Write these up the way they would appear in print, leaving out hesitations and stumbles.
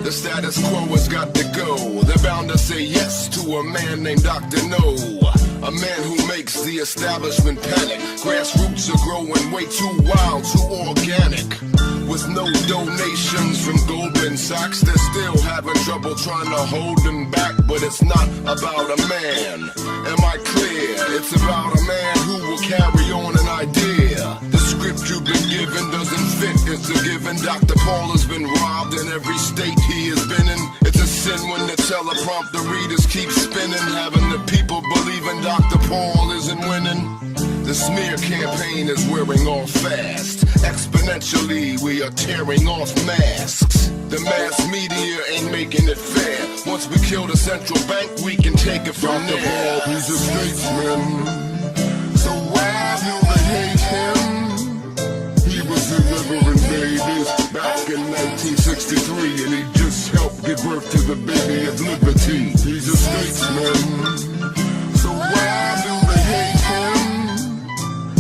The status quo has got to go. They're bound to say yes to a man named Dr. No. A man who makes the establishment panic. Grassroots are growing way too wild, too organic. With no donations from Goldman Sachs, they're still having trouble trying to hold them back. But it's not about a man, am I clear? It's about a man who will carry on an idea. The script you've been given doesn't fit, it's a given. Dr. Paul has been robbed in every state he has been in. It's a sin when the teleprompter readers keep spinning, having the people believing Dr. Paul isn't winning. The smear campaign is wearing off fast. Exponentially, we are tearing off masks. The mass media ain't making it fair. Once we kill the central bank, we can take it from there. Dr. Paul, he's a statesman, so why do they hate him? He was delivering babies back in 1963, and he just helped give birth to the baby of liberty. He's a statesman, so why do they hate him?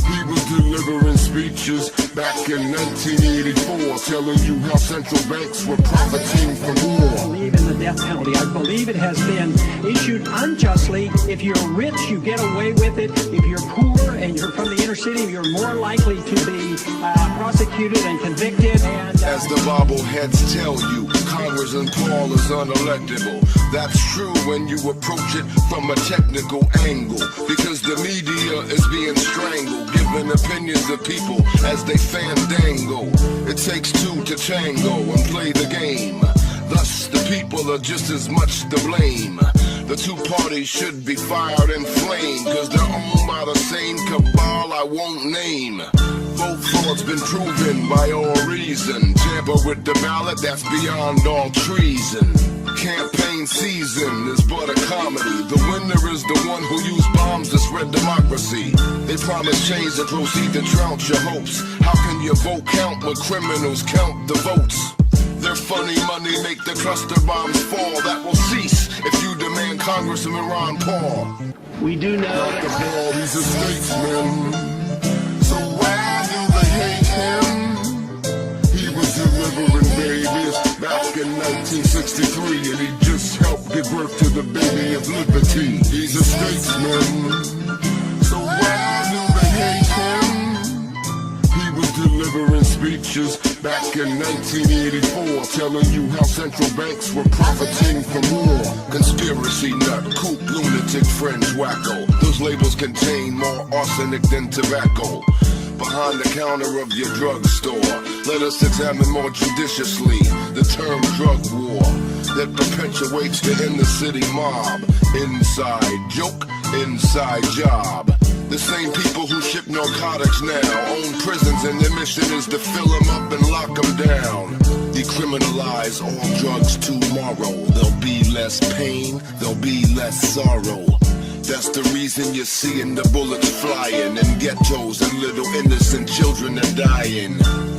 He was delivering speeches back in 1984, telling you how central banks were profiting from war. I believe in the death penalty. I believe it has been issued unjustly. If you're rich, you get away with it. If you're poor and you're from the inner city, you're more likely to be prosecuted and convicted. And as the bobbleheads tell you, Congressman Paul is unelectable. That's true when you approach it from a technical angle, because the media is being strangled, giving opinions of people as they fandango. It takes two to tango and play the game. Thus, the people are just as much to blame. The two parties should be fired and flamed, cause they're owned by the same cabal I won't name. Both frauds been proven by all reason. Tamper with the ballot, that's beyond all treason. Campaign season is but a comedy. The winner is the one who used bombs to spread democracy. They promise change and proceed to trounce your hopes. How can your vote count when criminals count the votes? Their funny money make the cluster bombs fall. That will cease if you demand Congressman Ron Paul. we do know Dr. Paul, he's a statesman, so why do they hate him? He was delivering babies back in 1963, and he just helped give birth to the baby of liberty. He's a statesman, so why do they hate him? He was delivering speeches back in 1984, telling you how central banks were profiting from war. Conspiracy nut, kook, lunatic, fringe, wacko. Those labels contain more arsenic than tobacco. Behind the counter of your drugstore, let us examine more judiciously the term drug war that perpetuates the inner city mob. Inside joke, inside job. The same people who ship narcotics now own prisons, and their mission is to fill them up and lock them down. Decriminalize all drugs tomorrow. There'll be less pain, there'll be less sorrow. That's the reason you're seeing the bullets flying in ghettos and little innocent children are dying.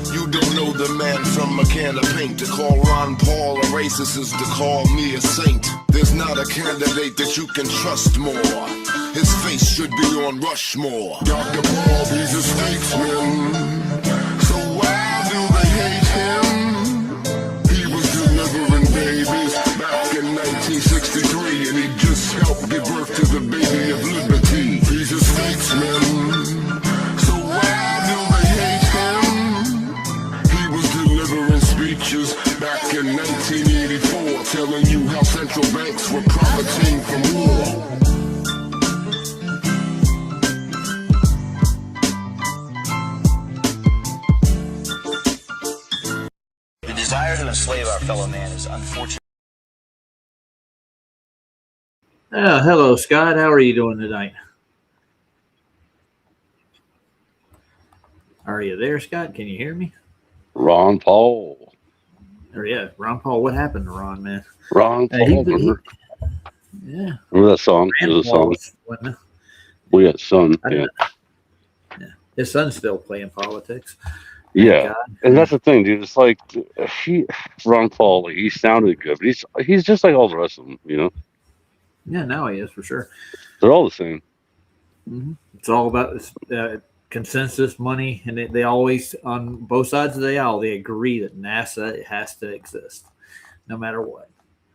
You don't know the man from a can of paint. To call Ron Paul a racist is to call me a saint. There's not a candidate that you can trust more. His face should be on Rushmore. Dr. Paul, he's a statesman, so why do they hate him? He was delivering babies back in 1963, and he just helped give birth to the baby of liberty. He's a statesman, so why do they hate him? He was delivering speeches back in 1984, telling you how central banks were profiting from war. The desire to enslave our fellow man is unfortunate. Hello, Scott. How are you doing tonight? Are you there, Scott? Can you hear me? Ron Paul. Or yeah, Ron Paul. What happened to Ron, man? Ron Paul. Yeah. Remember that song? There's a song. We had son. Yeah. His son's still playing politics. Yeah, and that's the thing, dude. It's like Ron Paul. Like, he sounded good, but he's just like all the rest of them, you know. Yeah, now he is for sure. They're all the same. Mm-hmm. It's all about consensus, money, and they always, on both sides of the aisle, they agree that NASA has to exist. no matter what,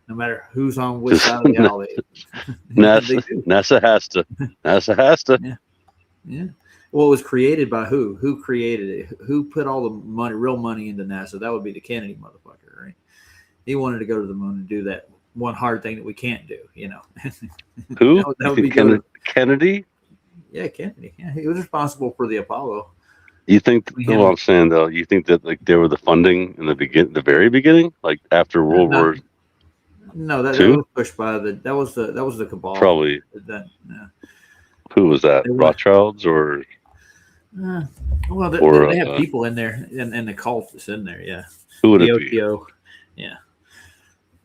no matter who's on which side of the aisle. NASA has to. NASA has to. Yeah. Yeah. Well, it was created by who? Who created it? Who put all the money, real money, into NASA? That would be the Kennedy motherfucker, right? He wanted to go to the moon and do that one hard thing that we can't do. Who? that would be good. Kennedy? Yeah, Kennedy. Yeah, he was responsible for the Apollo. You think? Well, I'm saying though, you think that like they were the funding in the very beginning, like after World War? No, that was pushed by that was the cabal. Probably. Yeah. Who was that? Rothschilds or? Well, they have people in there, and the cult that's in there. Yeah. Who would the it be? OTO. Yeah.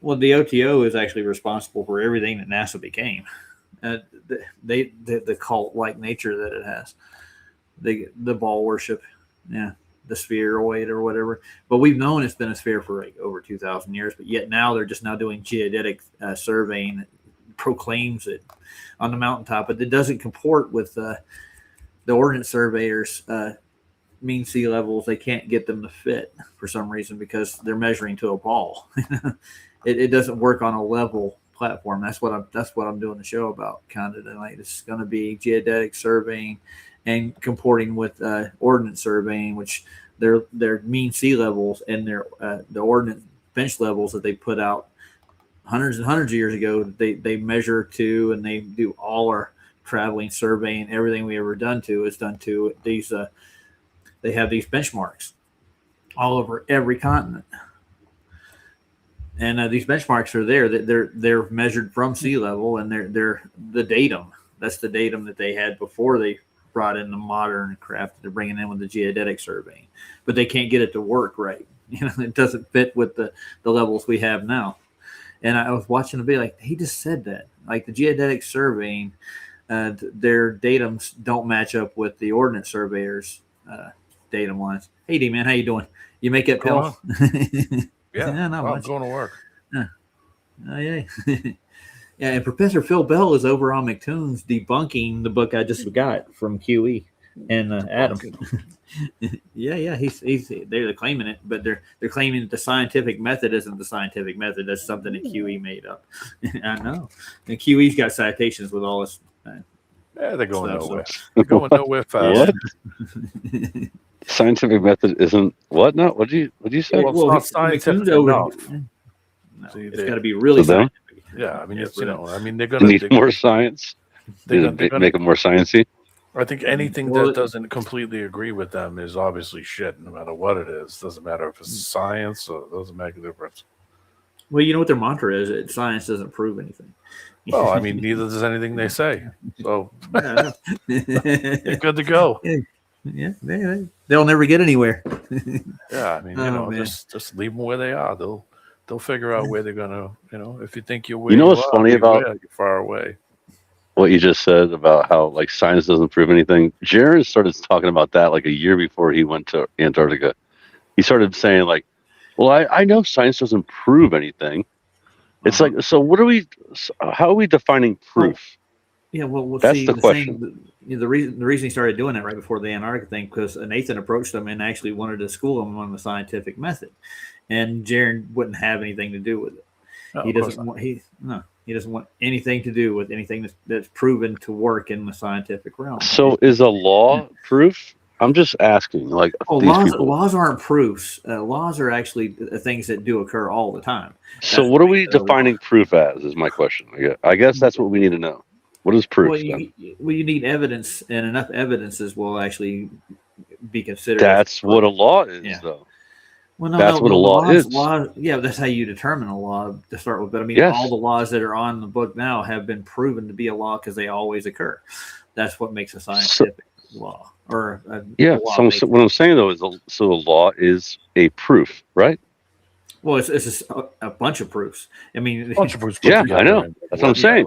Well, the OTO is actually responsible for everything that NASA became. The cult-like nature that it has, the ball worship, yeah, the spheroid or whatever. But we've known it's been a sphere for like over 2,000 years. But yet now they're just now doing geodetic surveying that proclaims it on the mountaintop, but it doesn't comport with the ordnance surveyors. Mean sea levels, they can't get them to fit for some reason because they're measuring to a ball. It doesn't work on a level platform. That's what I'm doing the show about kind of tonight. It's going to be geodetic surveying and comporting with ordnance surveying, which their mean sea levels and their the ordnance bench levels that they put out hundreds and hundreds of years ago. They measure to, and they do all our traveling surveying. Everything we ever done to is done to these. They have these benchmarks all over every continent, and these benchmarks are there. That they're measured from sea level, and they're the datum. That's the datum that they had before they brought in the modern craft that they're bringing in with the geodetic surveying. But they can't get it to work right. It doesn't fit with the levels we have now. And I was watching a bit like he just said that, like the geodetic surveying, their datums don't match up with the ordnance surveyors. Datum lines. Hey, D man, how you doing? You make that pill? Yeah, not much. I'm going to work. Yeah. Yeah, and Professor Phil Bell is over on McToon's debunking the book I just got from QE and Adam. yeah, they're claiming it, but they're claiming that the scientific method isn't the scientific method. That's something that QE made up. I know. And QE's got citations with all this. Yeah, they're going nowhere. They're going nowhere fast. What? Scientific method isn't what? No, what did you say? Well, it's not scientific enough. No, it's got to be really scientific. Yeah, I mean, they're going to need more science. They're gonna make it more sciencey. I think anything that doesn't completely agree with them is obviously shit, no matter what it is. Doesn't matter if it's science or it doesn't make a difference. Well, you know what their mantra is? Science doesn't prove anything. Well, I mean, neither does anything they say. So you're good to go. Yeah, they'll never get anywhere. Yeah, I mean, just leave them where they are. They'll figure out where they're gonna. If you think you're where what's funny about you're far away. What you just said about how like science doesn't prove anything. Jaron started talking about that like a year before he went to Antarctica. He started saying like, "Well, I know science doesn't prove anything." It's like, so what are we? How are we defining proof? Yeah, well, that's the question. The reason he started doing that right before the Antarctica thing, because Nathan approached him and actually wanted to school him on the scientific method, and Jaron wouldn't have anything to do with it. No, he doesn't want anything to do with anything that's proven to work in the scientific realm. So is a law proof? I'm just asking. Like, laws aren't proofs. Laws are actually things that do occur all the time. So what are we defining proof as? Is my question. I guess that's what we need to know. What is proof? Well, you need evidence, and enough evidences will actually be considered. That's what a law is, though. Well, that's what a law is. Yeah, that's how you determine a law to start with. But I mean, all the laws that are on the book now have been proven to be a law because they always occur. That's what makes a scientific law. Or what I'm saying though is a law is a proof, right? Well, it's just a bunch of proofs. I mean, a bunch of proofs. Yeah, I know. That's what I'm saying.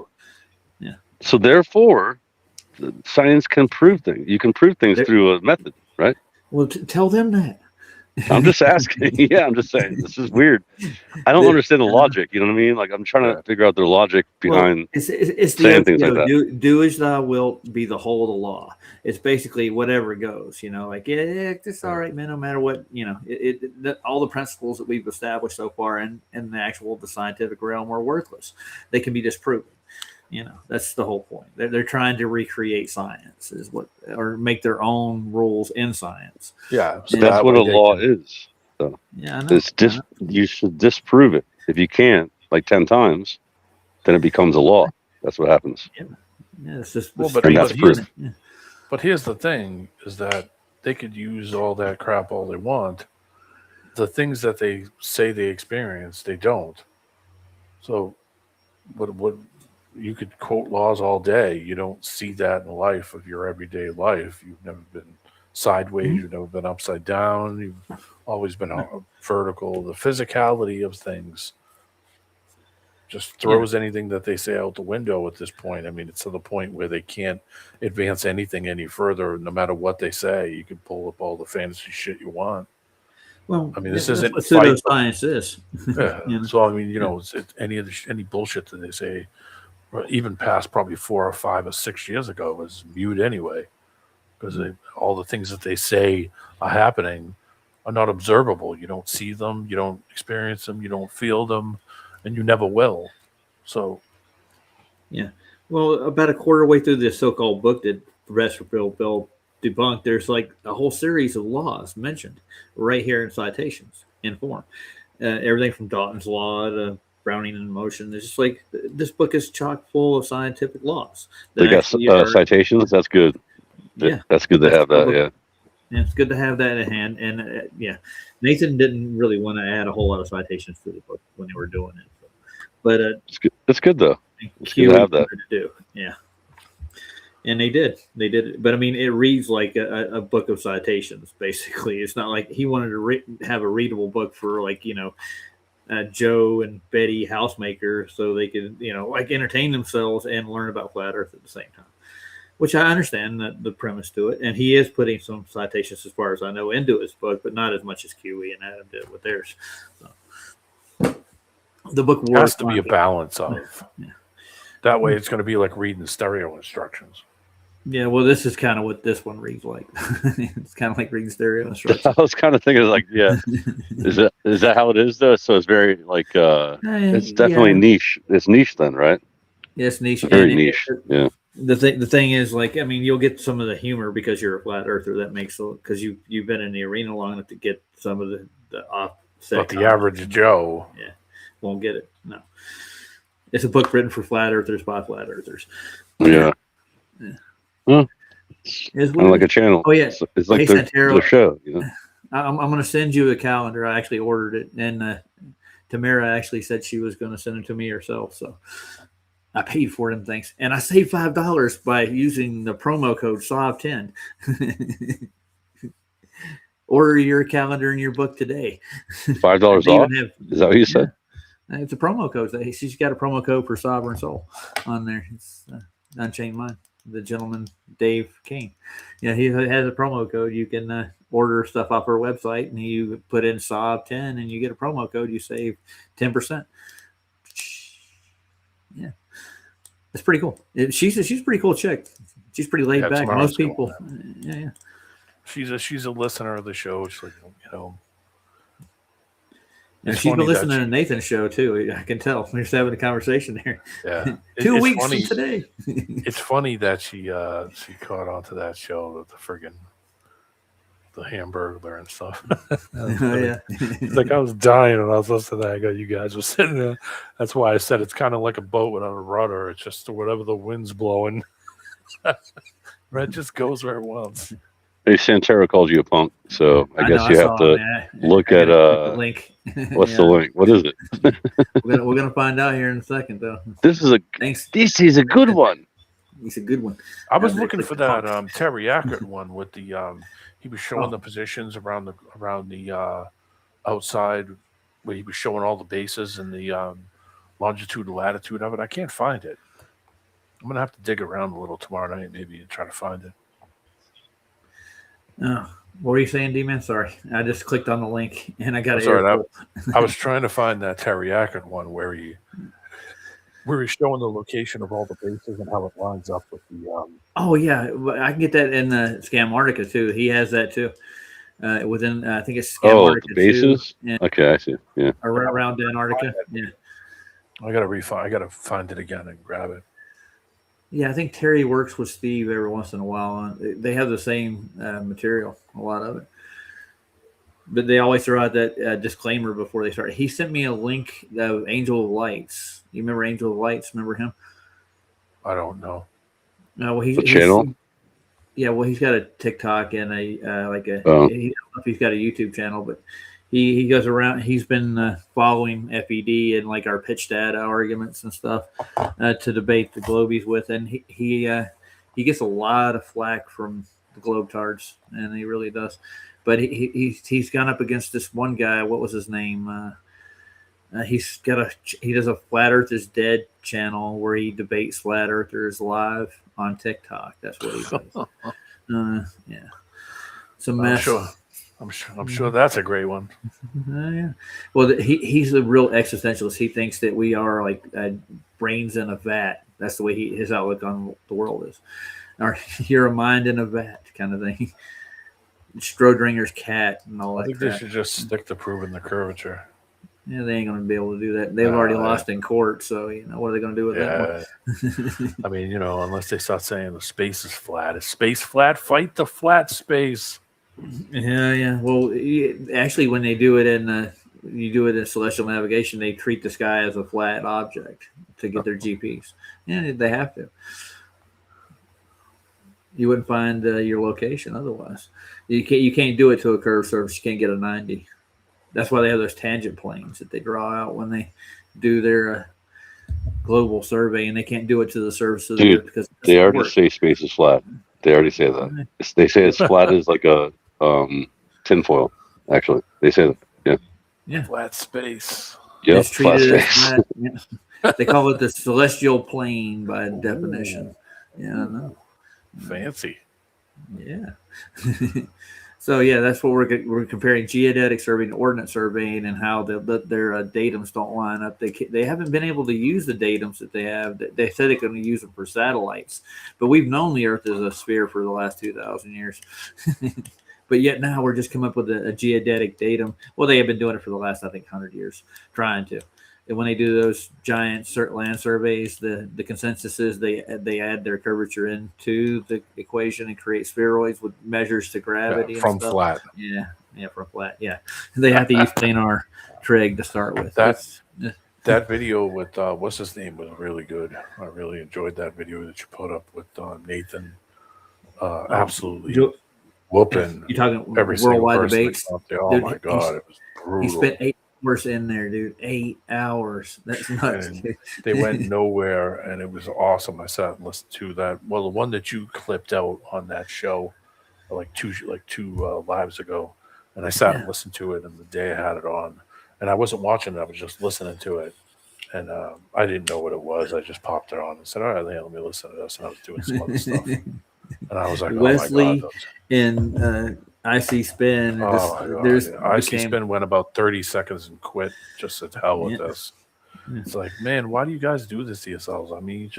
Yeah. So therefore, science can prove things. You can prove things through a method, right? Well, tell them that. I'm just asking. Yeah, I'm just saying. This is weird. I don't understand the logic. You know what I mean? Like, I'm trying to figure out their logic behind it's the saying things like that. do as thou wilt be the whole of the law. It's basically whatever goes. Like it's all right, man. No matter what, all the principles that we've established so far in the scientific realm are worthless. They can be disproven. That's the whole point. They're trying to recreate science, or make their own rules in science. Yeah, so that's what a law is. So yeah, I know. You should disprove it. If you can't, like 10 times, then it becomes a law. That's what happens. Yeah, it's just but here's the thing: is that they could use all that crap all they want. The things that they say they experience, they don't. So, what you could quote laws all day. You don't see that in life of your everyday life. You've never been sideways. You've never been upside down. You've always been vertical. The physicality of things just throws anything that they say out the window at this point. I mean, it's to the point where they can't advance anything any further. No matter what they say, you can pull up all the fantasy shit you want. Well, I mean, this isn't what pseudoscience is. Yeah. So, I mean, any bullshit that they say, or even past probably 4 or 5 or 6 years ago, was mute anyway, because all the things that they say are happening are not observable. You don't see them, you don't experience them, you don't feel them, and you never will. So, yeah. Well, about a quarter way through this so-called book that Professor Bill debunked, there's like a whole series of laws mentioned right here in citations in form. Everything from Dalton's law to Brownian and motion. It's just like this book is chock full of scientific laws. They got citations. That's good. Yeah, that's good to have that. Yeah, it's good to have that in hand. And Nathan didn't really want to add a whole lot of citations to the book when they were doing it. But it's good. It's good though. It's good to have that. Yeah. And they did it. But I mean, it reads like a book of citations, basically. It's not like he wanted to have a readable book for Joe and Betty housemaker, so they could, entertain themselves and learn about flat Earth at the same time. Which I understand the premise to it. And he is putting some citations, as far as I know, into his book, but not as much as QE and Adam did with theirs. So, the book has to be a balance of. That way, it's going to be like reading stereo instructions. Yeah, well, this is kind of what this one reads like. It's kind of like reading stereo instructions. I was kind of thinking, is that how it is though? So it's very it's definitely niche. It's niche then, right? Yeah, it's niche. Very niche. Yeah. The thing is, you'll get some of the humor because you're a flat earther. That makes because you've been in the arena long enough to get some of the offset. But the average Joe, won't get it. No, it's a book written for flat earthers by flat earthers. Yeah. Well, it's kind of like a channel. Oh yeah, it's like their show. I'm going to send you a calendar. I actually ordered it, and Tamara actually said she was going to send it to me herself. So I paid for them things, and I saved $5 by using the promo code SOV10. Order your calendar and your book today. $5 off? Is that what you said? It's a promo code. She's got a promo code for Sovereign Soul on there. It's Unchained Mind. The gentleman Dave King, he has a promo code. You can order stuff off her website, and you put in SOV10, and you get a promo code. You save 10%. Yeah, it's pretty cool. She's a pretty cool chick. She's pretty laid back. Most people, yeah. She's a listener of the show. She's like, And she's been listening to Nathan's show too. I can tell. We're just having a conversation there. Yeah, 2 weeks from today. It's funny that she caught onto that show with the Hamburglar and stuff. Yeah, it's like I was dying when I was listening to that. I go, you guys were sitting there. That's why I said it's kind of like a boat without a rudder. It's just whatever the wind's blowing. It just goes where it wants. Hey, Santero called you a punk, so I guess you have to look at the link. What's the link? What is it? we're gonna find out here in a second, though. This is a good one. It's a good one. I was looking for that Terry Ackert one with the he was showing the positions around the outside, where he was showing all the bases and the longitude and latitude of it. I can't find it. I'm gonna have to dig around a little tomorrow night, maybe, and try to find it. Oh, What were you saying, D-Man? Sorry, I just clicked on the link and I got an Sorry, earful. I was trying to find that teriyaki one where he's showing the location of all the bases and how it lines up with the. Oh yeah, I can get that in the Scamartica too. He has that too. Within I think it's Oh, the Scamartica too, bases. and Okay, I see. Yeah. around Antarctica. Yeah, I gotta find it again and grab it. yeah. I think Terry works with Steve every once in a while. They have the same material, a lot of it. But they always throw out that disclaimer before they start. He sent me a link of Angel of Lights. You remember Angel of Lights? Remember him? I don't know. No, well, The channel. yeah, well, he's got a TikTok and a like a. Oh. I don't know if he's got a YouTube channel, but he goes around. He's been following FED and like our pitch data arguments and stuff to debate the Globies with, and he gets a lot of flack from the Globetards, and he really does. But he's gone up against this one guy. What was his name? He does a Flat Earth is Dead channel where he debates flat earthers live on TikTok. That's what he does. Yeah, it's a mess. I'm sure that's a great one. Yeah. Well, he's a real existentialist. He thinks that we are like brains in a vat. That's the way his outlook on the world is. Or you're a mind in a vat kind of thing. Strodringer's cat and all that. I think crap. they should just stick to proving the curvature. Yeah, they ain't going to be able to do that. They've already lost in court, so what are they going to do with that? I mean, unless they start saying the space is flat. Is space flat? Fight the flat space. Yeah. Well, actually, when they do it you do it in celestial navigation, they treat the sky as a flat object to get their GPS. Yeah, they have to. You wouldn't find your location otherwise. You can't do it to a curved surface. You can't get a 90. That's why they have those tangent planes that they draw out when they do their global survey, and they can't do it to the surface of the Earth because they already say space is flat. They already say that. They say it's flat as like a tinfoil. Actually, they say that. Yeah. Flat space. Yeah. It's treated as flat. Yeah. They call it the celestial plane by definition. Yeah, I know. Fancy. Yeah. So yeah, that's what we're comparing geodetic surveying and ordnance surveying and how their datums don't line up. They haven't been able to use the datums that they have. They said they're going to use them for satellites, but we've known the Earth is a sphere for the last 2,000 years. But yet now we're just coming up with a geodetic datum. Well, they have been doing it for the last, I think, 100 years, trying to. And when they do those giant land surveys, the consensus is they add their curvature into the equation and create spheroids with measures to gravity from and stuff. Flat. Yeah, from flat. Yeah, they have to use PlaneR trig to start with. That video with what's his name was really good. I really enjoyed that video that you put up with Nathan. Absolutely whooping. You talking every worldwide debates? Oh dude, my god, it was brutal. He spent 8 hours in there, dude. 8 hours. That's nuts. They went nowhere, and it was awesome. I sat and listened to that. Well, the one that you clipped out on that show, like two lives ago, and I sat and listened to it. And the day I had it on, and I wasn't watching it; I was just listening to it, and I didn't know what it was. I just popped it on and said, "All right, let me listen to this." And I was doing some other stuff, and I was like, Wesley "Oh my god!" and IC Spin. IC Spin went about 30 seconds and quit. Just said, "Hell with this." It's like, man, why do you guys do this to yourselves? I mean,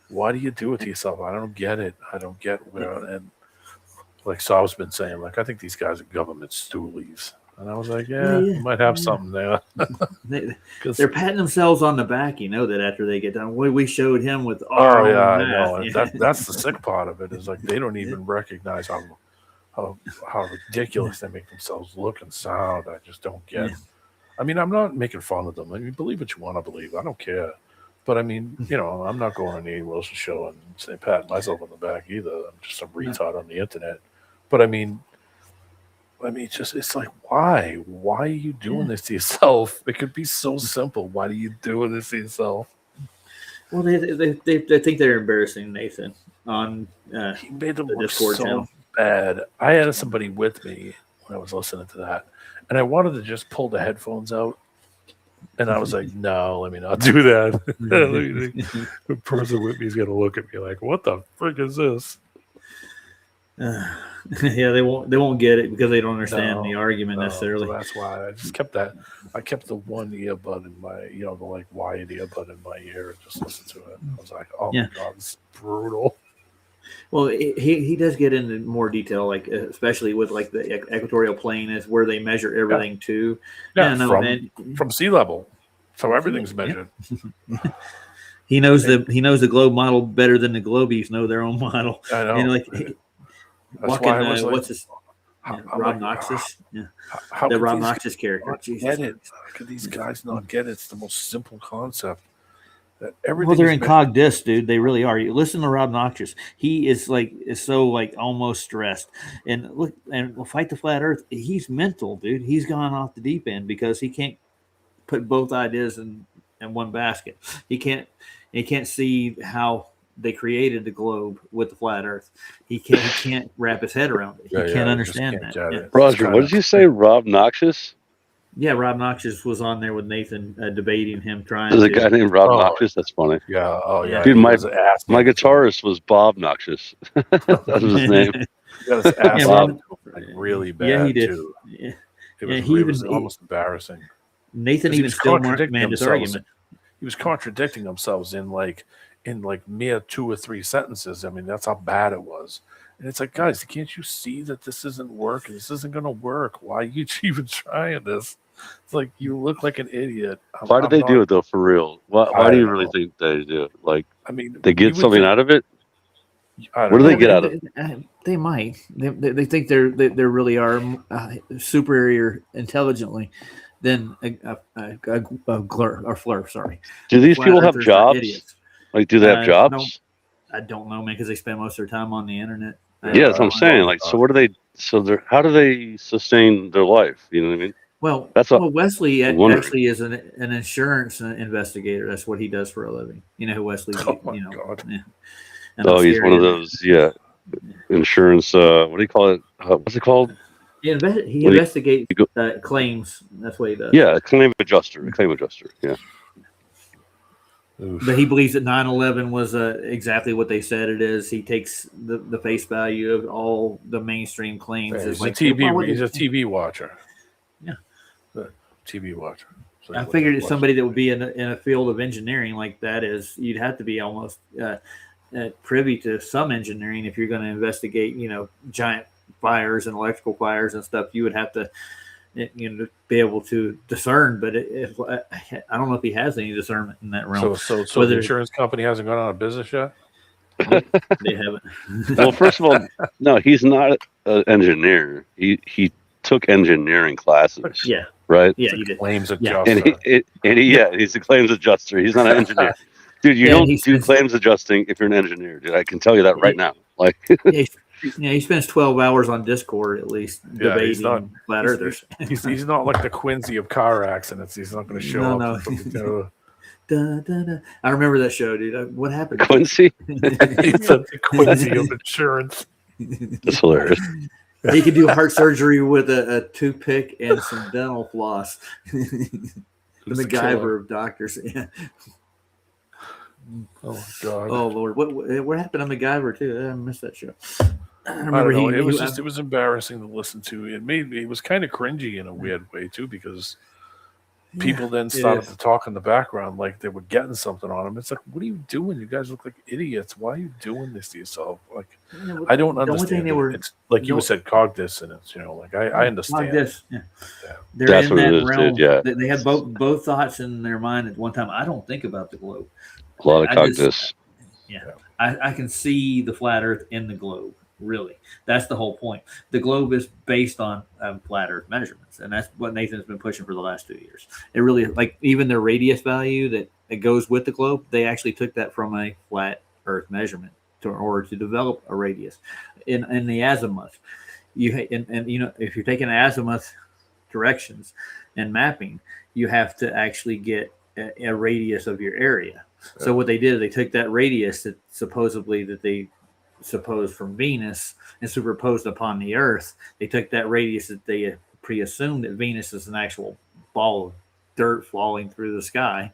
why do you do it to yourself? I don't get it. I don't get where. And like Saul's been saying, like, I think these guys are government stoolies. And I was like, you might have something there. They're patting themselves on the back. You know that after they get done. We showed him with I know. That's the sick part of it is like they don't even recognize how ridiculous they make themselves look and sound. I just don't get. I mean, I'm not making fun of them. I mean, believe what you want to believe. I don't care. But I mean, I'm not going on the A. Wilson show and patting myself on the back either. I'm just some retard on the internet. But I mean, it's like, why? Why are you doing this to yourself? It could be so simple. Why are you doing this to yourself? Well, they think they're embarrassing Nathan on he made them look Discord so channel. bad. I had somebody with me when I was listening to that, and I wanted to just pull the headphones out, and I was like, no, let me not do that. The person with me is going to look at me like, what the frick is this? Yeah, they won't get it because they don't understand the argument So necessarily. that's why I just kept that. I kept the one earbud in my, the like wired earbud in my ear and just listened to it. I was like, oh Yeah. my god, this is brutal. Well, he does get into more detail, like especially with like the equatorial plane is where they measure everything to. Yeah, no, from sea level, so everything's measured. he knows the globe model better than the globies know their own model. I know. And like That's walking, why I was like, what's his Rob Noxus? Yeah, how the could Rob these Noxus character. not Jesus get it? Christ. How could these guys not get it? It's the most simple concept. That Well, everything they're is in measured. cog dis, dude. They really are. You listen to Rob Noxious. He is so almost stressed. And look, and Fight the Flat Earth. He's mental, dude. He's gone off the deep end because he can't put both ideas in one basket. He can't see how they created the globe with the flat Earth. He can't wrap his head around it. He can't he just understand can't that. get Yeah. it. Roger, what did you say? Rob Noxious? Yeah, Rob Noxious was on there with Nathan debating him trying There's a to. guy named Rob Oh. Noxious. That's funny. Yeah. Oh yeah. Dude, he my was ass my handed to him. guitarist was Bob Noxious. That was his name. He got his ass Yeah, handed to him, like really bad Yeah, he did. too. Yeah. It was almost embarrassing. Nathan 'Cause he even was still contradicting manned his himself. argument. He was contradicting themselves in mere 2 or 3 sentences. I mean, that's how bad it was. And it's like, guys, can't you see that this isn't working? This isn't going to work. Why are you even trying this? It's like, you look like an idiot. Why did they do it though? For real? Why do you really think they do it? Like, I mean, they get something out of it? I don't What do know. they get out of it? They might. They think they really are superior intelligently than a glur or flur. Sorry. Do these Flat people have earthers are jobs? idiots. Like, do they have jobs? I don't know, man, because they spend most of their time on the internet. Yeah, that's what I'm saying. Like, so what do they? So they're how do they sustain their life? You know what I mean? Well, That's what Wesley I'm wondering. actually is an insurance investigator. That's what he does for a living. You know who Wesley? Oh my God. Yeah. Oh, he's one of those. Yeah, insurance. What do you call it? What's it called? He When investigates you go- claims. That's what he does. Yeah, a claim adjuster. A claim adjuster. Yeah. Oof. But he believes that 9/11 was exactly what they said it is. He takes the face value of all the mainstream claims. He's It's a like, he's a TV watcher. Yeah. TV watcher. So I he figured watches somebody that would be in a field of engineering like that you'd have to be almost privy to some engineering if you're going to investigate, giant fires and electrical fires and stuff. You would have to, be able to discern. But I don't know if he has any discernment in that realm. So the insurance company hasn't gone out of business yet? They haven't. Well, first of all, no, he's not an engineer. He took engineering classes. Yeah. Right. Yeah, you did. Claims Yeah. adjuster. He's a claims adjuster. He's not an engineer. Dude, you don't do claims adjusting if you're an engineer, dude. I can tell you that right now. Like, he spends 12 hours on Discord at least debating flat earthers. He's not like the Quincy of car accidents. He's not going to show up. No. I remember that show, dude. What happened? Quincy? He's the Quincy of insurance. That's hilarious. He could do heart surgery with a toothpick and some dental floss. The MacGyver of doctors. Yeah. Oh God. Oh Lord, what happened to MacGyver too? I missed that show. I don't know. It was embarrassing to listen to. It was kind of cringy in a weird way too, because people then started to talk in the background like they were getting something on them. It's like, what are you doing? You guys look like idiots. Why are you doing this to yourself? Like, I don't understand. It's like you said, cog dissonance. I understand. They're That's in what it that is, realm. dude, yeah. They had both thoughts in their mind at one time. I don't think about the globe. A lot of cognitus. I can see the flat Earth in the globe. Really, that's the whole point. The globe is based on flat Earth measurements, and that's what Nathan's been pushing for the last 2 years. It really, like, even the radius value that goes with the globe, they actually took that from a flat Earth measurement in order to develop a radius in the azimuth. If you're taking azimuth directions and mapping, you have to actually get a radius of your area. So what they did, they took that radius that they supposed from Venus and superposed upon the Earth. They took that radius that they pre-assumed that Venus is an actual ball of dirt falling through the sky.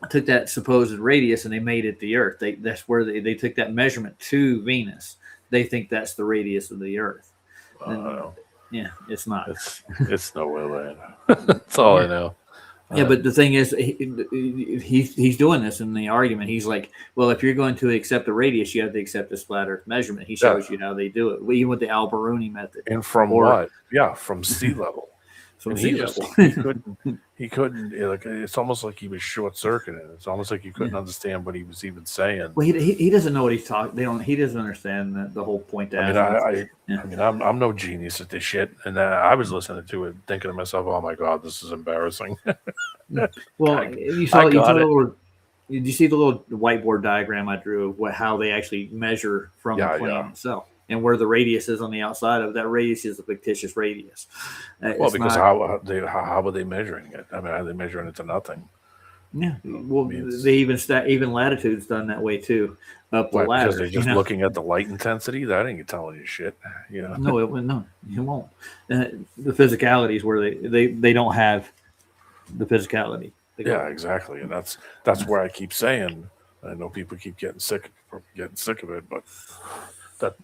Took that supposed radius and they made it the Earth. That's where they took that measurement to Venus. they think that's the radius of the Earth. Uh, Yeah, it's not. it's nowhere there. That's all I know. Yeah, but the thing is, he's doing this in the argument. He's like, well, if you're going to accept the radius, you have to accept the flat Earth measurement. He shows you how they do it, even with the Alberoni method. And from what? Yeah, from sea level. From And sea he level. he couldn't like, it's almost like he was short circuiting. It's almost like he couldn't understand what he was even saying. Well, he doesn't know what he's talking. He doesn't understand the whole point. I mean, I'm no genius at this shit, and I was listening to it, thinking to myself, "Oh my god, this is embarrassing." Well, did you see the little whiteboard diagram I drew of how they actually measure from the plane itself, and where the radius is on the outside of that radius is a fictitious radius. Well, because how are they measuring it? I mean, are they measuring it to nothing? Yeah, well, they even latitude's done that way too. Up the ladder, because they're just looking at the light intensity. That ain't telling you shit. You know? No, you won't. The physicality is where they don't have the physicality. Yeah, exactly, and that's where I keep saying. I know people keep getting sick of it, but that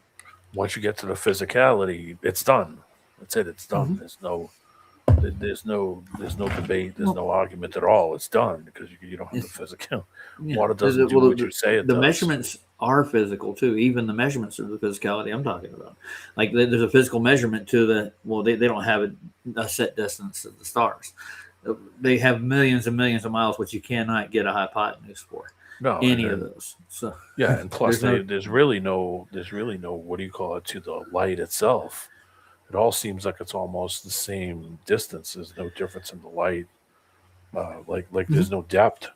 once you get to the physicality, it's done. That's it. It's done. Mm-hmm. There's no debate. There's no argument at all. It's done because you don't have the physical. Yeah. Water doesn't do what you say it does. The measurements are physical too. Even the measurements of the physicality I'm talking about. Like there's a physical measurement to they don't have a set distance of the stars. They have millions and millions of miles, which you cannot get a hypotenuse for. No, any of those. So yeah, and plus there's really no what do you call it to the light itself. It all seems like it's almost the same distance. There's no difference in the light. Like there's no depth.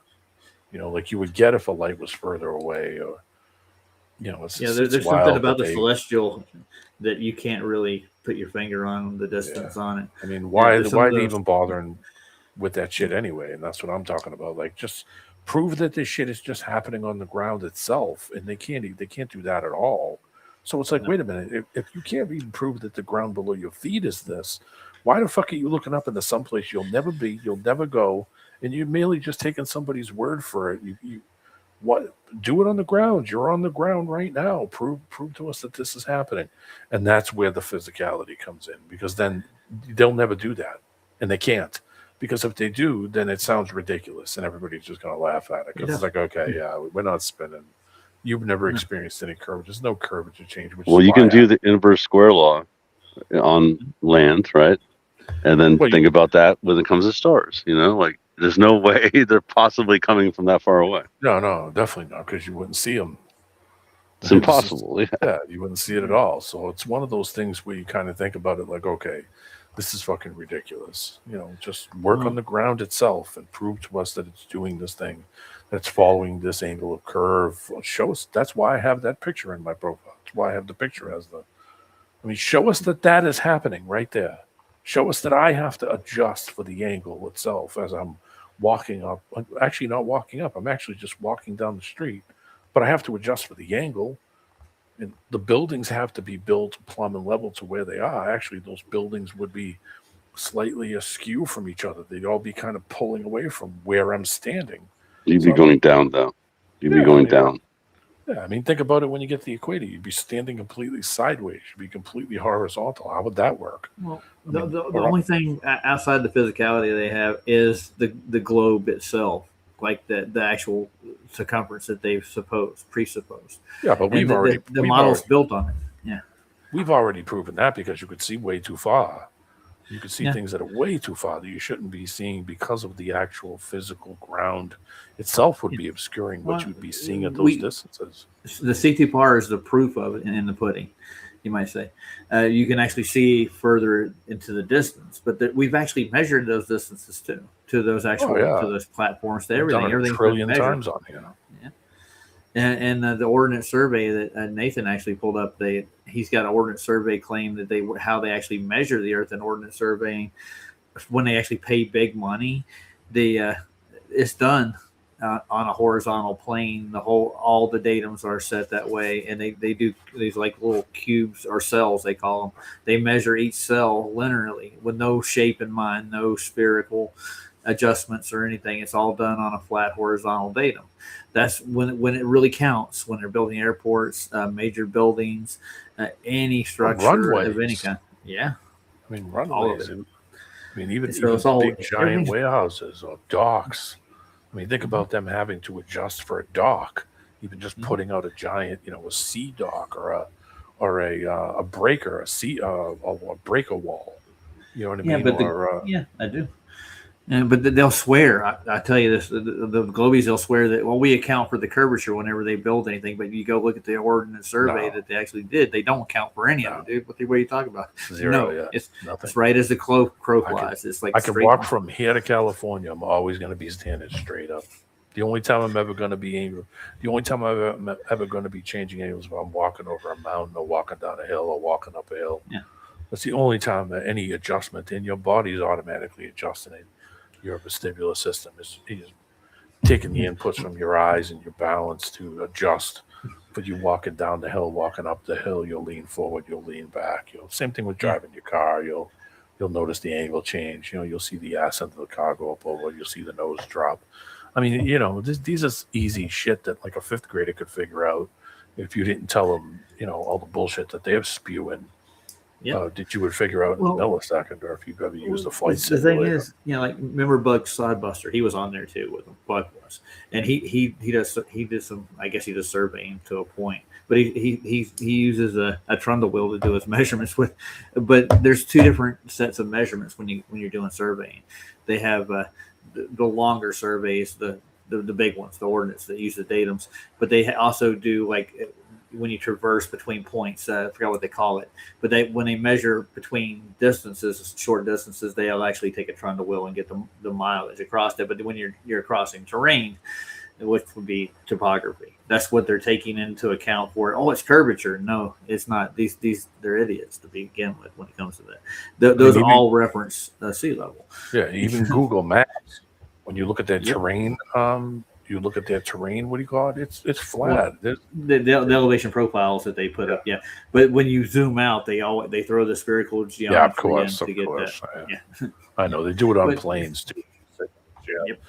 You know, like you would get if a light was further away, or there's something about the celestial that you can't really put your finger on the distance on it. I mean, why even bothering with that shit anyway? And that's what I'm talking about. Like, just prove that this shit is just happening on the ground itself, and they can't do that at all. So it's like, wait a minute, if you can't even prove that the ground below your feet is this, why the fuck are you looking up into someplace you'll never be, you'll never go, and you're merely just taking somebody's word for it? You do it on the ground. You're on the ground right now. Prove to us that this is happening. And that's where the physicality comes in, because then they'll never do that, and they can't. Because if they do, then it sounds ridiculous, and everybody's just going to laugh at it. Because it's like, okay, yeah, we're not spinning. You've never experienced any curve. There's no curvature change. Well, you can do the inverse square law on land, right? And then think about that when it comes to stars. You know, like there's no way they're possibly coming from that far away. No, definitely not, because you wouldn't see them. It's impossible. Yeah, you wouldn't see it at all. So it's one of those things where you kind of think about it like, okay, this is fucking ridiculous. You know, just work on the ground itself and prove to us that it's doing this thing, that's following this angle of curve. Show us. That's why I have that picture in my profile. That's why I have the picture as show us that is happening right there. Show us that I have to adjust for the angle itself as I'm walking up. I'm actually not walking up. I'm actually just walking down the street, but I have to adjust for the angle. And the buildings have to be built plumb and level to where they are. Actually, those buildings would be slightly askew from each other. They'd all be kind of pulling away from where I'm standing. You'd be going down, though. You'd be going down. Yeah, I mean, think about it when you get to the equator. You'd be standing completely sideways. You'd be completely horizontal. How would that work? Well, the only thing outside the physicality they have is the globe itself, like the actual circumference that they've presupposed. Yeah, but the model's built on it. Yeah, we've already proven that, because you could see way too far. You could see things that are way too far that you shouldn't be seeing, because of the actual physical ground itself would be obscuring what you'd be seeing at those distances. The C2 par is the proof of it in the pudding, you might say. You can actually see further into the distance, but we've actually measured those distances too, to those to those platforms, to everything. Everything a trillion times on here. Yeah. And the Ordnance Survey that Nathan actually pulled up, he's got an Ordnance Survey claim that how they actually measure the Earth in Ordnance Surveying. When they actually pay big money, it's done on a horizontal plane. All the datums are set that way, and they do these like little cubes or cells, they call them. They measure each cell linearly with no shape in mind, no spherical adjustments or anything. It's all done on a flat horizontal datum. That's when it really counts, when they're building airports, major buildings, any structure of any runways. kind. Yeah, I mean, all of runways. it. I mean, even So it's all big giant everything's warehouses or docks. I mean, think about them having to adjust for a dock, even just putting out a giant, a sea dock or a breaker, a breaker wall. You know what I yeah, mean? but yeah, I do. But they'll swear. I tell you this: the Globies, they'll swear that we account for the curvature whenever they build anything. But you go look at the ordnance survey that they actually did; they don't account for any of it, dude. What are you talking about? Zero. No, Yeah, it's nothing. right as the crow flies. It's like I can walk from here to California. I'm always going to be standing straight up. The only time I'm ever going to be ever going to be changing angles is when I'm walking over a mountain or walking down a hill or walking up a hill. Yeah. That's the only time that any adjustment in your body is automatically adjusting it. Your vestibular system is taking the inputs from your eyes and your balance to adjust. But you walking down the hill, walking up the hill, you'll lean forward, you'll lean back. Same thing with driving your car. You'll notice the angle change. You'll see the ass end of the car go up over. You'll see the nose drop. I mean, these are easy shit that like a fifth grader could figure out if you didn't tell them, all the bullshit that they're spewing. Yeah. That you would figure out in a millisecond, or if you've ever used the flight The simulator. thing is, like remember Bug Sodbuster? He was on there too with him. Bug was, and he did some. I guess he does surveying to a point, but he uses a trundle wheel to do his measurements with. But there's two different sets of measurements when you're doing surveying. They have the longer surveys, the big ones, the ordnance that use the datums, but they also do like when you traverse between points. I forgot what they call it, but when they measure between distances, short distances, they'll actually take a trundle wheel and get the mileage across it. But when you're crossing terrain, which would be topography, that's what they're taking into account for. Oh, it's curvature. No, it's not. These they're idiots to begin with when it comes to that. Those all reference sea level. Yeah, even Google Maps. When you look at that terrain, you look at their terrain. What do you call it? It's flat. Well, the elevation profiles that they put up, yeah. But when you zoom out, they throw the spherical geometry to get that. Yeah. I know they do it on planes too. Yep.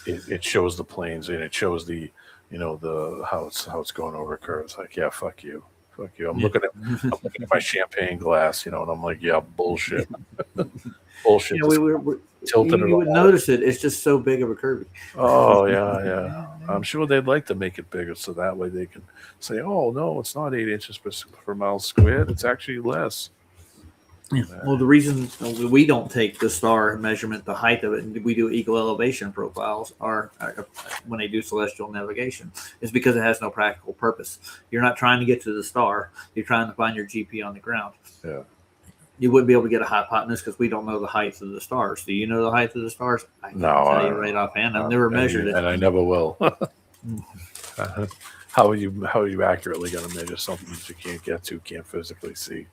It shows the planes and it shows the how it's going over curves. Like, yeah, fuck you. I'm looking at my champagne glass, and I'm like, yeah, bullshit. Bullshit. You would notice it. It's just so big of a curve. Oh yeah. I'm sure they'd like to make it bigger so that way they can say, "Oh no, it's not 8 inches per mile squared. It's actually less." Yeah. Well, the reason we don't take the star measurement, the height of it, and we do equal elevation profiles, are when they do celestial navigation, is because it has no practical purpose. You're not trying to get to the star. You're trying to find your GP on the ground. Yeah. You wouldn't be able to get a hypotenuse because we don't know the heights of the stars. Do you know the height of the stars? I can't tell you right offhand. I've never measured it, and I never will. How are you accurately going to measure something that you can't get to, can't physically see?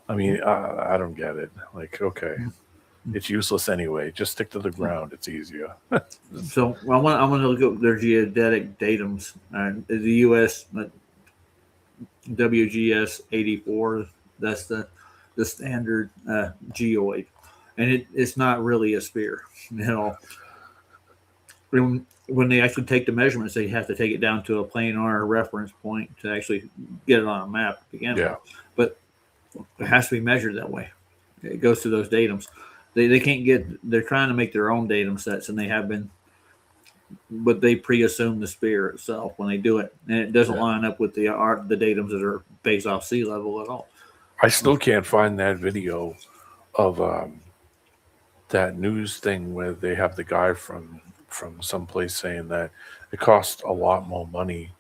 I mean, I don't get it. Like, okay, it's useless anyway. Just stick to the ground. It's easier. So I want to look at their geodetic datums. The U.S. WGS 84. That's the standard geoid, and it's not really a sphere. When they actually take the measurements, they have to take it down to a PlaneR reference point to actually get it on a map to begin with. But it has to be measured that way. It goes to those datums. They can't they're trying to make their own datum sets, and they have been, but they pre-assume the sphere itself when they do it, and it doesn't line up with the datums that are based off sea level at all. I still can't find that video of that news thing where they have the guy from someplace saying that it costs a lot more money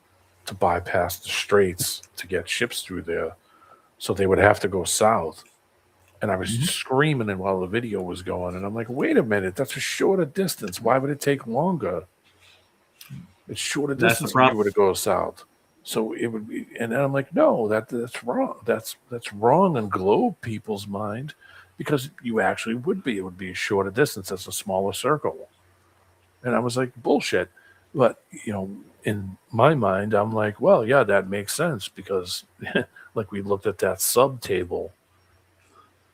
to bypass the straits to get ships through there, so they would have to go south. And I was screaming while the video was going, and I'm like, wait a minute, that's a shorter distance. Why would it take longer? It's shorter distance if you were to go south. So it would be, and then I'm like, no, that's wrong. That's wrong in globe people's mind, because you actually would be. It would be a shorter distance. That's a smaller circle. And I was like, bullshit. But in my mind, I'm like, well, yeah, that makes sense, because like we looked at that sub table.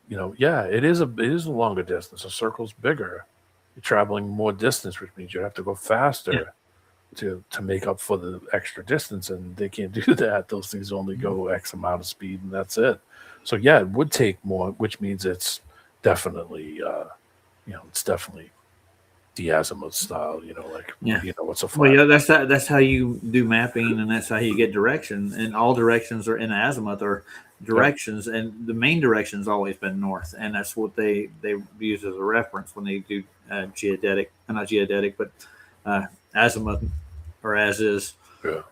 Yeah, it is a longer distance. A circle's bigger, You're traveling more distance, which means you have to go faster to make up for the extra distance, and they can't do that. Those things only go X amount of speed, and that's it. So yeah, it would take more, which means it's definitely, it's definitely the azimuth style. What's a flat? Well, yeah, that's how you do mapping, and that's how you get direction. And all directions are in azimuth or directions, and the main direction has always been north, and that's what they use as a reference when they do geodetic, not geodetic, but azimuth or as is. Yeah.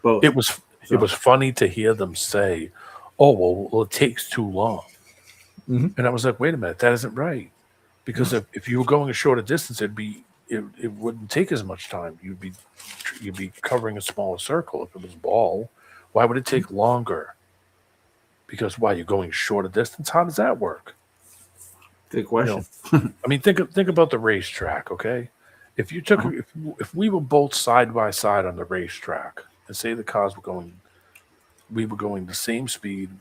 Both. It was funny to hear them say, "Oh, well, it takes too long," and I was like, "Wait a minute, that isn't right." Because if you were going a shorter distance, it wouldn't take as much time. You'd be covering a smaller circle. If it was ball, why would it take longer? Because why, you're going shorter distance? How does that work? Good question. I mean, think about the racetrack. Okay, if you took if we were both side by side on the racetrack, and say the cars we were going the same speed,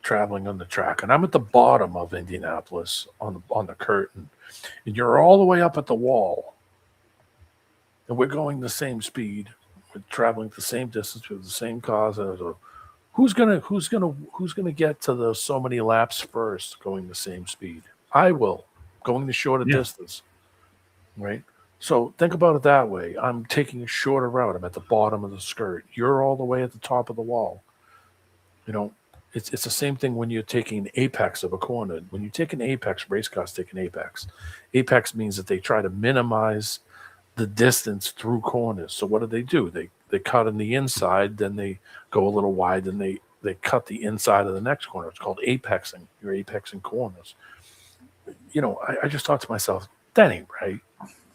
traveling on the track, and I'm at the bottom of Indianapolis on the curtain, and you're all the way up at the wall, and we're going the same speed, we're traveling the same distance with the same cars. Who's gonna get to the so many laps first, going the same speed? I will, going the shorter distance, right? So think about it that way. I'm taking a shorter route. I'm at the bottom of the skirt. You're all the way at the top of the wall. It's the same thing when you're taking an apex of a corner. When you take an apex, race cars take an apex. Apex means that they try to minimize the distance through corners. So what do? They cut in the inside, then they go a little wide, then they cut the inside of the next corner. It's called apexing. You're apexing corners. I just thought to myself, that ain't right.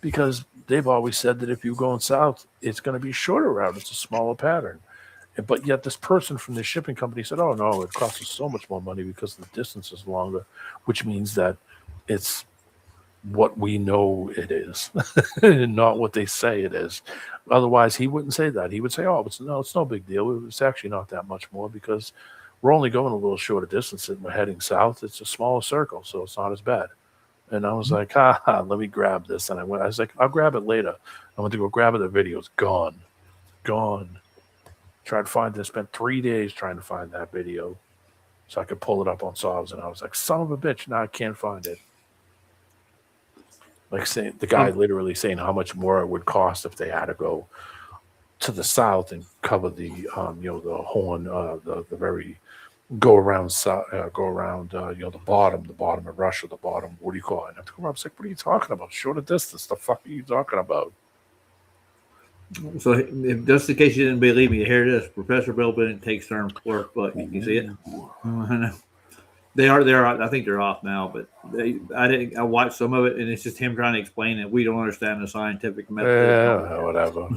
Because they've always said that if you're going south, it's going to be a shorter route. It's a smaller pattern. But yet this person from the shipping company said, oh, no, it costs us so much more money because the distance is longer, which means that it's what we know it is and not what they say it is. Otherwise, he wouldn't say that. He would say, it's no big deal. It's actually not that much more because we're only going a little shorter distance and we're heading south. It's a smaller circle, so it's not as bad. And I was like, let me grab this. And I was like, I'll grab it later. I went to go grab it. The video's gone. Tried to find it. Spent 3 days trying to find that video so I could pull it up on Sobs. And I was like, son of a bitch, now I can't find it. Like saying the guy literally saying how much more it would cost if they had to go to the south and cover the the horn, the very go around the bottom of Russia, the bottom. What do you call it? And I have to go around. I was like, what are you talking about? Shorter distance. The fuck are you talking about? So, just in case you didn't believe me, here it is. Professor Bill Bennett takes turn fourth. But you can see it. They are. I think they're off now. But I watched some of it, and it's just him trying to explain it. We don't understand the scientific method. Yeah, whatever.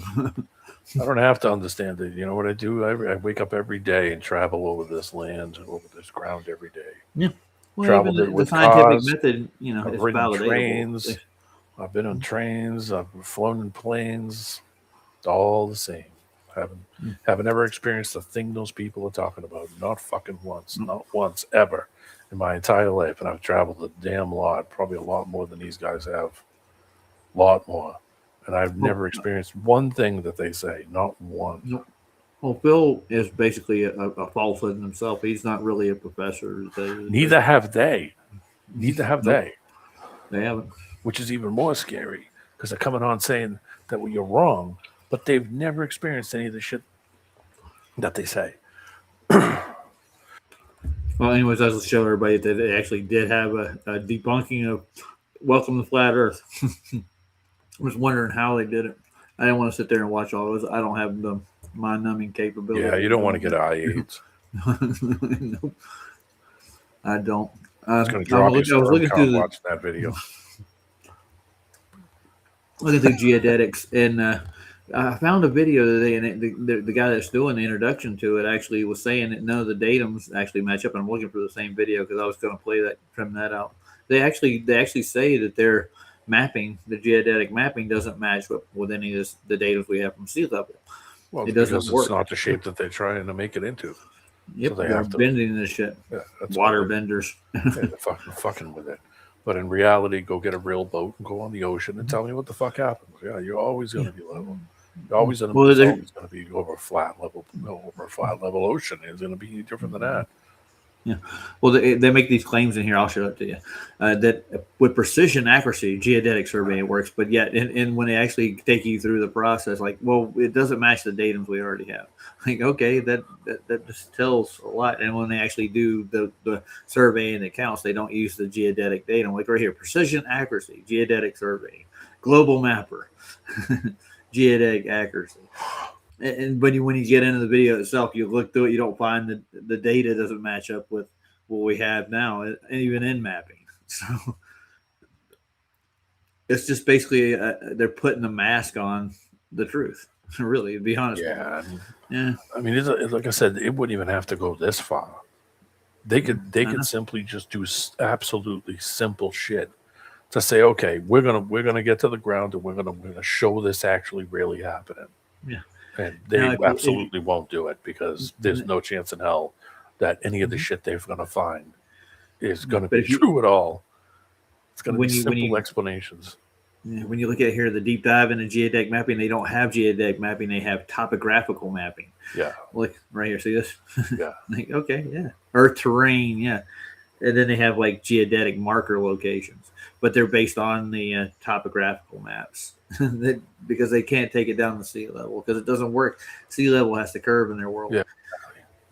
I don't have to understand it. You know what I do? I wake up every day and travel over this land, over this ground every day. Yeah. Well, Traveled even it with the scientific cars. method, I've is ridden validatable. trains. I've been on trains. I've flown in planes. It's all the same. Haven't ever experienced the thing those people are talking about. Not fucking once. Not once ever in my entire life. And I've traveled a damn lot. Probably a lot more than these guys have. A lot more. And I've never experienced one thing that they say. Not one. Nope. Well, Phil is basically a falsehood himself. He's not really a professor. Neither have they. Neither have they. They haven't. Which is even more scary because they're coming on saying that you're wrong, but they've never experienced any of the shit that they say. Well, anyways, I will show everybody that they actually did have a debunking of Welcome to Flat Earth. I was wondering how they did it. I didn't want to sit there and watch all those. I don't have the mind-numbing capability. Yeah, you don't want to get eye AIDS. Nope. I don't. It's going to drop you. I was looking through watching that video. Looking through geodetics, and I found a video today, and the guy that's doing the introduction to it actually was saying that none of the datums actually match up. And I'm looking for the same video because I was going to trim that out. They actually say that their mapping, the geodetic mapping, doesn't match with any of the data we have from sea level. Well, it doesn't work. It's not the shape that they're trying to make it into. Yep, so they're bending this shit. Yeah, water benders. Yeah, they're fucking with it. But in reality, go get a real boat and go on the ocean and tell me what the fuck happens. Yeah, you're always going to be level. You're always going to. Well, It's they're- always going to be over a flat level. Over a flat level ocean is going to be different than that. Yeah. Well, they make these claims in here. I'll show it to you. That with precision accuracy, geodetic surveying works, but yet, and when they actually take you through the process, like, well, it doesn't match the datums we already have. Like, okay, that just tells a lot. And when they actually do the surveying that counts, they don't use the geodetic datum. Like right here, precision accuracy, geodetic surveying, global mapper, geodetic accuracy. And when you get into the video itself, you look through it, you don't find the data doesn't match up with what we have now, and even in mapping. So it's just basically they're putting a mask on the truth. Really, to be honest. Yeah, Yeah. I mean, like I said, it wouldn't even have to go this far. They could simply just do absolutely simple shit to say, okay, we're gonna get to the ground and we're gonna show this actually really happening. Yeah. And they absolutely won't do it because there's no chance in hell that any of the shit they're going to find is going to be true at all. It's going to be simple explanations. When you look at here, the deep dive into geodetic mapping, they don't have geodetic mapping. They have topographical mapping. Yeah. Look right here. See this? Yeah. Like, okay. Yeah. Earth terrain. Yeah. And then they have like geodetic marker locations, but they're based on the topographical maps because they can't take it down to sea level because it doesn't work. Sea level has to curve in their world. Yeah.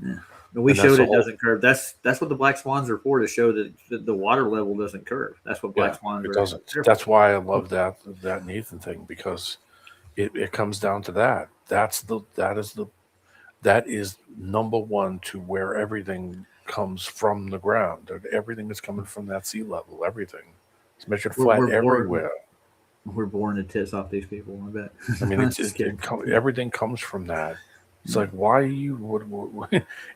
Yeah. And we showed it doesn't curve. That's what the black swans are for, to show that the water level doesn't curve. That's what black swans it are. doesn't. That's why I love that Nathan thing, because it comes down to that. That is number one to where everything comes from the ground. Everything is coming from that sea level. Everything. It's measured flat everywhere. We're born to tits off these people, I bet. I mean, everything comes from that. It's like, why you would,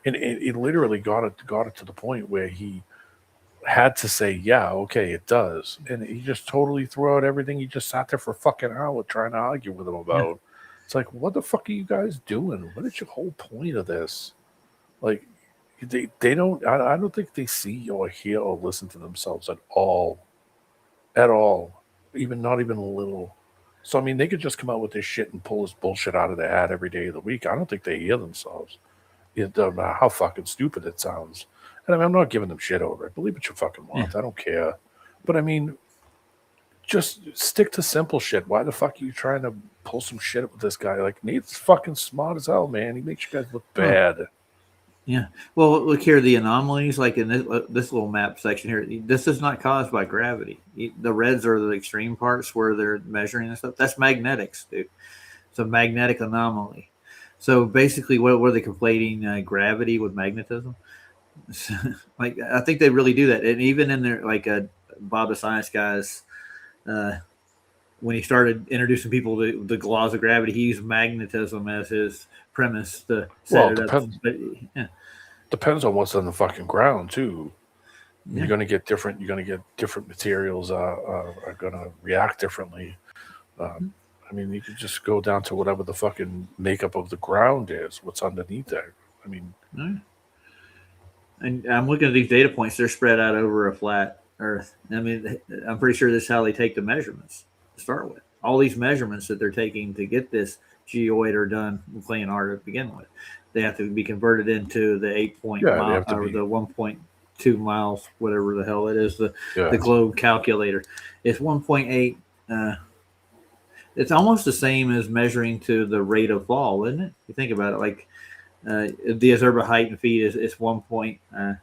and it literally got it to the point where he had to say, yeah, okay, it does. And he just totally threw out everything. He just sat there for a fucking hour trying to argue with him about. Yeah. It's like, what the fuck are you guys doing? What is your whole point of this? Like, they don't, I don't think they see or hear or listen to themselves at all. At all. Not even a little. So, I mean, they could just come out with this shit and pull this bullshit out of their hat every day of the week. I don't think they hear themselves. It doesn't matter how fucking stupid it sounds. And I mean, I'm not giving them shit over it. Believe what you fucking want. I don't care. But I mean, just stick to simple shit. Why the fuck are you trying to pull some shit with this guy? Like, Nate's fucking smart as hell, man. He makes you guys look bad. Yeah. Well, look here, the anomalies, like in this little map section here, this is not caused by gravity. The reds are the extreme parts where they're measuring and stuff. That's magnetics, dude. It's a magnetic anomaly. So basically, what are they conflating gravity with magnetism? Like, I think they really do that. And even in their, like, Bob the Science Guys, when he started introducing people to the laws of gravity, he used magnetism as his premise to set it up. But, yeah. Depends on what's on the fucking ground too. Yeah. You're gonna get different materials are gonna react differently. I mean, you could just go down to whatever the fucking makeup of the ground is, what's underneath there. I mean, and I'm looking at these data points, they're spread out over a flat Earth. I mean, I'm pretty sure this is how they take the measurements to start with. All these measurements that they're taking to get this geoid are done with PlaneR to begin with. They have to be converted into the 8 mile or the 1.2 miles, whatever the hell it is, the globe calculator. It's 1.8. It's almost the same as measuring to the rate of fall, isn't it? You think about it, like the observable height in feet is 1 point. How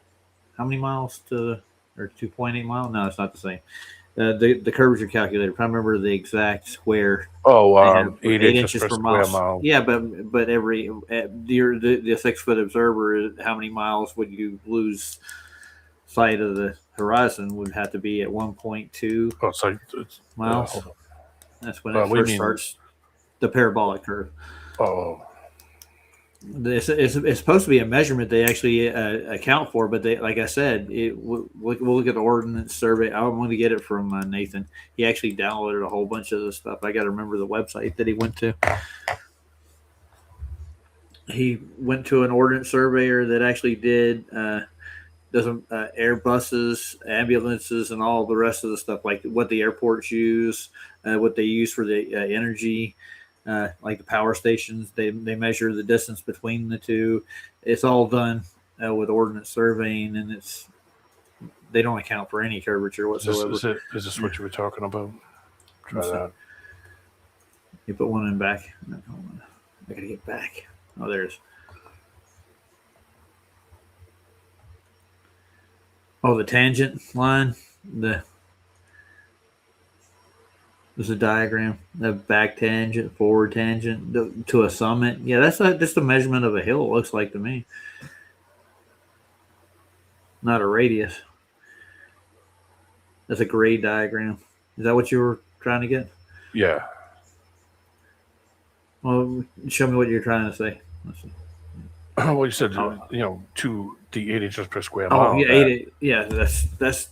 many miles or 2.8 miles? No, it's not the same. The curvature calculator. I remember the exact square. 8 inches per square mile. Yeah, but every the 6 foot observer, how many miles would you lose sight of the horizon? Would have to be at 1.2 miles. That's when it first starts the parabolic curve. It's supposed to be a measurement they actually account for, but they, like I said, we'll look at the ordnance survey. I'm going to get it from Nathan. He actually downloaded a whole bunch of this stuff. I got to remember the website that he went to. He went to an ordnance surveyor that actually did the doesn't Airbuses, ambulances, and all the rest of the stuff, like what the airports use, what they use for the energy, like the power stations. They measure the distance between the two. It's all done with ordnance surveying, and they don't account for any curvature whatsoever. Is this what you were talking about? Try What's that. You put one in back. Hold on. I gotta get back. Oh, there's. Oh, the tangent line. There's a diagram. The back tangent, forward tangent to a summit. Yeah, that's just a measurement of a hill. It looks like to me, not a radius. That's a grade diagram. Is that what you were trying to get? Yeah. Well, show me what you're trying to say. Let's see. Well, you said to the 8 inches per square mile. Oh, yeah, yeah. That's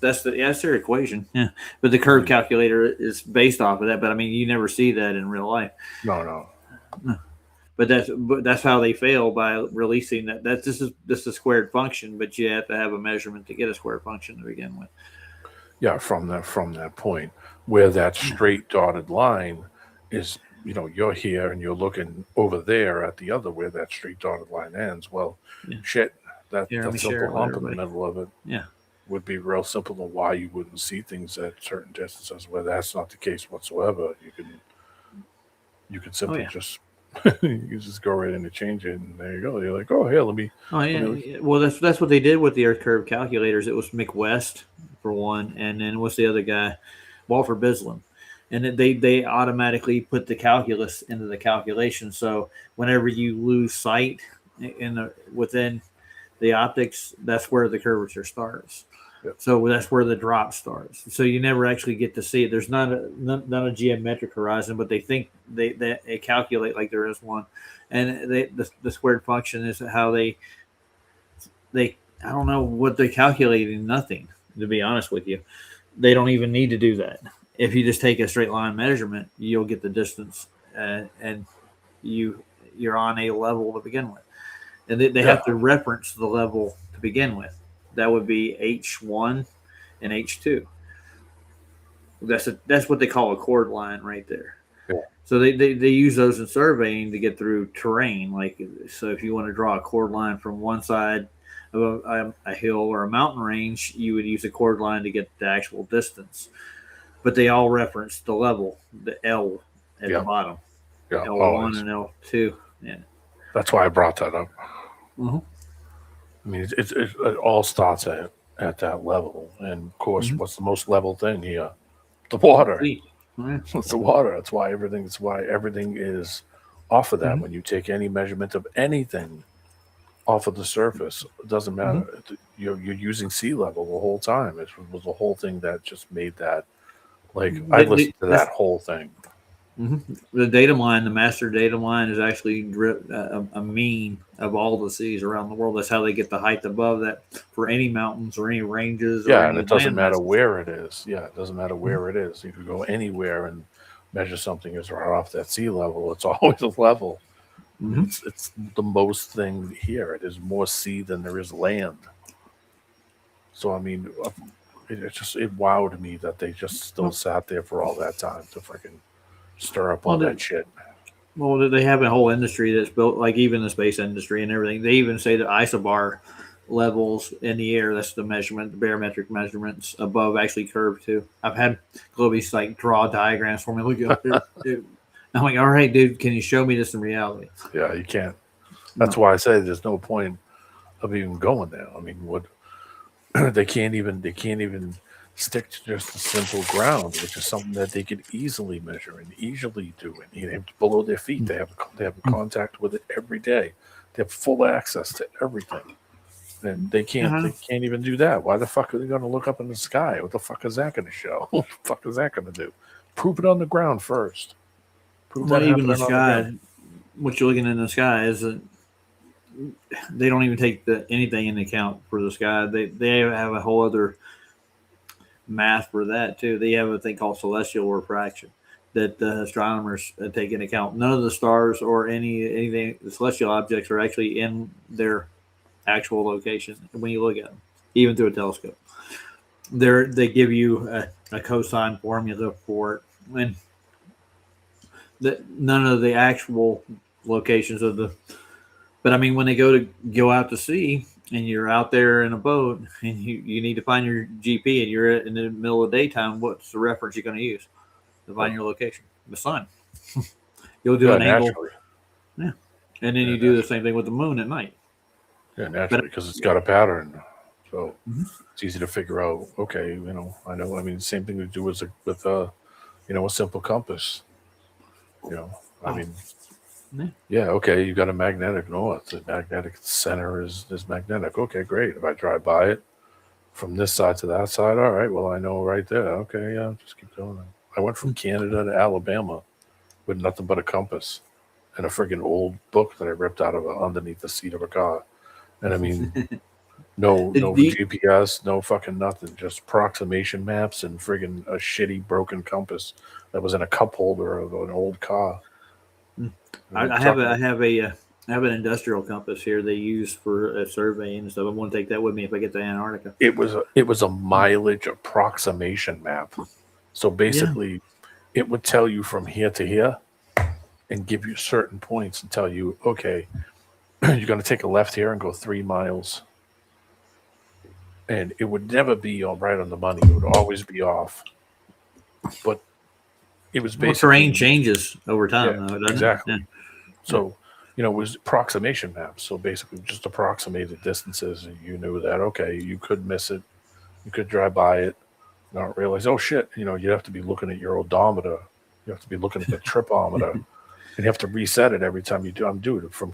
their equation. Yeah, but the curve calculator is based off of that. But I mean, you never see that in real life. No. But that's how they fail, by releasing that. This is a squared function, but you have to have a measurement to get a square function to begin with. Yeah, from that point where that straight dotted line is, you're here and you're looking over there at the other where that straight dotted line ends. Well, shit, that simple hump in the middle of it would be real simple on why you wouldn't see things at certain distances where that's not the case whatsoever. You can simply just you can just go right in and change it, and there you go. You're like, oh, here, let me. Oh yeah. Well, that's what they did with the Earth curve calculators. It was McWest for one, and then what's the other guy, Walter Bislin, and they automatically put the calculus into the calculation. So whenever you lose sight within the optics, that's where the curvature starts. Yep. So that's where the drop starts. So you never actually get to see it. There's not a geometric horizon, but they think they calculate like there is one, and the squared function is how they I don't know what they're calculating. Nothing, to be honest with you. They don't even need to do that. If you just take a straight line measurement, you'll get the distance, and you're on a level to begin with, and they have to reference the level to begin with. That would be H1 and H2. That's what they call a chord line right there. Yeah. So they use those in surveying to get through terrain. Like, so if you want to draw a chord line from one side of a hill or a mountain range, you would use a chord line to get the actual distance. But they all reference the level, the L at the bottom. Yeah, L1 always. and L2. Yeah. That's why I brought that up. Mm-hmm. I mean, it all starts at that level, and of course, what's the most level thing here? The water. It's the water. That's why everything is off of that. When you take any measurement of anything off of the surface, it doesn't matter. You're using sea level the whole time. It was the whole thing that just made that. Like, I listened to that whole thing. The datum line, the master datum line, is actually a mean of all the seas around the world. That's how they get the height above that for any mountains or any ranges. Yeah, and it doesn't matter where it is. Yeah, it doesn't matter where it is. You could go anywhere and measure something as right off that sea level. It's always a level. It's the most thing here. It is more sea than there is land. So, I mean, it wowed me that they just still sat there for all that time to freaking stir up all that shit. Well, they have a whole industry that's built, like even the space industry and everything. They even say the isobar levels in the air, that's the measurement, the barometric measurements above actually curved too. I've had Globies like draw diagrams for me. Look up there, dude. I'm like, all right, dude, can you show me this in reality? Yeah, you can't. That's why I say there's no point of even going there. I mean, what they can't even stick to just a simple ground, which is something that they could easily measure and easily do. And below their feet, they have contact with it every day. They have full access to everything, and they can't even do that. Why the fuck are they going to look up in the sky? What the fuck is that going to show? What the fuck is that going to do? Prove it on the ground first. Not even the sky. What you're looking in the sky is that they don't even take anything into account for the sky. They have a whole other math for that too. They have a thing called celestial refraction that the astronomers take into account. None of the stars or anything, the celestial objects, are actually in their actual location when you look at them. even through a telescope. They give you a cosine formula for it, and none of the actual locations of the. But I mean, when they go out to sea, and you're out there in a boat, and you need to find your GP, and you're in the middle of the daytime, what's the reference you're going to use to find your location? The sun. You'll do Yeah, an angle, naturally. yeah, and then Yeah, you do the same thing with the moon at night. Yeah, naturally, because it's got a pattern. So Mhm. it's easy to figure out. Okay, I know. I mean, same thing to do with a simple compass. I mean, yeah, okay, you got a magnetic north. The magnetic center is magnetic. Okay, great. If I drive by it from this side to that side, all right, well, I know right there. Okay, yeah, just keep going. I went from Canada to Alabama with nothing but a compass and a friggin' old book that I ripped out of underneath the seat of a car. And I mean, no GPS, no fucking nothing, just approximation maps and friggin' a shitty broken compass that was in a cup holder of an old car. I have an industrial compass here they use for surveying and stuff. I want to take that with me if I get to Antarctica. It was a mileage approximation map. So basically, it would tell you from here to here and give you certain points and tell you, okay, you're going to take a left here and go 3 miles. And it would never be all right on the money. It would always be off. But it was basically... terrain changes over time, though, doesn't exactly. it? Yeah. So, it was approximation maps. So basically just approximated distances. And you knew that, okay, you could miss it. You could drive by it, not realize, oh, shit, you have to be looking at your odometer. You have to be looking at the tripometer. And you have to reset it every time you do. I'm doing it from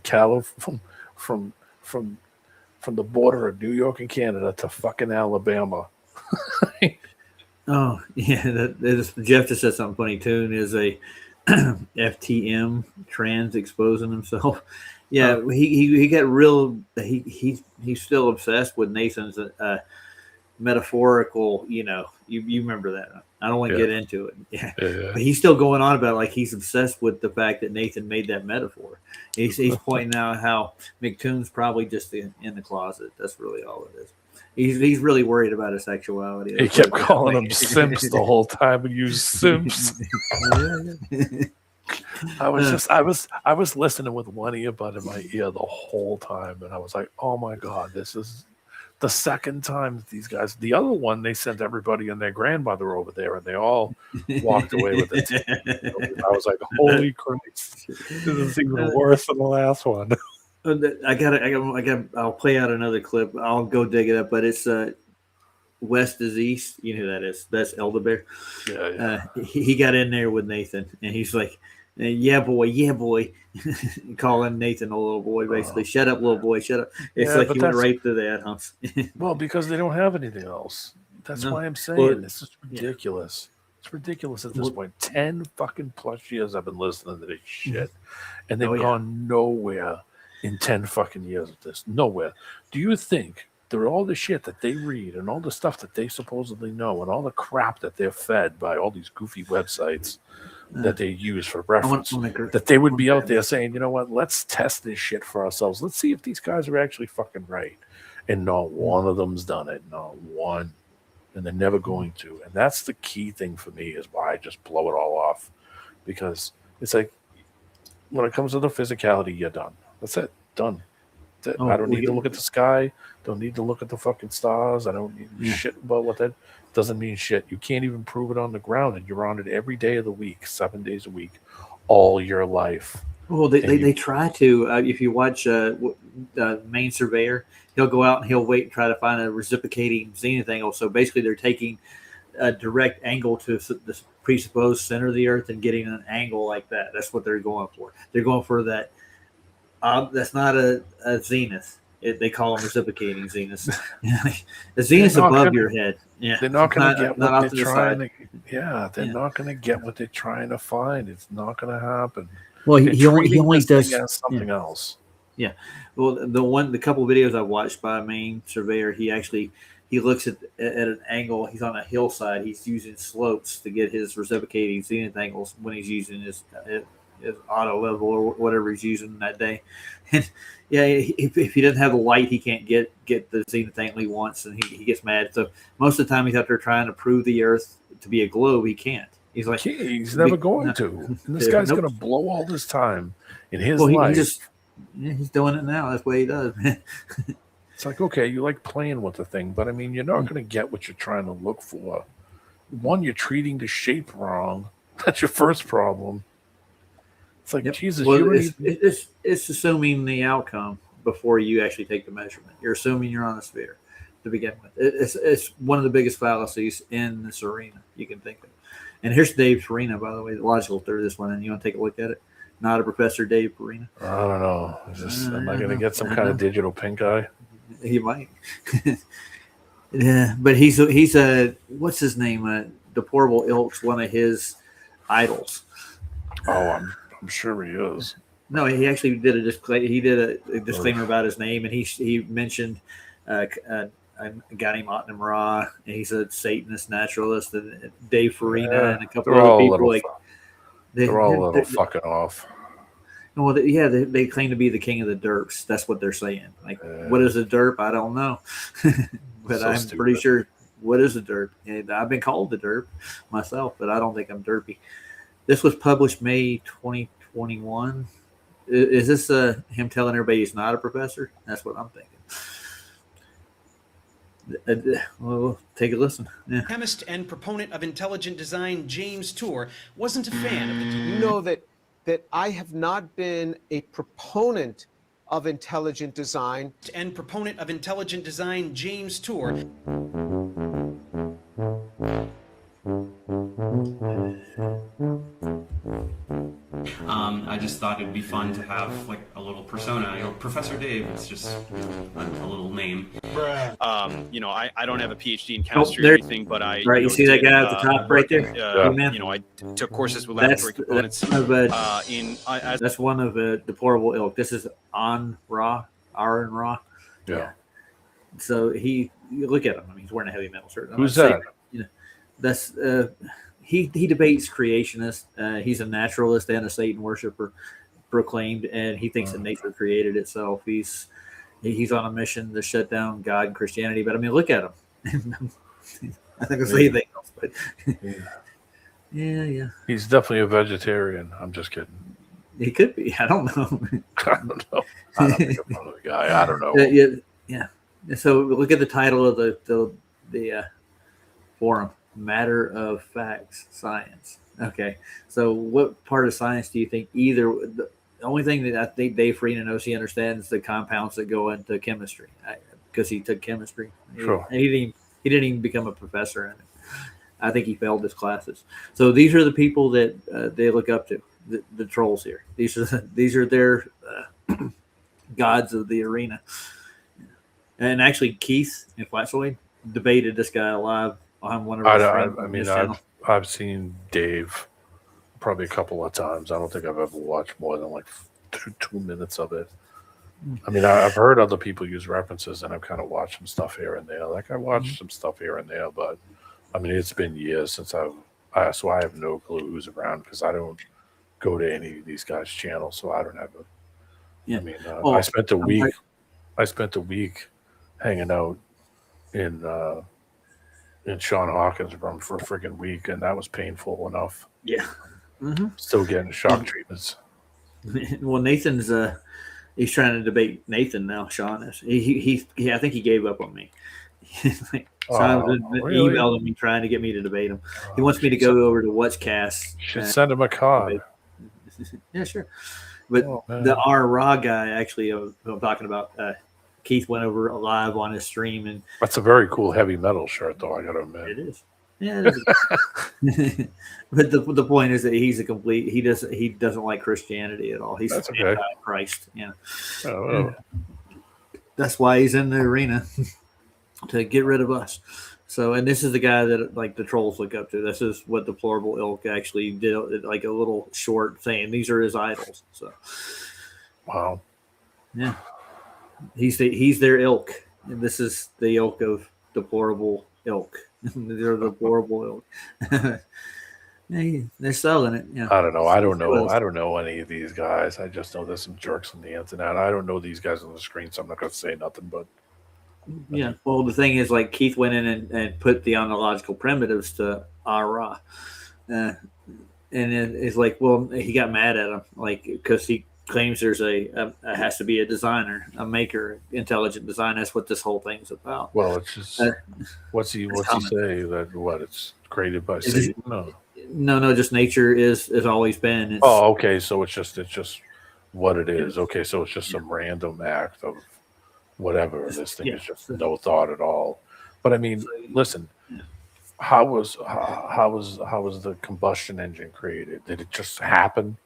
from the border of New York and Canada to fucking Alabama. Oh, yeah. Jeff just said something funny, too, and is a FTM, trans exposing himself. Yeah, he got real. He's still obsessed with Nathan's metaphorical. You remember that. I don't want to get into it. Yeah. But he's still going on about it, like he's obsessed with the fact that Nathan made that metaphor. He's pointing out how McToon's probably just in the closet. That's really all it is. He's really worried about his sexuality. He kept calling him simps the whole time and used simps. I was listening with one earbud in my ear the whole time, and I was like, oh my God, this is the second time these guys. The other one, they sent everybody and their grandmother over there, and they all walked away with it. I was like, holy Christ, this is even worse than the last one. I'll play out another clip. I'll go dig it up, but it's West is East. You know who that is? That's Elderbear. Yeah. He got in there with Nathan, and he's like, yeah, boy. Calling Nathan a little boy, basically. Shut up, little boy, shut up. It's like he went right through that, huh? Well, because they don't have anything else. That's why I'm saying this is ridiculous. It's ridiculous at this point. 10 fucking plus years I've been listening to this shit, and they've gone nowhere in 10 fucking years of this. Nowhere. Do you think all the shit that they read and all the stuff that they supposedly know and all the crap that they're fed by all these goofy websites that they use for reference, that they would be out there saying, you know what, let's test this shit for ourselves. Let's see if these guys are actually fucking right. And not one of them's done it. Not one. And they're never going to. And that's the key thing for me, is why I just blow it all off. Because it's like, when it comes to the physicality, you're done. That's it. Done. That's it. I don't need to look at the sky. Don't need to look at the fucking stars. I don't need shit about what that doesn't mean shit. You can't even prove it on the ground, and you're on it every day of the week, 7 days a week, all your life. Well, they try to. If you watch Main Surveyor, he'll go out and he'll wait and try to find a reciprocating zenith angle. So basically, they're taking a direct angle to the presupposed center of the Earth and getting an angle like that. That's what they're going for. They're going for that. That's not a zenith. They call them reciprocating zeniths. The zenith's above your head. Yeah, they're not going to get what they're trying to. Yeah, they're not going to get what they're trying to find. It's not going to happen. Well, he only does something else. Yeah. Well, the couple of videos I watched by Main Surveyor, he looks at an angle. He's on a hillside. He's using slopes to get his reciprocating zenith angles when he's using his his auto level or whatever he's using that day. And yeah, if he doesn't have the light, he can't get the zenith angle he wants, and he gets mad. So most of the time he's out there trying to prove the Earth to be a globe. He can't. He's like, he's never going to. And this guy's going to blow all this time in his life. He's doing it now. That's what he does. It's like, okay, you like playing with the thing, but I mean, you're not going to get what you're trying to look for. One, you're treating the shape wrong. That's your first problem. It's like, Jesus, well, it's assuming the outcome before you actually take the measurement. You're assuming you're on a sphere to begin with. It's one of the biggest fallacies in this arena you can think of. And here's Dave Farina, by the way, the logical third of this one, and you want to take a look at it? Not a Professor Dave Farina. I don't know. Am I going to get some kind of digital pink eye? He might. Yeah, but he's a what's his name? Deplorable Ilk's one of his idols. Oh, I'm sure he is. No, he actually did a disclaimer about his name, and he mentioned a guy named Otnam Ra, and he's a Satanist naturalist, and Dave Farina, and a couple other people. They're all a little fucking off. Well, they claim to be the king of the derps. That's what they're saying. Like, what is a derp? I don't know, but I'm pretty sure. What is a derp? And I've been called the derp myself, but I don't think I'm derpy. This was published May 2021. Is this him telling everybody he's not a professor? That's what I'm thinking. Well, take a listen. Yeah. Chemist and proponent of intelligent design James Tour wasn't a fan of the You know that I have not been a proponent of intelligent design. And proponent of intelligent design James Tour. I just thought it'd be fun to have like a little persona. You know, Professor Dave. It's just a little name. You know, I don't have a PhD in chemistry or anything, but I you see that guy at the top right there. You know, I took courses with laboratory components. That's one of a deplorable ilk. This is Aaron Ra. Yeah. So you look at him. I mean, he's wearing a heavy metal shirt. Who's that? That's he debates creationists. He's a naturalist and a Satan worshiper, proclaimed, and he thinks that nature created itself. He's on a mission to shut down God and Christianity. But I mean, look at him. I think it's anything else, but yeah. He's definitely a vegetarian. I'm just kidding. He could be. I don't know. I don't know. I don't think I'm the guy. I don't know. Yeah. So look at the title of the forum. Matter of facts, science. Okay, so what part of science do you think? The only thing that I think Dave Farina knows, he understands the compounds that go into chemistry because he took chemistry. Sure. And he didn't even become a professor in it. I think he failed his classes. So these are the people that they look up to. The trolls here. These are their gods of the arena. And actually, Keith and Flatsoid debated this guy live on one of our I've seen Dave probably a couple of times. I don't think I've ever watched more than like two minutes of it. I mean, I've heard other people use references, and I've kind of watched some stuff here and there. Like I watched some stuff here and there, but I mean, it's been years since so I have no clue who's around because I don't go to any of these guys' channels, so I don't have a. Yeah. I mean, I spent a week hanging out in Sean Hawkins' room for a freaking week, and that was painful enough. Yeah. Mm-hmm. Still getting shock treatments. Well, Nathan's he's trying to debate Nathan now. Sean is. He I think he gave up on me. Sean really? emailed me trying to get me to debate him. He wants me to go over to What's Should send him a card. Yeah, sure. But the R Raw guy, actually, I'm talking about. Keith went over live on his stream, and that's a very cool heavy metal shirt, though. I gotta admit, it is. Yeah, it is. But the point is that he's a complete. He doesn't like Christianity at all. He's anti-Christ. Yeah. That's why he's in the arena to get rid of us. So, and this is the guy that like the trolls look up to. This is what Deplorable Ilk actually did, like a little short saying these are his idols. So, wow. Yeah. He's their ilk, and this is the ilk of Deplorable Ilk. They're the Deplorable Ilk. Yeah, they're selling it. Yeah. I don't know. I don't It was. know. I don't know any of these guys. I just know there's some jerks on the internet. I don't know these guys on the screen, so I'm not going to say nothing. But Yeah. Well, the thing is, like Keith went in and put the ontological primitives to Ara, uh, and it's like, well, he got mad at him, like because he claims there's a has to be a designer, a maker, intelligent design. That's what this whole thing's about. well, it's just Uh, what's he common. say that what it's created by It's just- Satan? No. no, just nature is always been. It's, Oh, okay. So it's just what it is. Okay, so it's just some random act of whatever. This thing is just no thought at all. But I mean, listen. How was the combustion engine created? Did it just happen?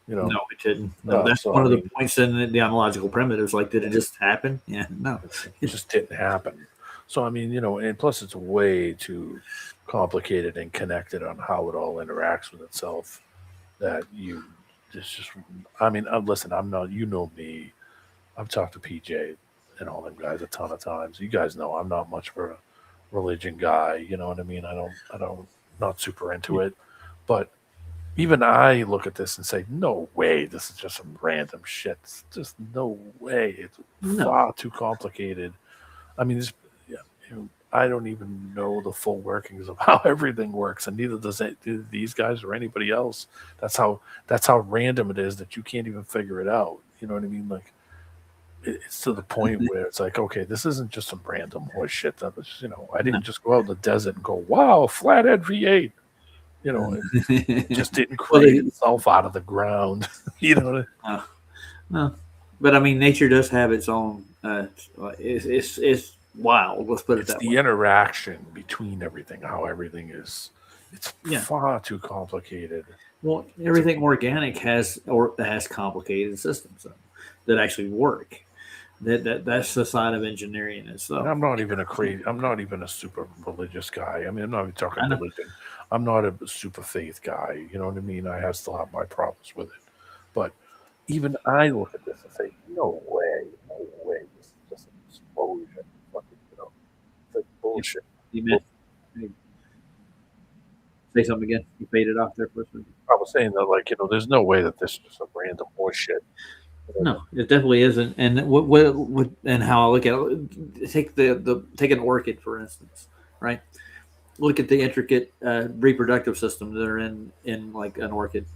You know, No, it didn't. No, that's so, one of I the mean, points in the ontological primitives. Like, did it just happen? Yeah, no. it just didn't happen. So I mean, and plus it's way too complicated and connected on how it all interacts with itself. That it's just. I mean, listen, I'm not. You know me. I've talked to PJ and all them guys a ton of times. You guys know I'm not much of a religion guy. You know what I mean? I don't, not super into it. But even I look at this and say, no way, this is just some random shit. It's just no way. It's far too complicated. I mean, I don't even know the full workings of how everything works, and neither do these guys or anybody else. That's how random it is that you can't even figure it out. You know what I mean? Like, it's to the point where it's like, okay, this isn't just some random horse shit. That was, I didn't just go out in the desert and go, wow, flathead V8. It just didn't create itself out of the ground. No. But I mean, nature does have its own. It's wild. Let's put it It's that the way. interaction between everything, how everything is. It's far too complicated. Well, everything organic has complicated systems that actually work. That's the side of engineering itself. And I'm not even a super religious guy. I mean, I'm not even talking religion. I'm not a super faith guy. You know what I mean? I still have my problems with it. But even I look at this and say, no way. This is just an explosion. Fucking, it's like bullshit. Say something again. You faded off there for a second. I was saying that, like, there's no way that this is just some random horseshit. No, it definitely isn't. And what and how I look at it, take an orchid for instance, right? Look at the intricate reproductive systems that are in like an orchid.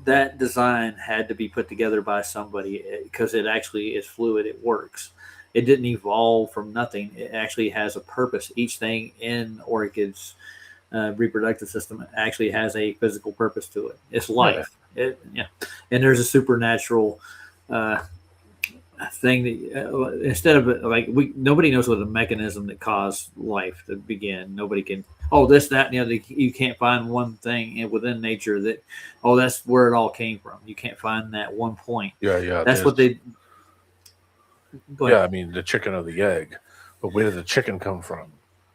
That design had to be put together by somebody because it actually is fluid. It works. It didn't evolve from nothing. It actually has a purpose. Each thing in orchids reproductive system actually has a physical purpose to it. It's life. And there's a supernatural thing that instead of like nobody knows what the mechanism that caused life to begin. Nobody can. Oh, this, that, and the other. You can't find one thing within nature that. Oh, that's where it all came from. You can't find that one point. Yeah. That's what they. Yeah, I mean the chicken or the egg, but where did the chicken come from?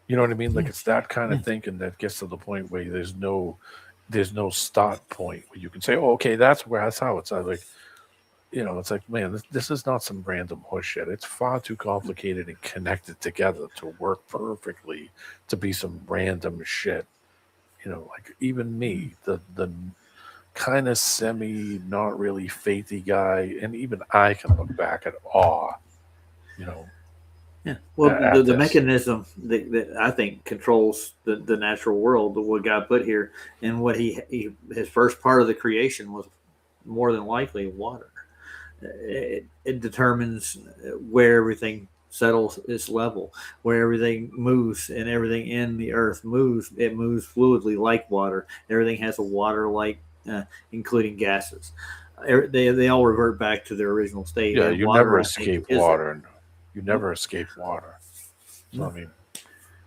You know what I mean? Like, it's that kind of thinking that gets to the point where there's no start point where you can say, oh, okay, that's how it's like, it's like, man, this is not some random horseshit. It's far too complicated and connected together to work perfectly to be some random shit. Like even me, the kind of semi, not really faithy guy, and even I can look back at awe, Yeah. Well, the mechanism that I think controls the natural world, what God put here, and what his first part of the creation was more than likely water. It determines where everything settles its level, where everything moves, and everything in the earth moves. It moves fluidly like water. Everything has a water-like, including gases. They all revert back to their original state. Yeah, And you water, never I think, escape is water. You never escape water. So, I mean,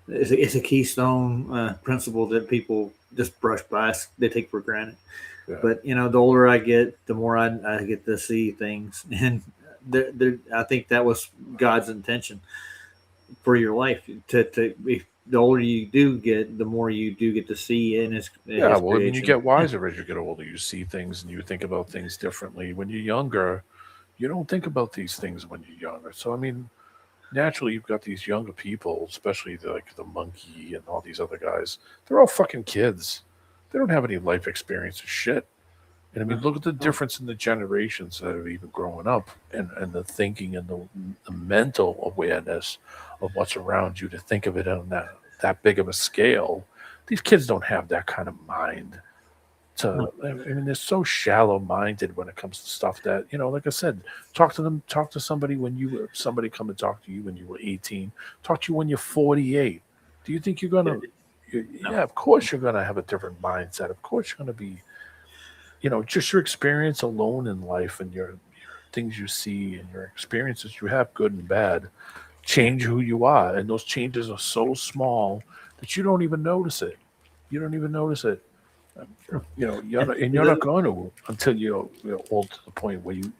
it's a keystone principle that people just brush by. They take for granted. Yeah. But the older I get, the more I get to see things, and I think that was God's intention for your life. The older you do get, the more you do get to see in His well, I mean, you creation. get wiser as you get older. You see things and you think about things differently. When you're younger, you don't think about these things when you're younger. So, I mean, naturally, you've got these younger people, especially like the monkey and all these other guys. They're all fucking kids. They don't have any life experience of shit. And I mean, look at the difference in the generations that have even growing up, and the thinking and the mental awareness of what's around you to think of it on that big of a scale. These kids don't have that kind of mind. I mean, they're so shallow-minded when it comes to stuff that, like I said, talk to somebody somebody come and talk to you when you were 18, talk to you when you're 48. Do you think you're gonna? Yeah, of course you're gonna have a different mindset. Of course you're gonna be, just your experience alone in life and your things you see and your experiences you have, good and bad, change who you are. And those changes are so small that you don't even notice it. You don't even notice it. You're not going to until you're old to the point where you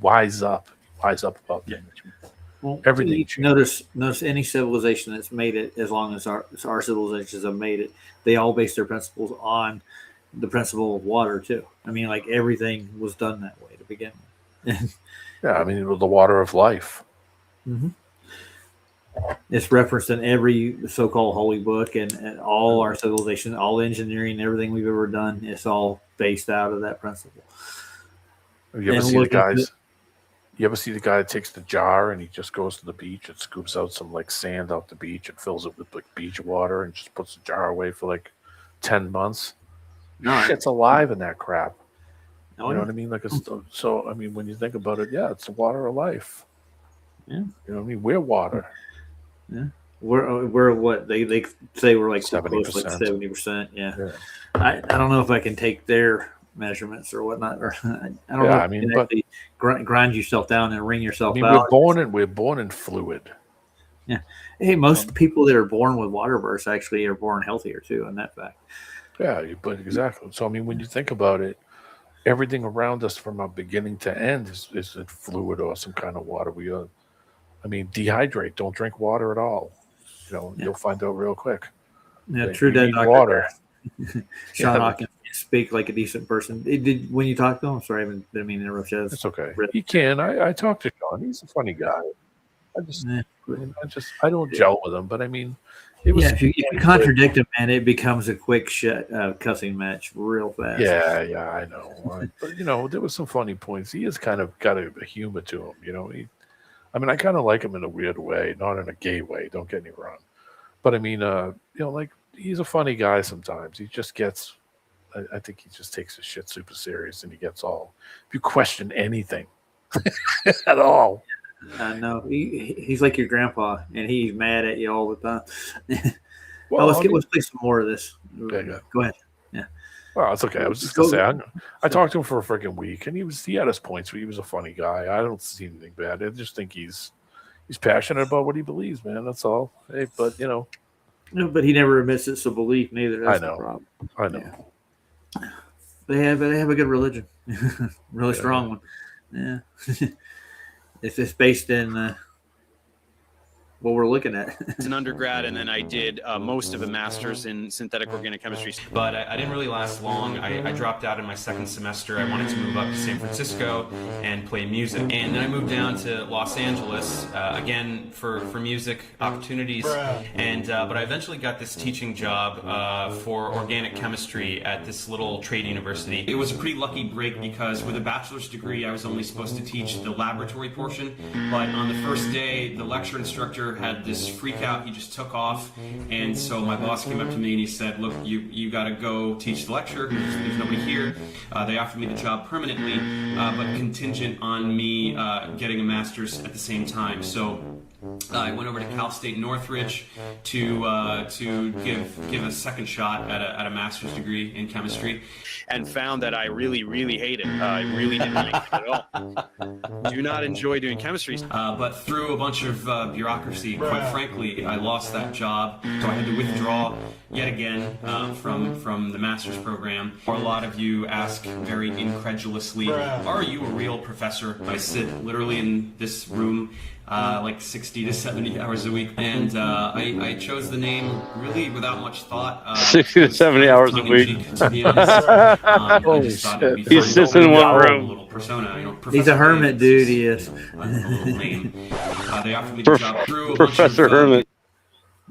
wise up about things. Well, Everything notice any civilization that's made it, as long as our civilizations have made it, they all base their principles on the principle of water too. I mean, like everything was done that way to begin with. Yeah, I mean, it was the water of life. Mm-hmm. It's referenced in every so-called holy book, and all our civilization, all engineering, everything we've ever done, it's all based out of that principle. You ever see the guy that takes the jar and he just goes to the beach and scoops out some like sand off the beach and fills it with like beach water and just puts the jar away for like 10 months? No, shit's alive in that crap. You know what I mean? Like, so I mean, when you think about it, yeah, it's the water of life. Yeah, you know what I mean? We're water. Yeah, we're what they say we're like 70%. Like 70%. Yeah. I don't know if I can take their measurements or whatnot, or I don't know. If you can actually grind yourself down and wring yourself out. We're born in fluid. Yeah. Hey, most people that are born with water bursts actually are born healthier too, in that fact. Yeah, but exactly. So I mean, when you think about it, everything around us from our beginning to end is a fluid or some kind of water. Dehydrate. Don't drink water at all. You'll find out real quick. Yeah, true. That water. Sean Hawkins speak like a decent person. When you talk to him. I'm sorry, I didn't mean to interrupt you. It's okay. He can. I talked to Sean. He's a funny guy. I don't gel with him, but I mean, it was. Yeah, if you contradict him, man, it becomes a quick cussing match real fast. Yeah, I know. But there was some funny points. He has kind of got a humor to him. I kind of like him in a weird way, not in a gay way. Don't get me wrong, but I mean, like he's a funny guy sometimes. He just gets. I think he just takes his shit super serious, and he gets all. If you question anything at all. No, he's like your grandpa, and he's mad at you all the time. Well, let's play some more of this. Yeah. Go ahead. Yeah. Well, it's okay. I was just gonna say I talked to him for a freaking week, and he had his points. But he was a funny guy. I don't see anything bad. I just think he's passionate about what he believes, man. That's all. Hey, but No, but he never admits it's a belief. Neither. That's the problem. I know. Yeah. They have a good religion, really strong one. Yeah. It's based in what we're looking at. It's an undergrad, and then I did most of a master's in synthetic organic chemistry. But I didn't really last long. I dropped out in my second semester. I wanted to move up to San Francisco and play music. And then I moved down to Los Angeles, again, for music opportunities. But I eventually got this teaching job for organic chemistry at this little trade university. It was a pretty lucky break because with a bachelor's degree, I was only supposed to teach the laboratory portion. But on the first day, the lecture instructor had this freak out. He just took off, and so my boss came up to me and he said, look, you got to go teach the lecture. There's nobody here. They offered me the job permanently, but contingent on me getting a master's at the same time. So I went over to Cal State Northridge to give a second shot at a master's degree in chemistry, and found that I really, really hate it. I really didn't like it at all. Do not enjoy doing chemistry. But through a bunch of bureaucracy, quite frankly, I lost that job, so I had to withdraw yet again from the master's program. A lot of you ask very incredulously, are you a real professor? I sit literally in this room like 60 to 70 hours a week, and I chose the name really without much thought. 60 to 70 hours a week. To be honest. Holy shit. He sits in one room. Persona, he's a hermit, dude. He is. They offered me the job through a bunch Professor of, Hermit.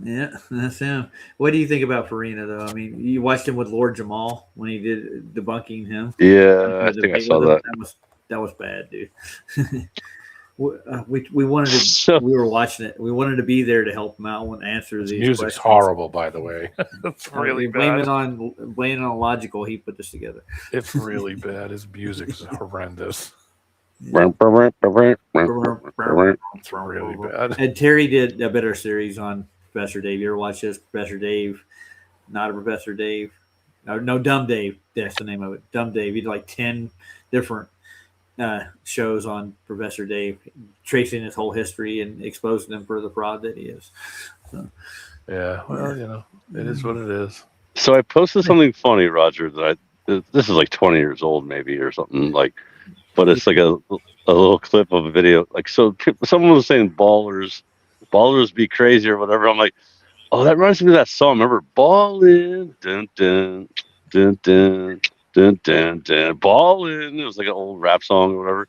Yeah, that's him. What do you think about Farina, though? I mean, you watched him with Lord Jamal when he did debunking him. Yeah, I The think I debate saw with him. that. That was bad, dude. We wanted to. So We were watching it. We wanted to be there to help him out and answer His these music's questions. horrible, by the way. It's really blame bad. it on Logical. He put this together. It's really bad. His music is horrendous. It's really bad. And Terry did a better series on Professor Dave. You ever watch this? Professor Dave, not a Professor Dave. No, Dumb Dave. That's the name of it. Dumb Dave. He did like 10 different shows on Professor Dave, tracing his whole history and exposing him for the fraud that he is. So, Yeah, well, it is what it is. So I posted something funny, Roger, that this is like 20 years old maybe or something like, but it's like a little clip of a video. Like, so someone was saying ballers be crazy or whatever. I'm like, oh, that reminds me of that song. Remember ballin', dun, dun, dun, dun, dun, dun, dun, ballin'. It was like an old rap song or whatever.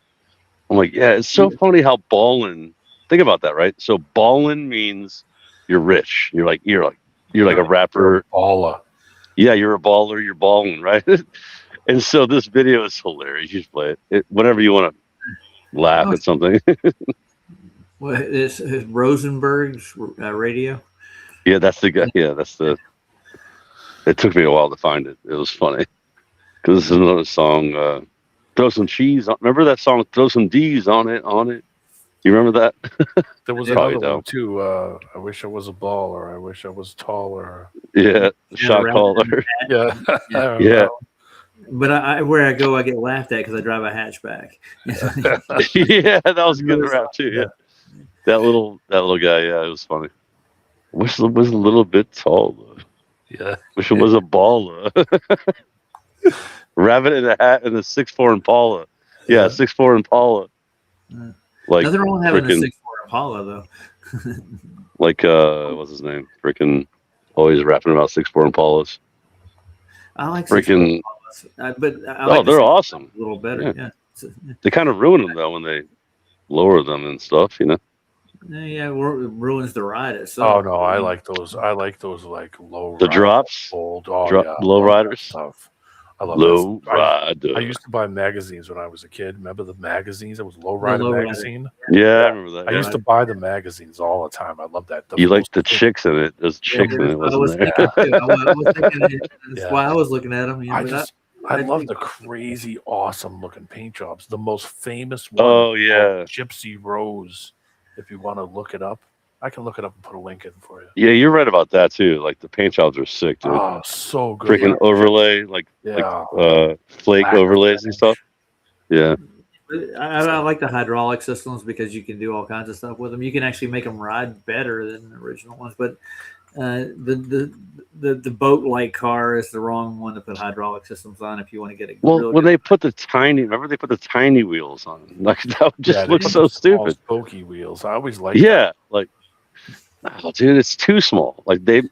I'm like, yeah, it's so funny how ballin', think about that, right? So ballin' means you're rich. You're like a rapper. Paula. Yeah, you're a baller, you're balling, right? And so this video is hilarious. You should play it whenever you want to laugh at something. what is Rosenberg's radio? Yeah, that's the guy. Yeah, that's the. It took me a while to find it. It was funny because this is another song. Throw some cheese on. Remember that song? Throw some D's on it. You remember that? There was Probably another one don't. too. I wish I was a baller. I wish I was taller. Yeah, shot caller. Yeah, Yeah. But where I go, I get laughed at because I drive a hatchback. Yeah, that was a good rap too. Yeah, that little guy. Yeah, it was funny. Wish it was a little bit taller. Yeah. Wish it was a baller. Rabbit in a hat and a 6'4" Impala. Yeah, 6'4" Impala. Like nothing wrong with having a frickin', 6'4" Impala though. like what's his name? Freaking always rapping about 6'4" Impalas. I like Freaking. but I like They're awesome. a little better. Yeah. They kind of ruin them though when they lower them and stuff. Yeah, it ruins the ride itself. Oh no, I like those. I like those like low. The drops, old. Oh yeah, low riders stuff. I love low that. rider. I used to buy magazines when I was a kid. Remember the magazines? It was Low Rider magazine. Yeah, I remember that. I used to buy the magazines all the time. I love that. You like the chicks in it? There's chicks in it, wasn't there? That's why I was looking at them. I love the crazy, awesome looking paint jobs. The most famous one. Oh yeah, Gypsy Rose. If you want to look it up, I can look it up and put a link in for you. Yeah, you're right about that too. Like the paint jobs are sick, dude. Oh, so good. Freaking overlay, like flake overlays and stuff. Yeah. I like the hydraulic systems because you can do all kinds of stuff with them. You can actually make them ride better than the original ones. But the boat-like car is the wrong one to put hydraulic systems on if you want to get it. Well, when they put the tiny wheels on, like that just looks so stupid. Spokey wheels. I always like. Yeah, like, oh, dude, it's too small. Like I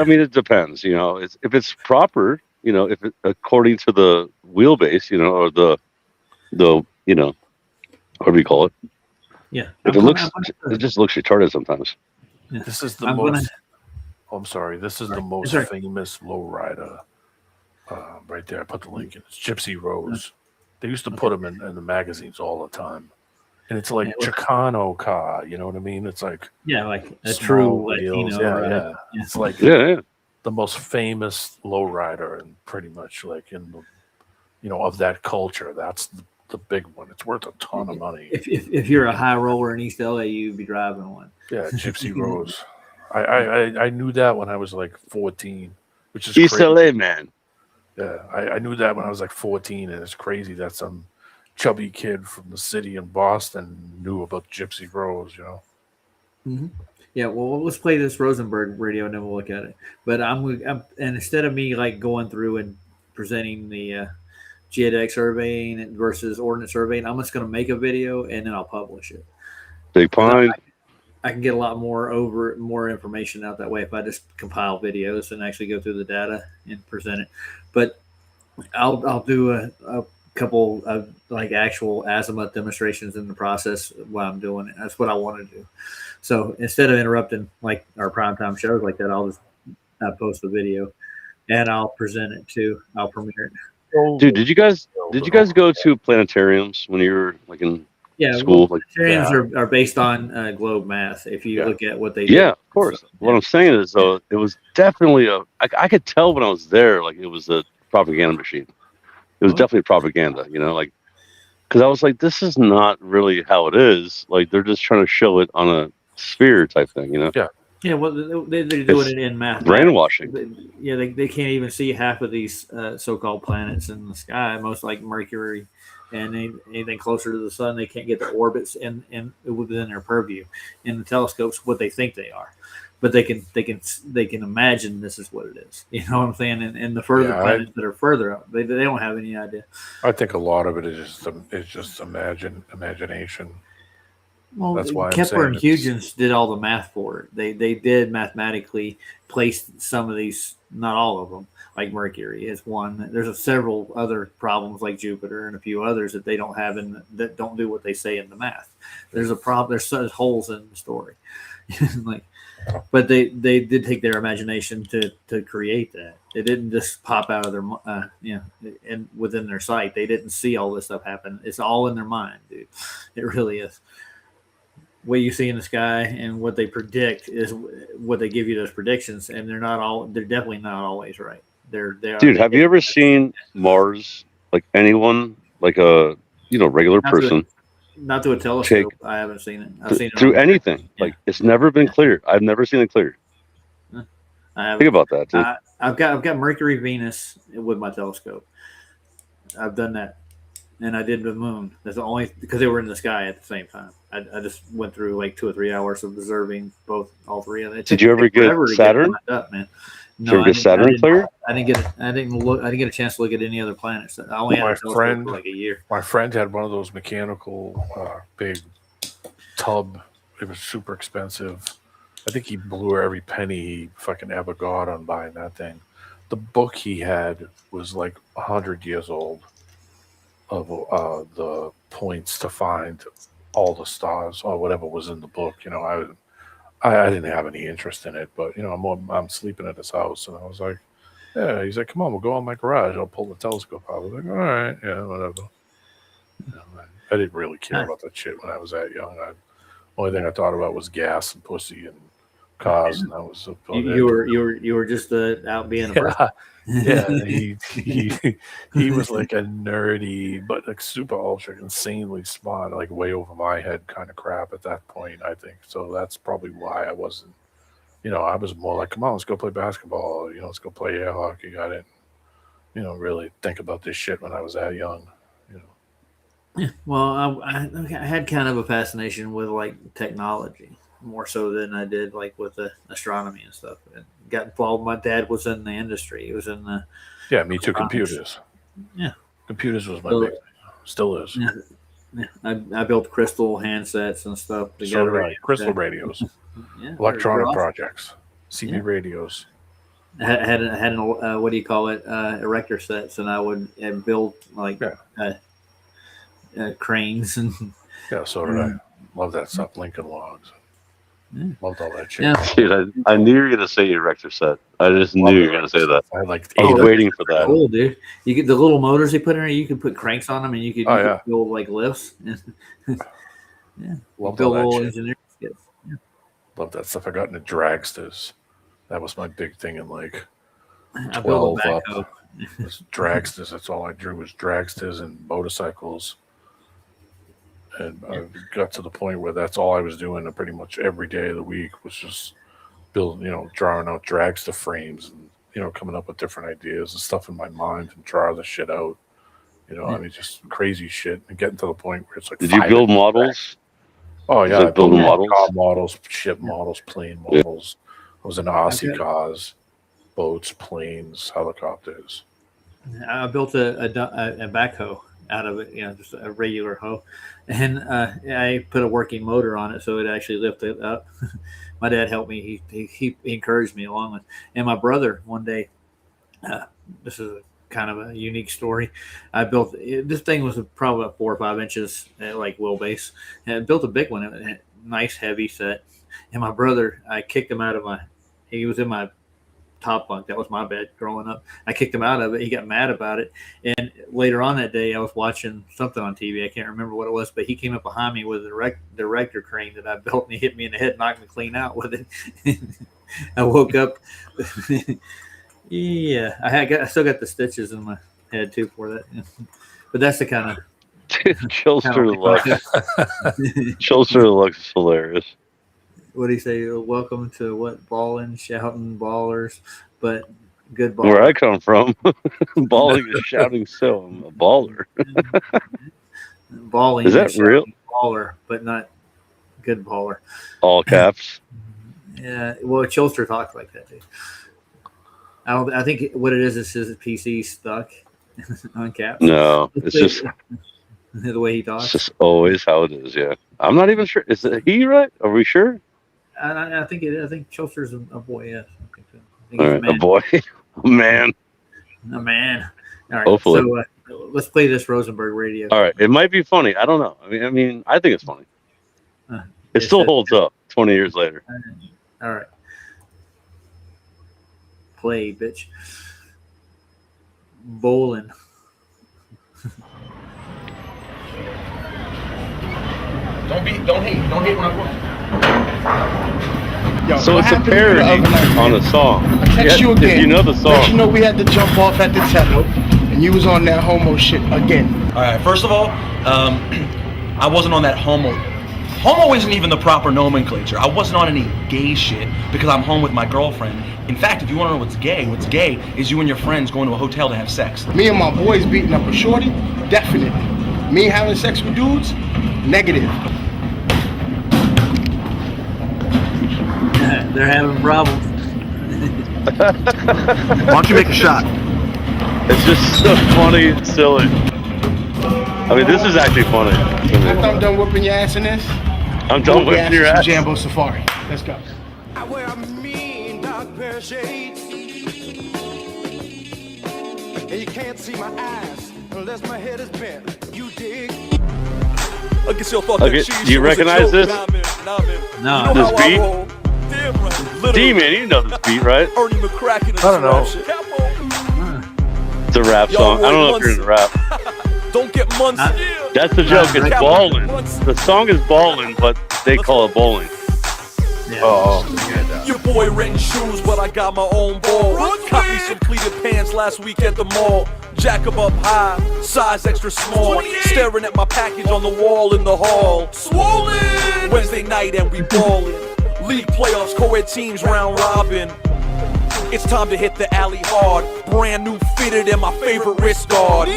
mean, it depends. If it's proper, if it, according to the wheelbase, or the whatever you call it. Yeah. If it just looks retarded sometimes. Yeah. This is the most. I'm sorry. This is the most famous lowrider. Right there. I put the link in. It's Gypsy Rose. They used to put them in the magazines all the time. And it's like Chicano car. You know what I mean? It's like like a true wheels. Latino. Yeah. It's like the most famous lowrider, and pretty much like in the, of that culture. That's the big one. It's worth a ton of money. If you're a high roller in East LA, you'd be driving one. Yeah, Gypsy Rose. I knew that when I was like 14, which is East crazy. LA, man. Yeah, I knew that when I was like 14, and it's crazy that some chubby kid from the city in Boston knew about Gypsy Rose, Mm-hmm. Yeah, well, let's play this Rosenberg radio and then we'll look at it. But and instead of me like going through and presenting the Geodetic surveying versus ordnance surveying, I'm just going to make a video and then I'll publish it. Big Pine. I can get a lot more information out that way if I just compile videos and actually go through the data and present it. But I'll do a couple of like actual azimuth demonstrations in the process while I'm doing it. That's what I want to do. So instead of interrupting like our primetime shows like that, I'll just post the video and I'll present it too. I'll premiere it. Dude, did you guys go to planetariums when you were like in Yeah, school? well, Like, planetariums are based on globe math. If you Yeah. look at what they yeah, do. of course. So, What I'm saying is, though, it was definitely I could tell when I was there, like it was a propaganda machine. It was Oh. definitely propaganda, like, because I was like, this is not really how it is. Like, they're just trying to show it on a sphere type thing, Yeah. Yeah, well, they're doing It's it in mathematics. brainwashing. Yeah, they can't even see half of these so-called planets in the sky. Most like Mercury and anything closer to the sun, they can't get the orbits in within their purview in the telescopes what they think they are, but they can imagine this is what it is. You know what I'm saying? And the further planets that are further up, they don't have any idea. I think a lot of it is just imagination. Well, That's why I'm Kepler and saying Huygens did all the math for it. They did mathematically place some of these, not all of them, like Mercury is one. There's several other problems like Jupiter and a few others that they don't have that don't do what they say in the math. There's a problem. There's such holes in the story, like, but they did take their imagination to create that. It didn't just pop out of their and within their sight. They didn't see all this stuff happen. It's all in their mind, dude. It really is. What you see in the sky and what they predict is what they give you those predictions, and they're definitely not always right. Dude, have you ever seen Mars? Like anyone, like a regular person, not through a telescope. I haven't seen it. I've seen it through anything. Yeah. Like it's never been clear. I've never seen it clear. Think about that, dude. I've got Mercury, Venus with my telescope. I've done that. And I did the moon. That's the only because they were in the sky at the same time. I just went through like 2 or 3 hours of observing all three of them. Did you ever get Saturn? Man. Did you ever get Saturn clear? I didn't get a chance to look at any other planets. I only had a telescope for like a year. My friend had one of those mechanical big tub. It was super expensive. I think he blew every penny he fucking ever got on buying that thing. The book he had was like 100 years old. Of the points to find all the stars or whatever was in the book. I didn't have any interest in it, but I'm sleeping at his house, and I was like, yeah. He's like, come on, we'll go in my garage. I'll pull the telescope out. I was like, all right, yeah, whatever. I didn't really care about that shit when I was that young. Only thing I thought about was gas and pussy and cars, and that was you were just out being a person. Yeah, he was like a nerdy, but like super ultra insanely smart, like way over my head kind of crap at that point, I think. So that's probably why I wasn't, I was more like, come on, let's go play basketball, let's go play air hockey. I didn't, really think about this shit when I was that young, Yeah, well, I had kind of a fascination with like technology more so than I did like with the astronomy and stuff. And got involved. My dad was in the industry. He was in the me too. Computers. Yeah, computers was my big thing. Still is. Yeah. I built crystal handsets and stuff together. So right. Crystal radios, electronic projects, CB radios. I had an what do you call it? Erector sets, and I would build like cranes and. Yeah, so did I. Love that stuff. Lincoln logs. Loved all that shit. Yeah. Dude, I knew you were gonna say erector set. I just knew you were gonna say that. I like I was waiting for that. Cool, dude. You get the little motors they put in there. You can put cranks on them, and you could build like lifts. Yeah, love build all little that engineering skits. Yeah. Love that stuff. I got into dragsters. That was my big thing in like 12 up. Dragsters. That's all I drew was dragsters and motorcycles. And I got to the point where that's all I was doing pretty much every day of the week was just building, drawing out dragster frames and, coming up with different ideas and stuff in my mind and draw the shit out. I mean, just crazy shit and getting to the point where it's like. Did you build models? Oh, yeah. I built models? Car models, ship models, plane models. I was in RC cars, boats, planes, helicopters. I built a backhoe out of it, just a regular hoe. And I put a working motor on it so it actually lifted up. My dad helped me. He encouraged me along with. And my brother one day, this is a kind of a unique story. I built this thing was probably about 4 or 5 inches like wheelbase, and I built a big one, a nice heavy set. And my brother, I kicked him out of he was in my top bunk. That was my bed growing up. I kicked him out of it. He got mad about it. And later on that day, I was watching something on TV. I can't remember what it was, but he came up behind me with the director crane that I built, and he hit me in the head, knocked me clean out with it. I woke up. Yeah, I still got the stitches in my head too for that. But that's the kind of Chilster Lux. Chilster Lux is hilarious. What do you say? Welcome to what? Balling, shouting, ballers, but good ball. Where I come from, balling is shouting. So I'm a baller. Balling is that real? Baller, but not good baller. All caps. Yeah. Well, Chilster talks like that too. I think what it is his PC stuck on caps. No, it's just the way he talks. It's just always how it is. Yeah, I'm not even sure. Is it he right? Are we sure? I think it is. I think Chilster's a boy. Yes, I think so. I think All right, a boy, a man, a man. All right. Hopefully. So let's play this Rosenberg radio. All right, it might be funny. I don't know. I mean, I think it's funny. It still holds up 20 years later. All right. Play, bitch. Bowling. Don't hate when I work. Yo, So it's a parody on a song. I text you again. If you know the song. Let you know we had to jump off at the tether, and you was on that homo shit again. All right. First of all, I wasn't on that homo. Homo isn't even the proper nomenclature. I wasn't on any gay shit because I'm home with my girlfriend. In fact, if you want to know what's gay is you and your friends going to a hotel to have sex. Me and my boys beating up a shorty, definitely. Me having sex with dudes, negative. They're having problems. Why don't you make a shot? It's just so funny and silly. I mean, this is actually funny. After I'm done whipping your ass in this, I'm done whipping your ass. Jambo Safari. Let's go. I wear a mean dark pair of shades, and you can't see my eyes unless my head is bent. You dig? Okay, do you recognize this? No. This beat? D-Man, you know this beat, right? I don't know. It's a rap song. I don't know if you're into rap. Don't get months. That's the joke. It's ballin'. The song is ballin', but they call it bowling. Yeah. Oh. Your boy renting shoes, but I got my own ball. Caught me some pleated pants last week at the mall. Jack 'em up high, size extra small. Staring at my package on the wall in the hall. Swollen! Wednesday night and we ballin'. League playoffs, co-ed teams round robin. It's time to hit the alley hard. Brand new fitted and my favorite wrist guard.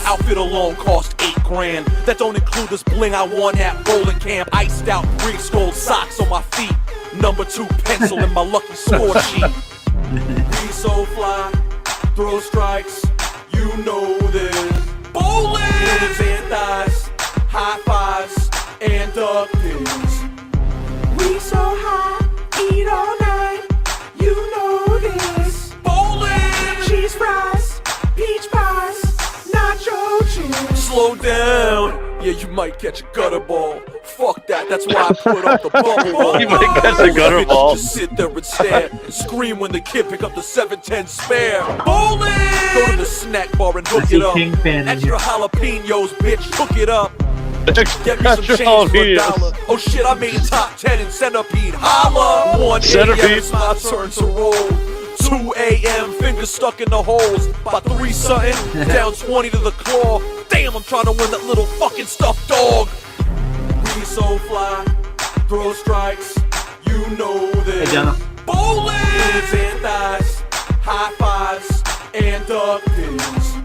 Outfit alone cost $8,000. That don't include this bling I won at bowling camp. Iced out Greek gold socks on my feet. Number 2 pencil in my lucky score sheet. We so fly, throw strikes, you know this. Bowling! Hands and thighs, high fives, and duck pins. We so high, eat all night, you know this. Bowling! Cheese fries, peach pies, nacho chips. Slow down, yeah, you might catch a gutter ball. Fuck that, that's why I put up the bubble. You might catch a gutter ball. Just sit there and stare and scream when the kid pick up the 710 spare. Bowling! Go to the snack bar and hook it up. Extra jalapenos, bitch, hook it up. Get me some change for $1. Oh shit, I made top 10 in Centipede. Holla! 1 a.m. it's my turn to roll. 2 a.m. fingers stuck in the holes. By 3 something, down 20 to the claw. Damn, I'm trying to win that little fucking stuffed dog. We so fly, throw strikes, you know this. Hey, bowling! Hands and thighs, high fives, and duck pins.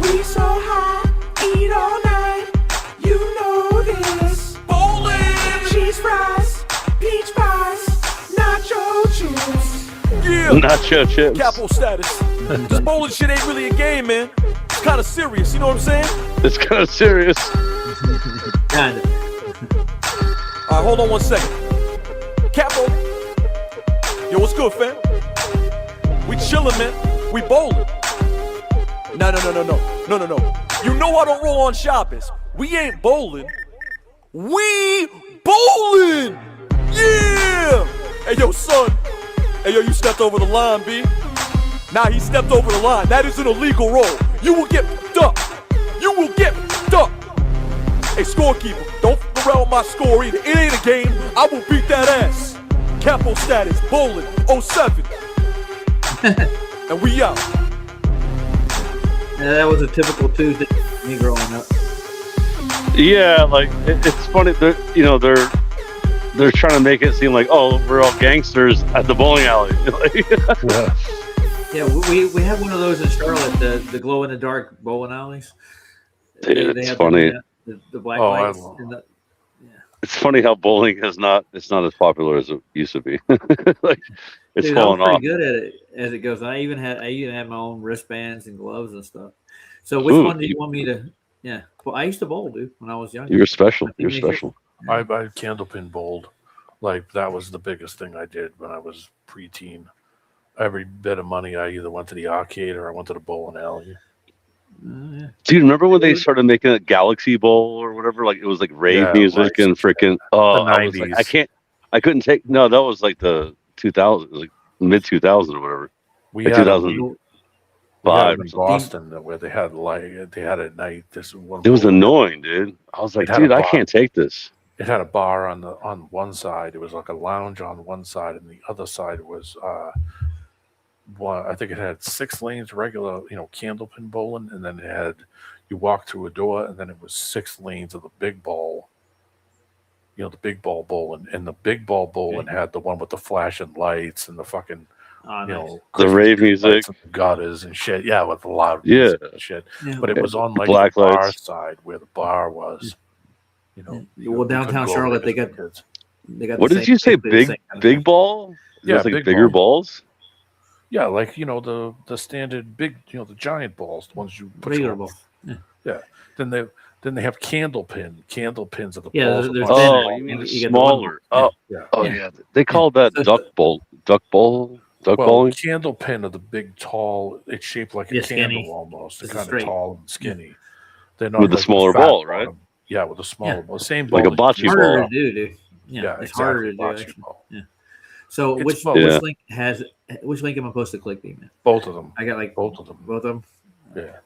We so high, eat all night. You know this. Bowling! Cheese fries, peach pies, nacho chips. Yeah! Nacho chips. Capo status. This bowling shit ain't really a game, man. It's kind of serious, you know what I'm saying? It's kind of serious. Kinda. Alright, hold on 1 second. Capo. Yo, what's good, fam? We chillin', man. We bowling. No. You know I don't roll on Shabbos. We ain't bowling. We bowling! Yeah! Hey, yo, son. Hey, yo, you stepped over the line, B. Nah, he stepped over the line. That is an illegal roll. You will get ducked. You will get ducked. Hey, scorekeeper, don't f around with my score either. It ain't a game. I will beat that ass. Capo status, bowling, 07. And we out. Yeah, that was a typical Tuesday for me growing up. Yeah, like it's funny. They're trying to make it seem like, oh, we're all gangsters at the bowling alley. Yeah, we have one of those in Charlotte, the glow in the dark bowling alleys. Dude, it's funny. The black lights. It's funny how bowling it's not as popular as it used to be. Like it's Dude, falling I was off. pretty good at it as it goes. I even had my own wristbands and gloves and stuff. So which one do you want me to? Yeah, well, I used to bowl, dude, when I was young. You're special. You're special. I candlepin bowled. Like that was the biggest thing I did when I was preteen. Every bit of money, I either went to the arcade or I went to the bowling alley. Yeah. Do you remember when they started making a Galaxy Bowl or whatever? Like it was like rave music and freaking. Oh, the 90s. I couldn't take. No, that was like the 2000s, like mid 2000s or whatever. We like had 2005 in Boston where they had at night. This one. It was annoying, dude. I was like, dude, I can't take this. It had a bar on one side. It was like a lounge on one side, and the other side was I think it had 6 lanes regular, candlepin bowling, and then it had you walk through a door, and then it was 6 lanes of the big ball. The big ball bowling, and the big ball bowling had the one with the flashing lights and the fucking, the rave music, and gutters and shit. Yeah, with the loud music and shit. Yeah. But it was on like Black the bar lights. side where the bar was. Well, downtown Charlotte, they got. What did you say? Big ball? Yeah, like big bigger ball. balls. Yeah, like the standard big, the giant balls, the ones you put Regular on. ball. Yeah. Then they have candlepins of the Yeah, balls. there's Oh, thinner. you mean You get the smaller? one- Yeah. They call that duck bowling. Candlepin are the big, tall. It's shaped like a Yeah, candle skinny. almost. They're It's kind of straight. tall and skinny. They're not With the like smaller fat ball, right? bottom. Yeah, with a smaller ball. Same ball. Like a that bocce you use. harder ball. to do, dude. Yeah, it's harder to do. bocce Actually. ball. Yeah. So It's which both. Yeah. which link am I supposed to click, man? Both of them. I got like Both of them. both of them. Yeah.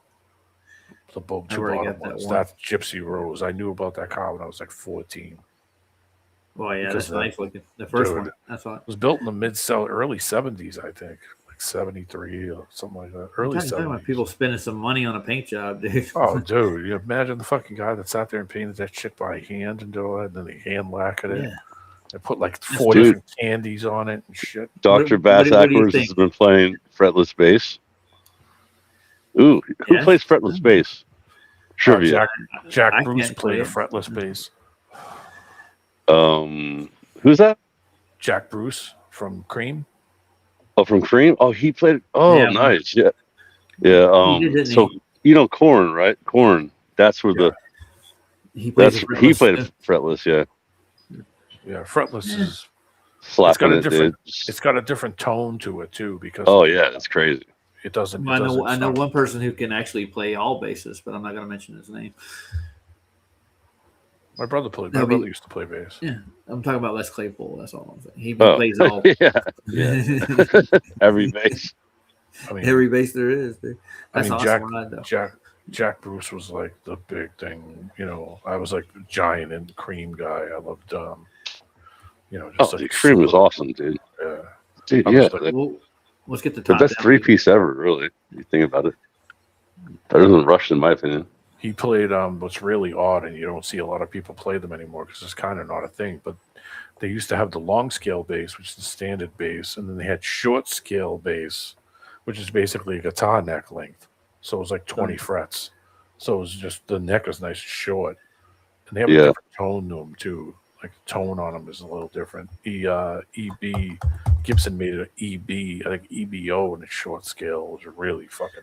The both I two already bottom got that ones. one. That's Gypsy Rose. I knew about that car when I was like 14. Well, yeah, Because that's nice looking. The first dude, one. That's all. It was built in the early 70s, I think. Like 73 or something like that. Early I'm talking about 70s. people spending some money on a paint job, dude. Oh, dude, you imagine the fucking guy that sat there and painted that shit by hand and do it, and then they hand lacquered it. Yeah. They put like 4 Dude. different candies on it and shit. Dr. What Bass do you Ackwards think? has been playing fretless bass. Ooh, who Yeah. plays fretless bass? Trivia. Jack I Bruce can't played a play fretless bass. Who's that? Jack Bruce from Cream. Oh, from Cream. Oh, he played. Oh, Yeah. nice. Yeah, yeah. He did, didn't So Korn, right? Korn. That's where He plays he played fretless. Yeah, Yeah, fretless is slapping it, different. dude. It's got a different tone to it too because Oh yeah, it's crazy. it doesn't. Well, I know sound- one person who can actually play all bases, but I'm not going to mention his name. My brother played. No, My but- brother used to play bass. Yeah, I'm talking about Les Claypool. That's all I'm saying. He Oh. plays all. yeah. Every bass. I mean, Every base there is, dude. I That's mean, awesome ride, though. Jack Bruce was like the big thing. I was like the giant and Cream guy. I loved, just Oh, like Cream was super- awesome, dude. Yeah, Dude, I yeah. was like- Well, let's get the The top best down. 3-piece ever, really. You think about it. Better than Rush, in my opinion. he played what's really odd, and you don't see a lot of people play them anymore because it's kind of not a thing. But they used to have the long scale bass, which is the standard bass, and then they had short scale bass, which is basically a guitar neck length. So it was like 20 frets. So it was just the neck was nice and short, and they have a Yeah. different tone to them too. Like the tone on them is a little different. EB Gibson made it an EB, I think EBO in its short scale was really fucking.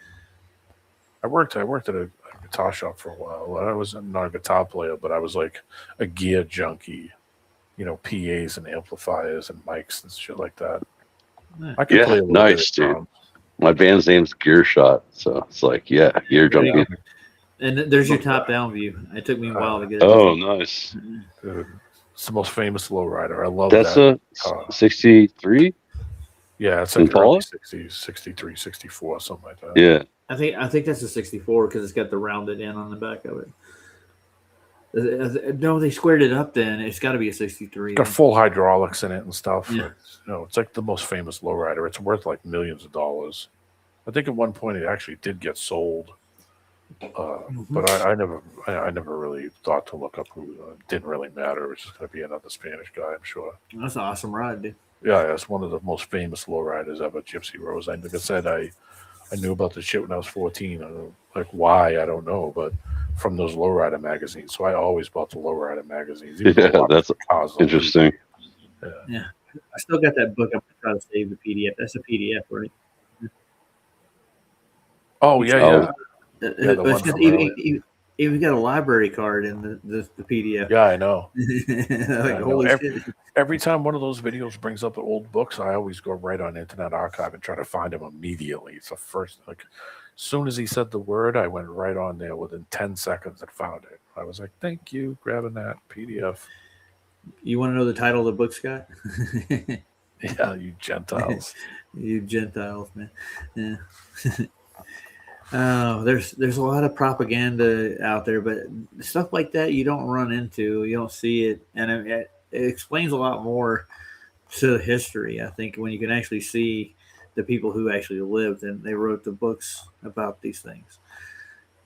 I worked at a guitar shop for a while. I was not a guitar player, but I was like a gear junkie. PAs and amplifiers and mics and shit like that. I could Yeah, play a little nice, bit of dude. drums. My band's name's Gear Shot, so it's like, yeah, Gear There you Junkie. go. And there's your top-down view. It took me a while to get it. Oh, nice. It's the most famous lowrider. I love That's that. a 63. Yeah, it's like Impala? early 60s, 63, 64, something like that. Yeah. I think that's a 64 because it's got the rounded end on the back of it. No, they squared it up. Then it's got to be a 63. Got full hydraulics in it and stuff. Yeah. It's like the most famous lowrider. It's worth like millions of dollars. I think at one point it actually did get sold, but I never really thought to look up who. It didn't really matter. It was just going to be another Spanish guy, I'm sure. That's an awesome ride, dude. Yeah, it's one of the most famous lowriders ever, Gypsy Rose. Like I said, I knew about the shit when I was 14. Like why, I don't know, but from those lowrider magazines. So I always bought the lowrider magazines. Yeah, that's interesting. Yeah. I still got that book. I'm trying to save the PDF. That's a PDF, right? Oh, yeah. It's got, even got a library card in the PDF. Yeah, I know. Like, holy shit. Every time one of those videos brings up old books, I always go right on Internet Archive and try to find them immediately. It's the first, like, as soon as he said the word, I went right on there within 10 seconds and found it. I was like, thank you, grabbing that PDF. You want to know the title of the book, Scott? Yeah, you Gentiles. You Gentiles, man. Yeah. Oh, there's a lot of propaganda out there, but stuff like that you don't run into, you don't see it, and it explains a lot more to history. I think when you can actually see the people who actually lived and they wrote the books about these things,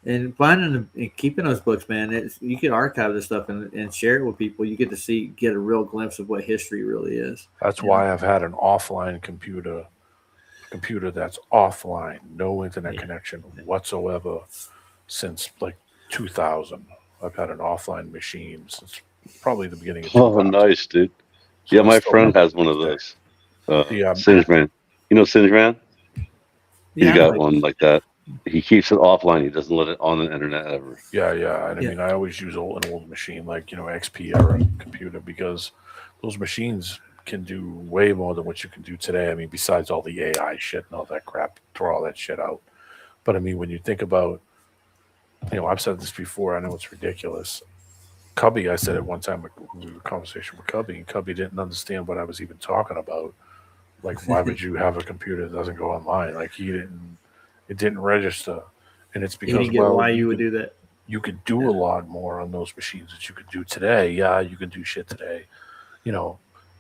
and finding and keeping those books, man, you can archive this stuff and share it with people. You get to get a real glimpse of what history really is. That's why I've had an offline computer that's offline, no internet connection whatsoever since like 2000. I've had an offline machine since probably the beginning of 2000. Oh, nice, dude. So yeah, my friend has one of those. Singe Man. You know Singe Man? He's got one like that. He keeps it offline. He doesn't let it on the internet ever. Yeah. And I mean, I always use an old machine like, XP era computer because those machines can do way more than what you can do today. I mean, besides all the AI shit and all that crap, throw all that shit out. But I mean, when you think about, I've said this before, I know it's ridiculous. Cubby, I said it one time, we were in a conversation with Cubby, and Cubby didn't understand what I was even talking about. Like, why would you have a computer that doesn't go online? Like, it didn't register. And it's because, why you would do that. You could do a lot more on those machines that you could do today. Yeah, you can do shit today,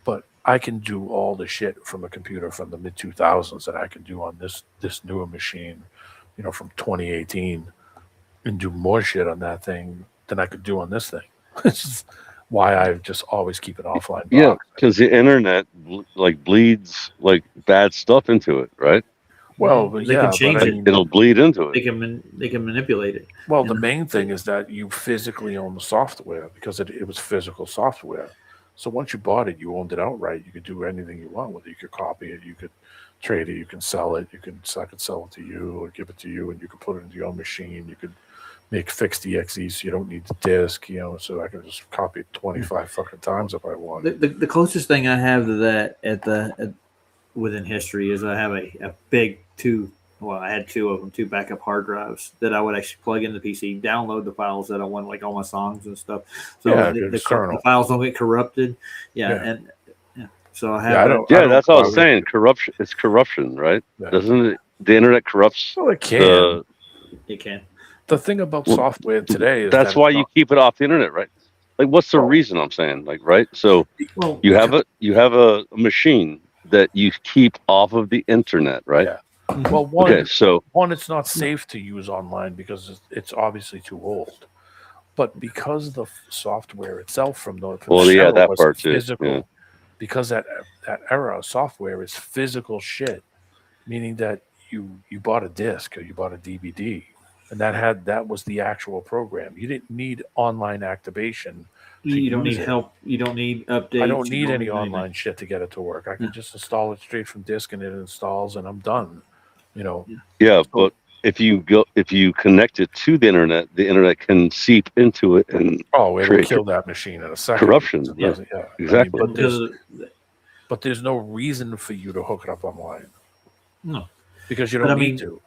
but I can do all the shit from a computer from the mid 2000s that I can do on this newer machine, from 2018, and do more shit on that thing than I could do on this thing. It's just why I just always keep it offline. Yeah, because the internet bleeds like bad stuff into it, right? Well, they can change it. It'll bleed into it. They can manipulate it. Well, the main thing is that you physically own the software because it was physical software. So once you bought it, you owned it outright. You could do anything you want with it. You could copy it. You could trade it. You can sell it. I could sell it to you or give it to you, and you could put it into your own machine. You could make fixed EXE so you don't need the disk, so I can just copy it 25 fucking times if I want. The closest thing I have to that within history is I have a big I had two of them, two backup hard drives that I would actually plug in the PC, download the files that I want, like all my songs and stuff. So the files don't get corrupted. So I have. That's what I was saying. Corruption. It's corruption, right? Yeah. Doesn't it? The internet corrupts. Well, it can. It can. The thing about software today is that's why you keep it off the internet, right? Like, what's the reason? I'm saying, like, right? So you have a machine that you keep off of the internet, right? Yeah. Well, one, it's not safe to use online because it's obviously too old. But because the software itself from the that part physical, too. Yeah. Because that era of software is physical shit, meaning that you bought a disc or you bought a DVD, and that was the actual program. You didn't need online activation. You don't need help. You don't need updates. I don't need any online shit to get it to work. I can just install it straight from disk, and it installs, and I'm done. Yeah, but if you connect it to the internet can seep into it and it'll kill that machine in a second. Corruption. Yeah, exactly. I mean, but there's no reason for you to hook it up online. No. because you But don't I need mean, to.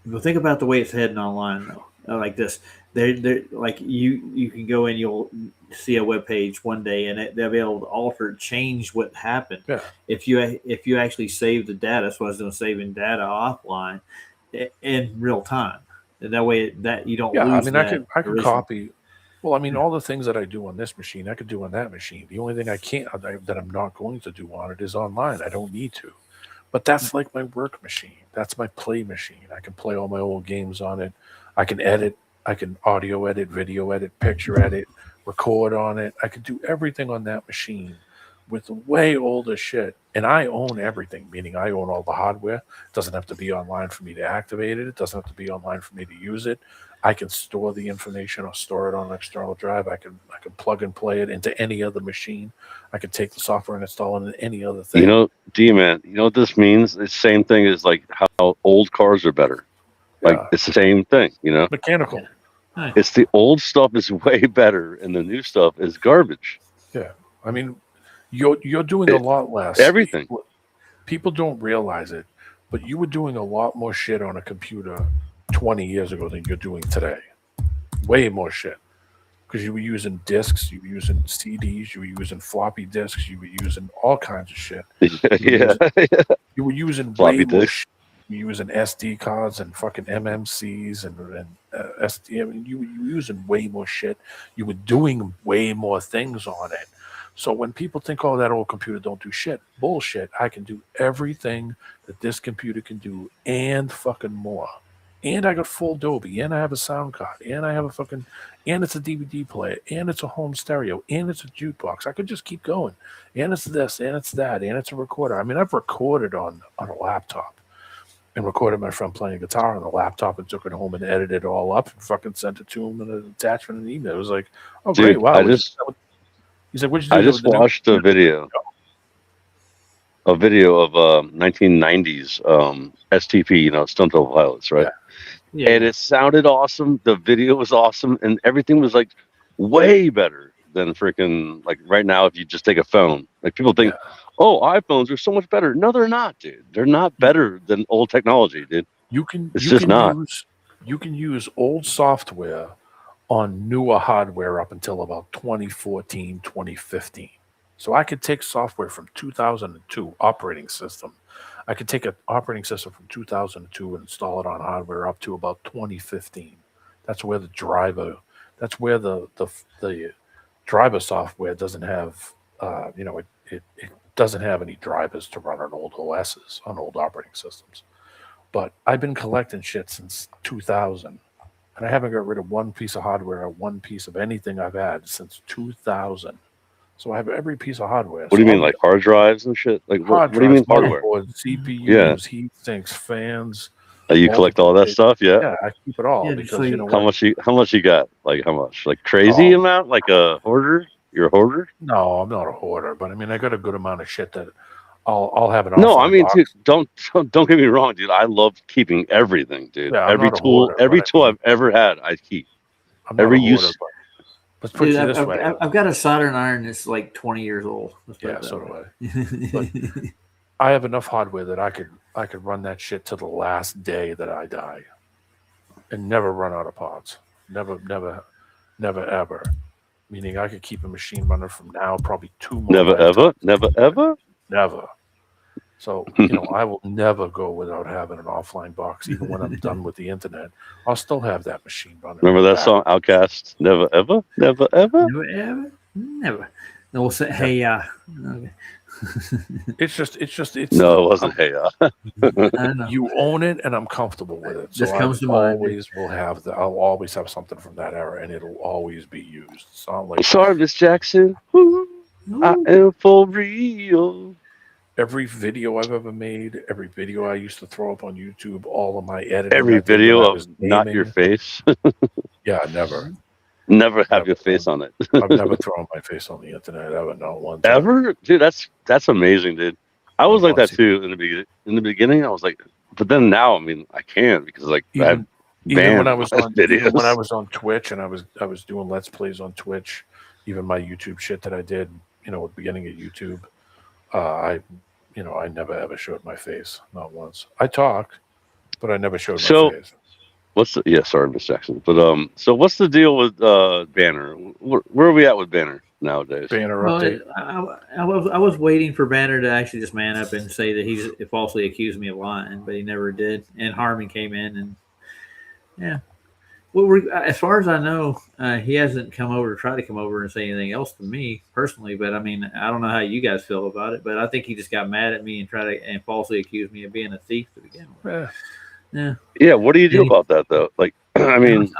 but think about the way it's heading online though. Like this, they're like you can go in, you'll see a web page one day, and they'll be able to alter, change what happened. Yeah. If you actually save the data, that's what I was doing, saving data offline in real time, and that way that you don't Yeah, I lose mean, that I could original. copy. Well, I mean, all the things that I do on this machine, I could do on that machine. The only thing I can't that I'm not going to do on it is online. I don't need to. But that's like my work machine. That's my play machine. I can play all my old games on it. I can edit. I can audio edit, video edit, picture edit, record on it. I can do everything on that machine with way older shit. And I own everything, meaning I own all the hardware. It doesn't have to be online for me to activate it. It doesn't have to be online for me to use it. I can store the information or store it on an external drive. I can plug and play it into any other machine. I can take the software and install it in any other thing. You know, D-Man, you know what this means? It's the same thing as like how old cars are better. Like Yeah. it's the same thing, you know? Mechanical. It's the old stuff is way better and the new stuff is garbage. Yeah. I mean, you're doing a lot less. Everything. People don't realize it, but you were doing a lot more shit on a computer 20 years ago than you're doing today. Way more shit. Because you were using discs, you were using CDs, you were using floppy disks, you were using all kinds of shit. You were using Floppy way more disks. shit. You were using SD cards and fucking MMCs and SD. I mean, you were using way more shit. You were doing way more things on it. So when people think, oh, that old computer don't do shit, bullshit. I can do everything that this computer can do and fucking more. And I got full Dolby, and I have a sound card, and I have a fucking, and it's a DVD player, and it's a home stereo, and it's a jukebox. I could just keep going. And it's this, and it's that, and it's a recorder. I mean, I've recorded on a laptop and recorded my friend playing guitar on the laptop and took it home and edited it all up and fucking sent it to him in an attachment and email. It was like, oh, Dude, great, wow. he's like, what'd you do? I just watched a video of 1990s STP, you know, Stunt Double Pilots, right? Yeah. And it sounded awesome. The video was awesome, and everything was like way better than freaking like right now. If you just take a phone, like people think, oh, iPhones are so much better. No, they're not, dude. They're not better than old technology, dude. You can use old software on newer hardware up until about 2014, 2015. So I could take software from 2002 operating system. I could take an operating system from 2002 and install it on hardware up to about 2015. That's where the driver driver software doesn't have, it doesn't have any drivers to run on old OSs, on old operating systems. But I've been collecting shit since 2000, and I haven't got rid of one piece of hardware or one piece of anything I've had since 2000. So I have every piece of hardware. What do you mean, like hard drives and shit? Like what do you mean hardware? CPUs, heat sinks, fans. You collect all that stuff, yeah? Yeah, I keep it all because so you know how much you got? Like how much? Like crazy amount? Like a hoarder? You're a hoarder? No, I'm not a hoarder, but I mean I got a good amount of shit that I'll have it. No, I mean, dude, don't get me wrong, dude. I love keeping everything, dude. Yeah, every tool I've ever had, I keep. I'm not every a use. hoarder, let's put it this way. I've got a soldering iron that's like 20 years old. Yeah, so do I. But I have enough hardware that I could run that shit to the last day that I die, and never run out of parts. Never, ever. Meaning I could keep a machine running from now probably 2 more. Never ever. Never. So, I will never go without having an offline box. Even when I'm done with the internet, I'll still have that machine running. Remember that song, Outkast? Never ever. Never ever. Never. No, we'll say, hey, okay. It's no, it wasn't. Hey, you own it, and I'm comfortable with it. So I'll always have something from that era, and it'll always be used. It's not like sorry, Miss Jackson. I am for real. Every video I've ever made, every video I used to throw up on YouTube, all of my editing. Every video of not your face. Yeah, never. Never have your face on it. I've never thrown my face on the internet ever, not once. Ever, dude? That's amazing, dude. I was like that too in the beginning. I was like, but then now, I mean, I can't because like even when I was on Twitch and I was doing Let's Plays on Twitch, even my YouTube shit that I did, at the beginning of YouTube, I never ever showed my face, not once. I talk, but I never showed my So face. what's the? Yeah, sorry, Miss Jackson. But so what's the deal with Banner? Where are we at with Banner nowadays? Banner Well, update. I was waiting for Banner to actually just man up and say that he's falsely accused me of lying, but he never did. And Harmon came in, and yeah. Well, as far as I know, he hasn't come over to try to come over and say anything else to me personally. But I mean, I don't know how you guys feel about it. But I think he just got mad at me and falsely accused me of being a thief to begin with. Yeah. Yeah. What do you do about that though? Like, I mean,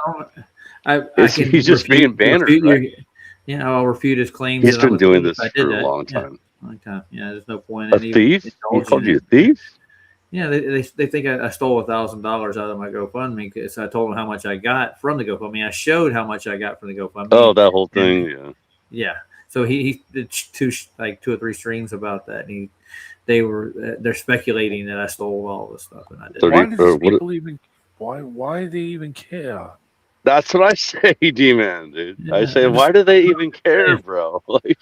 I can he's just being Banner, right? I'll refute his claims. He's that I'm been a doing thief. this I did for a that. long time. Long time. Yeah, there's no point A in thief? even He called you a indulging thief? Yeah, they think I stole $1,000 out of my GoFundMe because I told them how much I got from the GoFundMe. I showed how much I got from the GoFundMe. Oh, that whole thing, yeah. Yeah. So he did two or three streams about that. And they're speculating that I stole all this stuff, and I didn't. Why do these people even? Why do they even care? That's what I say, D-Man, dude. Yeah, I say, why do they even care, bro? Like,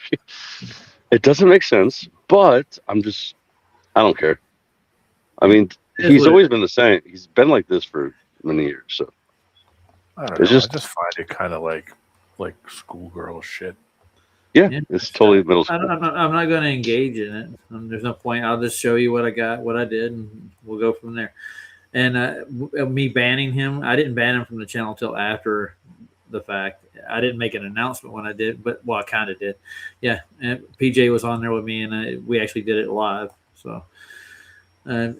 it doesn't make sense. But I don't care. I mean, he's always been the same. He's been like this for many years. So I don't know. I just find it kind of like schoolgirl shit. Yeah, it's totally middle school. I'm not going to engage in it. There's no point. I'll just show you what I got, what I did, and we'll go from there. And me banning him, I didn't ban him from the channel until after the fact. I didn't make an announcement when I did, but I kind of did. Yeah, and PJ was on there with me, and we actually did it live. So.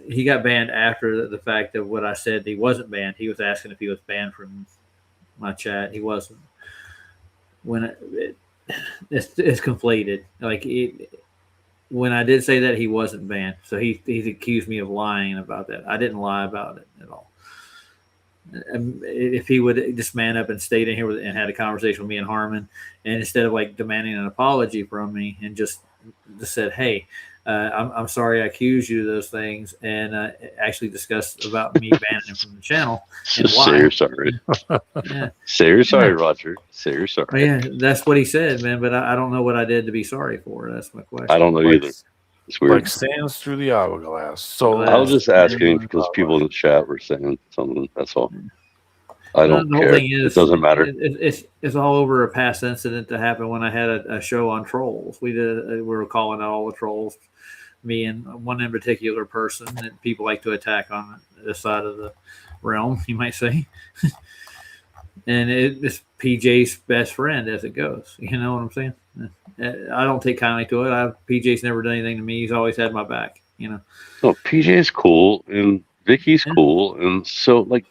He got banned after the fact of what I said. He wasn't banned. He was asking if he was banned from my chat. He wasn't. When it's conflated. Like when I did say that, he wasn't banned. So he's accused me of lying about that. I didn't lie about it at all. If he would just man up and stayed in here and had a conversation with me and Harmon, and instead of like demanding an apology from me and just said, hey, I'm sorry I accused you of those things, and actually discussed about me banning him from the channel. And why. Say you're sorry. Yeah. Say you're sorry, Roger. Say you're sorry. Well, yeah, that's what he said, man. But I don't know what I did to be sorry for. That's my question. I don't know either. It's weird. Like sands through the hourglass. So I was just asking because people in the chat were saying something. That's all. I don't care. It doesn't matter. It's all over a past incident that happened when I had a show on trolls. We were calling out all the trolls. Me and one in particular person that people like to attack on this side of the realm, you might say. And it's PJ's best friend as it goes. You know what I'm saying? I don't take kindly to it. PJ's never done anything to me. He's always had my back. You know. No, PJ's cool and Vicky's cool, and so like,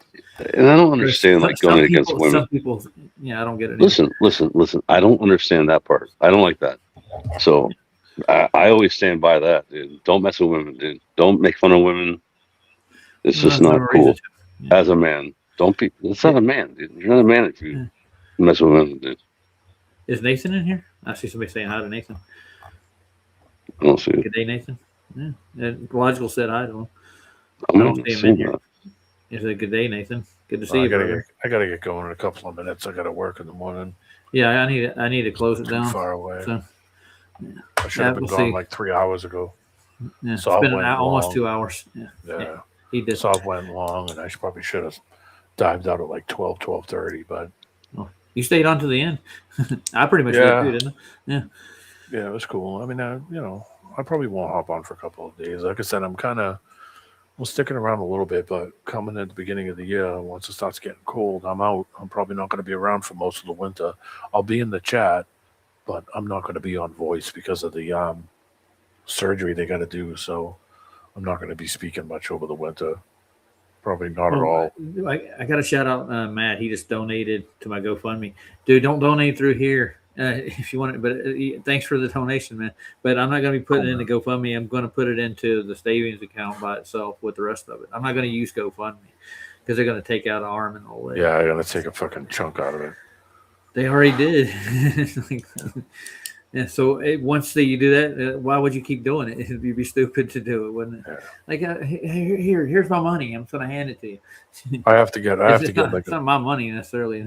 and I don't understand like going against women. Some people, I don't get it. Listen. I don't understand that part. I don't like that. So. I always stand by that, dude. Don't mess with women, dude. Don't make fun of women. It's just not cool. As a man, don't be. It's not a man, dude. You're not a man if you mess with women, dude. Is Nathan in here? I see somebody saying hi to Nathan. I don't see it. Good day, Nathan. Yeah. Logical said hi to him. I don't see him in here. He said, "Good day, Nathan. Good to see you." I gotta get going in a couple of minutes. I gotta work in the morning. Yeah, I need to close it down. Too far away. So. Yeah. I should have been gone like 3 hours ago. Yeah, it's been almost 2 hours. Yeah. He did. Saab went long, and I probably should have dived out at like 12:30. But you stayed on to the end. I pretty much did too, didn't I? Yeah, it was cool. I mean, I probably won't hop on for a couple of days. Like I said, I'm sticking around a little bit, but coming at the beginning of the year, once it starts getting cold, I'm out. I'm probably not going to be around for most of the winter. I'll be in the chat. But I'm not going to be on voice because of the surgery they got to do. So I'm not going to be speaking much over the winter. Probably not at all. I got to shout out Matt. He just donated to my GoFundMe. Dude, don't donate through here if you want it. But thanks for the donation, man. But I'm not going to be putting it into GoFundMe. I'm going to put it into the savings account by itself with the rest of it. I'm not going to use GoFundMe because they're going to take out an arm and all that. Yeah, they're going to take a fucking chunk out of it. They already did. So once you do that, why would you keep doing it? It'd be stupid to do it, wouldn't it? Like, here's my money. I'm going to hand it to you. It's not my money necessarily.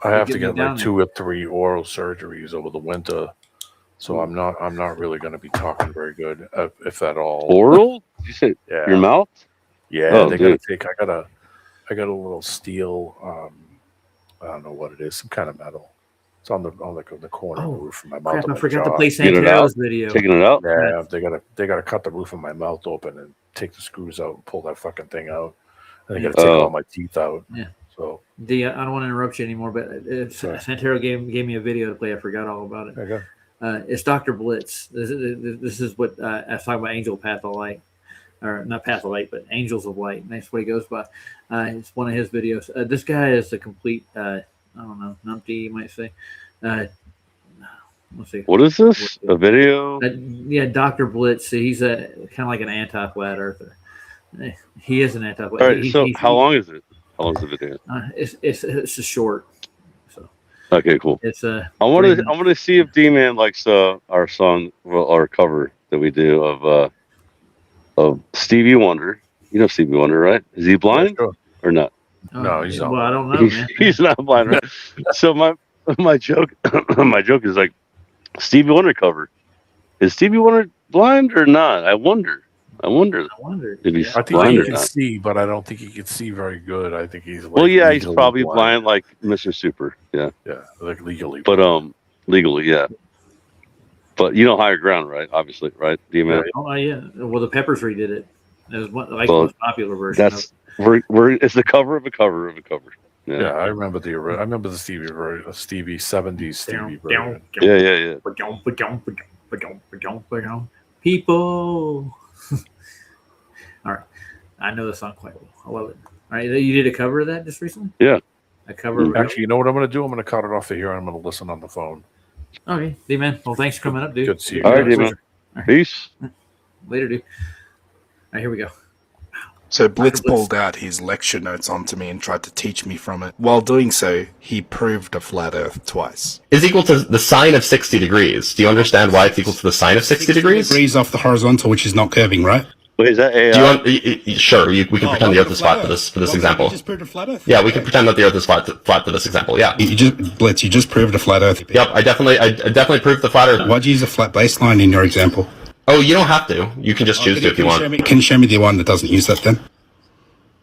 I have to get like 2 or 3 oral surgeries over the winter, so I'm not really going to be talking very good, if at all. Oral? Did you say your mouth? Yeah, they gotta take. I got a little steel. I don't know what it is. Some kind of metal. It's on the corner of the roof of my mouth. Crap, I forgot to play Santero's video. Taking it out. Yeah, they gotta cut the roof of my mouth open and take the screws out and pull that fucking thing out. And they gotta take all my teeth out. Yeah. So I don't want to interrupt you anymore, but Santero gave me a video to play. I forgot all about it. Okay. It's Dr. Blitz. This is what I was talking about, Angel Path of Light. Or not Path of Light, but Angels of Light. That's what he goes by. It's one of his videos. This guy is a complete, I don't know, numpty, you might say. Let's see. What is this? A video? Yeah, Dr. Blitz. He's a kind of like an anti-flat earther. He is an anti-flat. All right. So how long is it? How long is the video? It's a short. So okay, cool. It's I want to see if D-Man likes our song, our cover that we do of Stevie Wonder. You know Stevie Wonder, right? Is he blind or not? No, he's not. Well, I don't know, man. He's not blind, right? So my joke is like, Stevie Wonder cover. Is Stevie Wonder blind or not? I wonder if he's I think blind he or can not. see, but I don't think he can see very good. I think he's Well, yeah, he's legally probably blind like Mr. Super. Yeah. Yeah, like legally. But legally, yeah. But you know higher ground, right? Obviously, right? D-Man. Oh yeah. Well, the Peppers redid it. It was the most popular version. It's the cover of a cover of a cover. Yeah, I remember the Stevie 70s Stevie version. Yeah. People. All right. I know the song quite well. I love it. All right. You did a cover of that just recently? Yeah. A cover. Actually, you know what I'm going to do? I'm going to cut it off of here and I'm going to listen on the phone. Okay. D-Man. Well, thanks for coming up, dude. Good to see you. All right, D-Man. Peace. Later, dude. All right, here we go. So Blitz pulled out his lecture notes onto me and tried to teach me from it. While doing so, he proved a flat Earth twice. Is equal to the sine of 60 degrees. Do you understand why it's equal to the sine of 60 degrees? Degrees off the horizontal, which is not curving, right? Wait, is that AI? Do you want, sure, we can pretend the Earth is flat for this example. You just proved a flat Earth. Yeah, we can pretend that the Earth is flat for this example. Yeah. Blitz, you just proved a flat Earth. Yep, I definitely proved the flat Earth. Why'd you use a flat baseline in your example? Oh, you don't have to. You can just choose to if you want. Can you show me the one that doesn't use that then?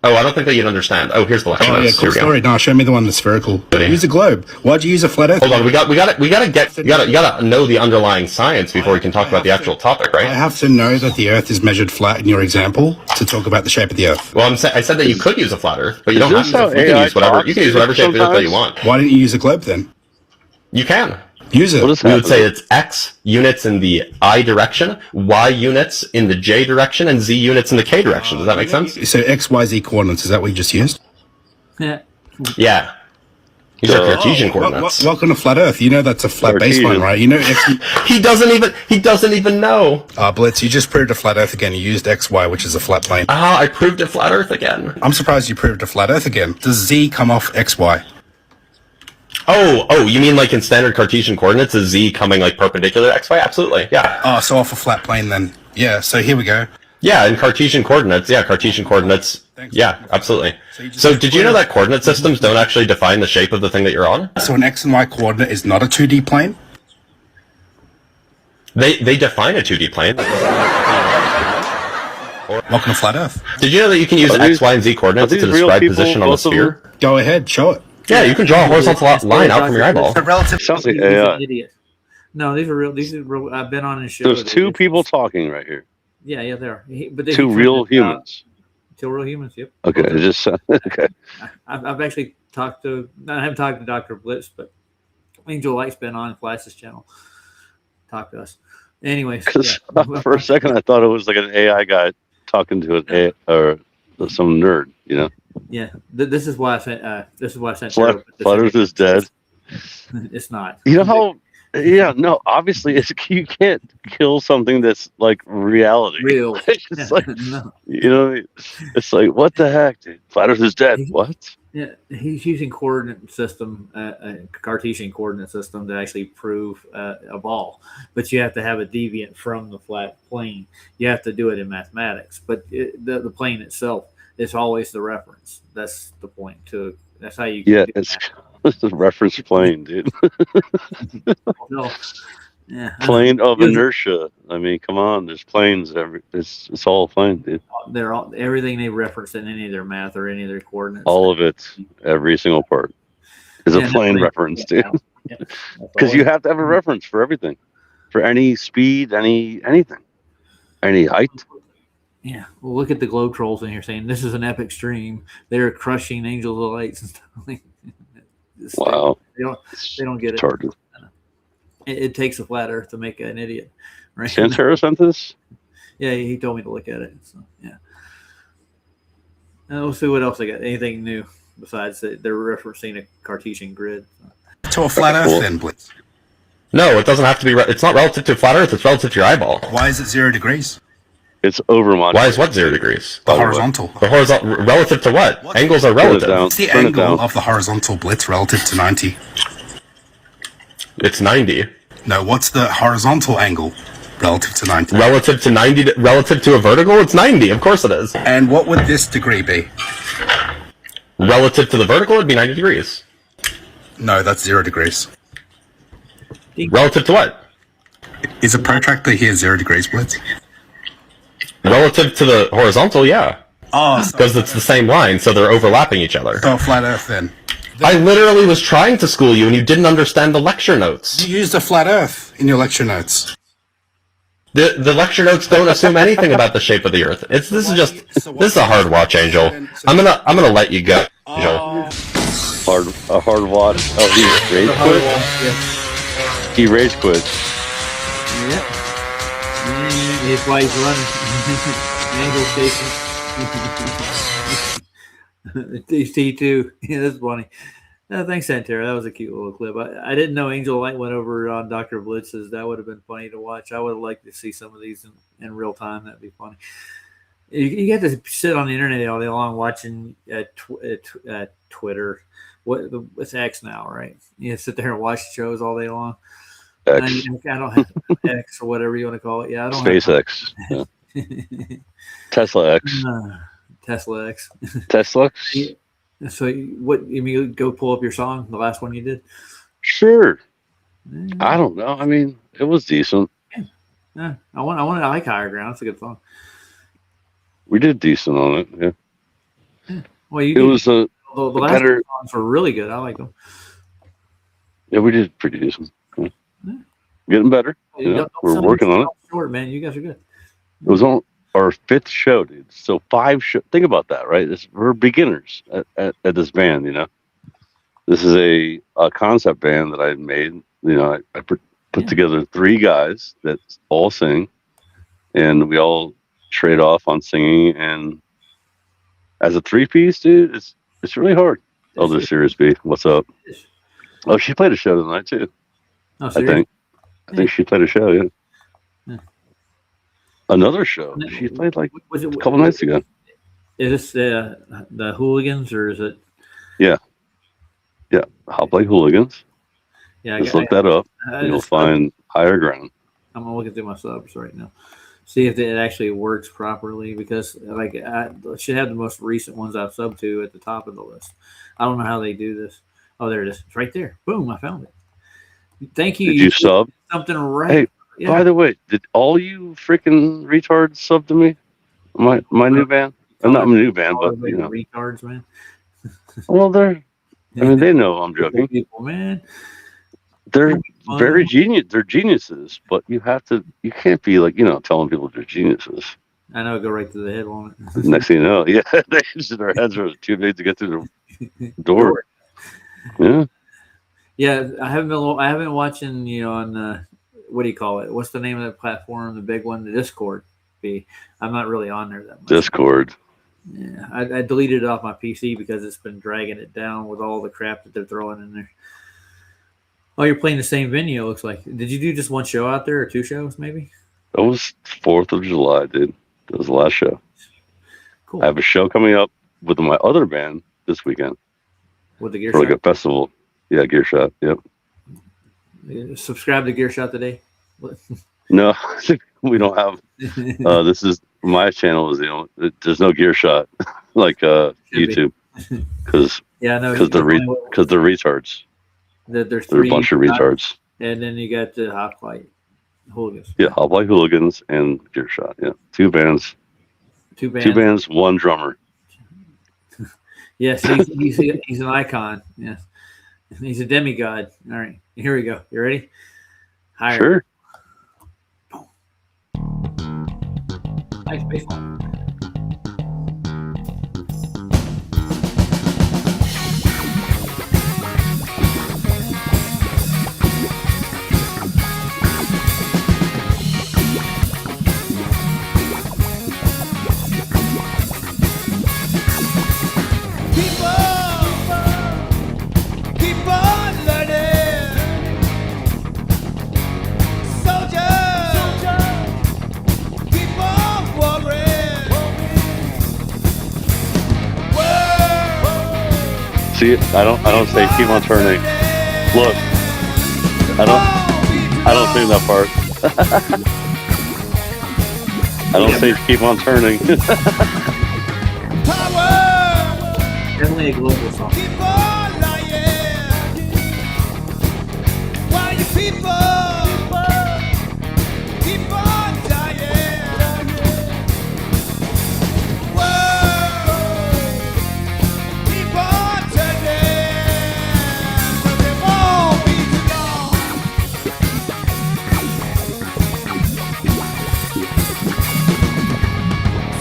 Oh, I don't think that you'd understand. Oh, here's the lecture. Oh yeah, cool story. No, show me the one that's spherical. Use a globe. Why'd you use a flat Earth? Hold on, you gotta know the underlying science before we can talk about the actual topic, right? I have to know that the Earth is measured flat in your example to talk about the shape of the Earth. Well, I said that you could use a flat Earth, but you don't have to. You can use whatever shape of Earth that you want. Why didn't you use a globe then? You can. Use it. We would say it's X units in the I direction, Y units in the J direction, and Z units in the K direction. Does that make sense? So X, Y, Z coordinates, is that what you just used? Yeah. Yeah. These are Cartesian coordinates. Welcome to flat Earth. You know that's a flat baseline, right? You know X. He doesn't even know. Blitz, you just proved a flat Earth again. You used X, Y, which is a flat plane. I proved a flat Earth again. I'm surprised you proved a flat Earth again. Does Z come off X, Y? Oh, you mean like in standard Cartesian coordinates, is Z coming like perpendicular to X, Y? Absolutely, yeah. Oh, so off a flat plane then. Yeah, so here we go. Yeah, in Cartesian coordinates, yeah, absolutely. So did you know that coordinate systems don't actually define the shape of the thing that you're on? So an X and Y coordinate is not a 2D plane? They define a 2D plane. Welcome to flat Earth. Did you know that you can use X, Y, and Z coordinates to describe position on the sphere? Go ahead, show it. Yeah, you can draw a horizontal line out from your eyeball. Sounds like AI. No, these are real. I've been on his show. There's two people talking right here. Yeah, they are. Two real humans. Two real humans. Yep. Okay, it just okay. I've actually talked to. I haven't talked to Dr. Blitz, but Angel Light's been on Flash's channel. Talk to us. Anyways, for a second I thought it was like an AI guy talking to an or some nerd, you know. Yeah, this is why I sent. This is why I sent. Flat Earth is dead. It's not. You know how? Yeah, no. Obviously, you can't kill something that's like reality. Real. It's like you know, it's like what the heck, dude? Flat Earth is dead. What? Yeah, he's using coordinate system, a Cartesian coordinate system to actually prove a ball. But you have to have a deviant from the flat plane. You have to do it in mathematics. But the plane itself is always the reference. That's the point. That's how you. Yeah, it's the reference plane, dude. No, Yeah, Plane of inertia. I mean, come on. There's planes. It's all a plane, dude. They're all everything they reference in any of their math or any of their coordinates. All of it, every single part, is a plane reference, dude. Because you have to have a reference for everything, for any speed, anything, any height. Yeah, well, look at the globe trolls in here saying this is an epic stream. They're crushing angels of lights and stuff. Wow, they don't get it. Retarded. It takes a flat Earth to make an idiot, right? Santero sent this. Yeah, he told me to look at it. So yeah, we'll see what else they got. Anything new besides that they're referencing a Cartesian grid. To a flat Earth, then, Blitz. No, it doesn't have to be. It's not relative to a flat Earth. It's relative to your eyeball. Why is it 0 degrees? It's over modulated. Why is what 0 degrees? The horizontal. The horizontal relative to what? Angles are relative. What's the angle of the horizontal, Blitz, relative to 90? It's 90. No, what's the horizontal angle relative to 90? Relative to 90, relative to a vertical, it's 90. Of course it is. And what would this degree be? Relative to the vertical, it'd be 90 degrees. No, that's 0 degrees. Relative to what? Is a protractor here 0 degrees, Blitz? Relative to the horizontal, yeah. Oh, because it's the same line, so they're overlapping each other. So flat Earth then. I literally was trying to school you, and you didn't understand the lecture notes. You used a flat Earth in your lecture notes. The lecture notes don't assume anything about the shape of the Earth. This is a hard watch, Angel. I'm gonna let you go, Angel. A hard watch. Oh, he rage quit. Yeah. He rage quit. Yep. That's why he's running. Angel Station. T2. Yeah, that's funny. Thanks, Santera. That was a cute little clip. I didn't know Angel Light went over on Dr. Blitz's. That would have been funny to watch. I would have liked to see some of these in real time. That'd be funny. You get to sit on the internet all day long watching Twitter. It's X now, right? You sit there and watch shows all day long. X. I don't have X or whatever you want to call it. Yeah, I don't. SpaceX. Yeah. Tesla X. Tesla X. Tesla X. Yeah. So, what you mean? Go pull up your song, the last one you did. Sure. I don't know. I mean, it was decent. Yeah, I like Higher Ground. It's a good song. We did decent on it. Yeah. Well, it was the last better songs were really good. I like them. Yeah, we did pretty decent. Yeah. Getting better. We're working on it. Short, man. You guys are good. It was on our 5th show, dude. So 5 shows. Think about that, right? We're beginners at this band, you know. This is a concept band that I made. You know, I put together 3 guys that all sing, and we all trade off on singing. And as a 3-piece, dude, it's really hard. Oh, there's Sirius B. What's up? Oh, she played a show tonight too. Oh, I think she played a show. Yeah. Another show. She played like a couple nights ago. Is this the Hooligans or is it? Yeah. I'll play Hooligans. Yeah, just look that up. And you'll find Higher Ground. I'm gonna look at my subs right now, see if it actually works properly, because like I should have the most recent ones I've subbed to at the top of the list. I don't know how they do this. Oh, there it is. It's right there. Boom! I found it. Thank you. Did you sub? Something right. Hey, yeah. By the way, did all you freaking retards sub to me? My new band? I'm not my new band, but you know. Retards, man. Well, I mean, they know I'm joking. People, man. They're very genius. They're geniuses, but you can't be like, telling people they're geniuses. I know, go right to the head, won't it? Next thing you know, yeah, their heads are too big to get through the door. Yeah. Yeah, I haven't been watching, on what do you call it? What's the name of that platform? The big one, the Discord. I'm not really on there that much. Discord. Yeah, I deleted it off my PC because it's been dragging it down with all the crap that they're throwing in there. Oh, you're playing the same venue, it looks like. Did you do just one show out there or 2 shows, maybe? That was 4th of July, dude. That was the last show. Cool. I have a show coming up with my other band this weekend. With the Gear for Shot? like a festival. Yeah, Gear Shot. Yep. Subscribe to Gear Shot today. No, we don't have. This is my channel. There's no Gear Shot like YouTube because yeah, no, because they're retards. There's They're a bunch of retards. And then you got the Hoplite Hooligans. Yeah, Hoplite Hooligans and Earshot. Yeah, two bands. Two Two bands, one drummer. Yes, he's an icon. Yes, he's a demigod. All right, here we go. You ready? Higher. Sure. Nice baseball. Keep on learning. Soldier, keep on warring. See, I don't say keep on turning. Look, I don't sing that part. I don't say keep on turning. Definitely a global song. Keep on lying. While you people keep on dying. Keep on turning. But it won't be too long.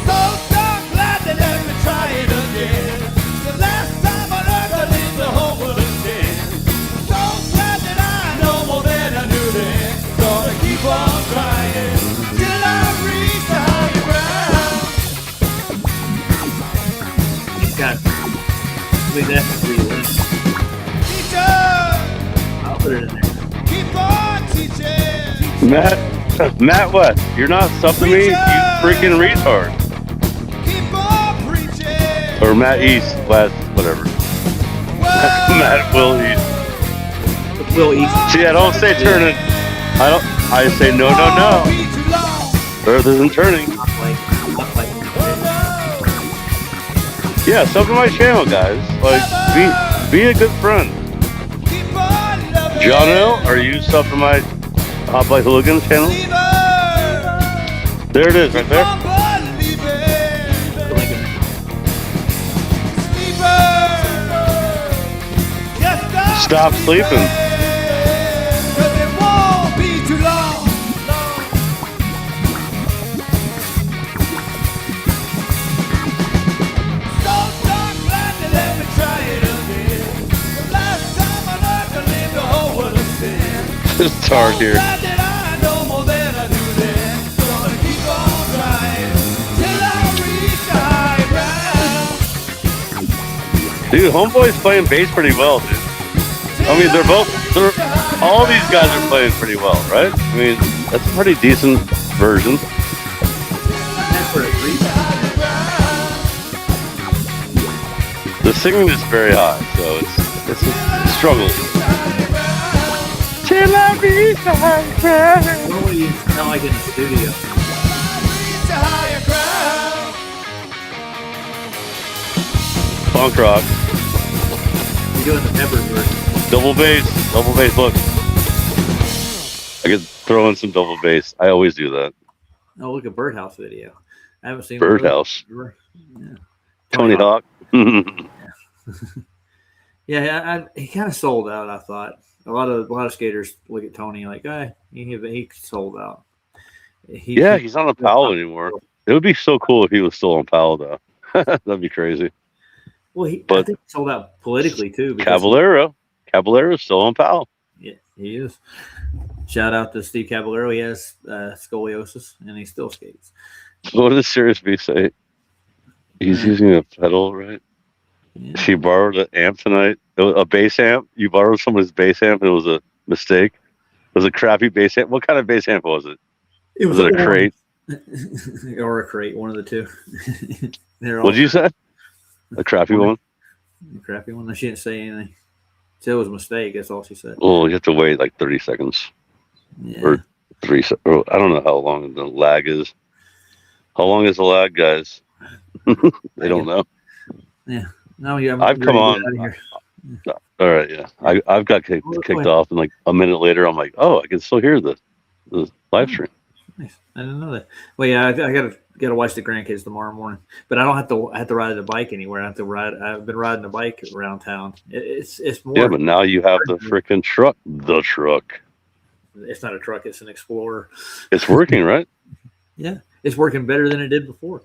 So glad they let me try it again. The last time on earth I lived the whole world again. So glad that I know more than I knew then. Gonna keep on trying till I reach the higher ground. He's got. I mean, that's really. Teacher, I'll put it in there. keep on teaching. Matt West, you're not something me, you freaking retard. Keep on preaching. Or Matt East, West, whatever. Matt Will East. Will East. See, I don't say turning. I say no. Earth isn't turning. Yeah, sub to my channel, guys. Like, be a good friend. Jono, are you sub to my Hoplite Hooligans channel? There it is, right there. Stop sleeping. It's hard here. Dude, Homeboy's playing bass pretty well, dude. I mean, all these guys are playing pretty well, right? I mean, that's a pretty decent version. The singing is very high, so it's a struggle. Till I reach the high ground. What would you sound like in the studio? Punk rock. You're doing the Peppers version. Double bass, look. I could throw in some double bass. I always do that. Oh, look at Birdhouse video. I haven't seen Birdhouse. Yeah. Tony Hawk. Yeah, he kind of sold out. I thought a lot of skaters look at Tony like, he sold out. He's not on Powell anymore. It would be so cool if he was still on Powell, though. That'd be crazy. Well, I think he sold out politically too. Caballero's still on Powell. Yeah, he is. Shout out to Steve Caballero. He has scoliosis and he still skates. What did Serious B say? He's using a pedal, right? Yeah. She borrowed an amp tonight. A bass amp. You borrowed someone's bass amp. It was a mistake. It was a crappy bass amp. What kind of bass amp was it? Was it a crate? Or a crate, one of the two. What'd you say? A crappy one? A crappy one. She didn't say anything. She said it was a mistake. That's all she said. Well, you have to wait like 30 seconds. Yeah. Or 3 seconds. I don't know how long the lag is. How long is the lag, guys? They don't know. Yeah. No, yeah. I've come on. All right, yeah. I've got kicked off, and like a minute later, I'm like, oh, I can still hear the live stream. Nice. I didn't know that. Well, yeah, I gotta watch the grandkids tomorrow morning, but I don't have to ride the bike anywhere. I have to ride. I've been riding the bike around town. It's more. Yeah, but now you have the freaking truck. The truck. It's not a truck. It's an Explorer. It's working, right? Yeah, it's working better than it did before.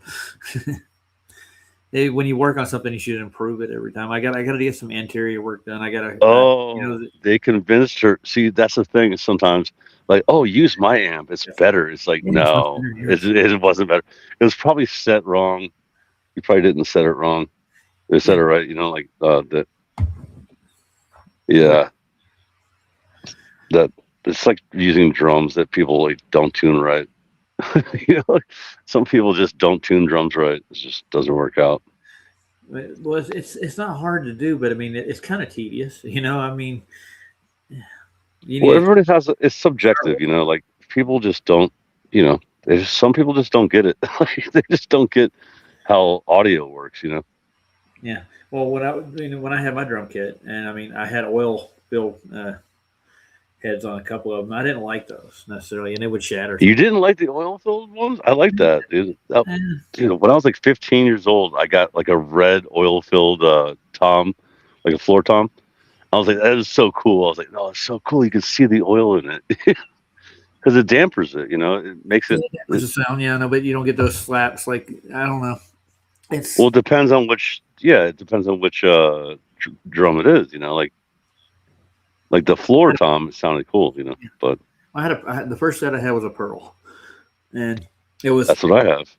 When you work on something, you should improve it every time. I got to get some interior work done. I got to. Oh, they convinced her. See, that's the thing. Sometimes, like, oh, use my amp. It's better. It's like, no, it wasn't better. It was probably set wrong. You probably didn't set it wrong. They set it right. You know, like that. Yeah. That it's like using drums that people like don't tune right. You know, some people just don't tune drums right. It just doesn't work out. Well, it's not hard to do, but I mean, it's kind of tedious. You know, I mean, everybody has it's subjective. You know, like people just don't. You know, some people just don't get it. They just don't get how audio works. You know. Yeah. Well, when I had my drum kit, and I mean, I had oil filled heads on a couple of them. I didn't like those necessarily, and they would shatter. You didn't like the oil-filled ones? I like that, dude. You know, when I was like 15 years old, I got like a red oil-filled tom, like a floor tom. I was like, that is so cool. I was like, no, it's so cool. You can see the oil in it because it dampers it. You know, it makes it. There's a sound, yeah, no, but you don't get those slaps. Like I don't know. Well, it depends on which. Yeah, it depends on which drum it is. You know, like the floor tom, it sounded cool, you know. But I had the first set I had was a Pearl, and it was. That's what I have.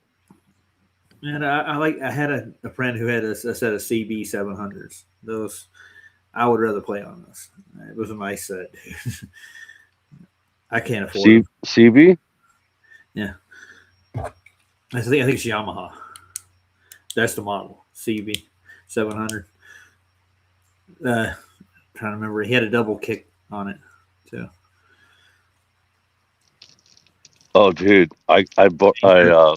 And I had a friend who had a set of CB 700s. Those I would rather play on those. It was a nice set. I can't afford it. CB. Yeah, I think it's Yamaha. That's the model, CB 700. Trying to remember, he had a double kick on it too. Oh, dude, I bought on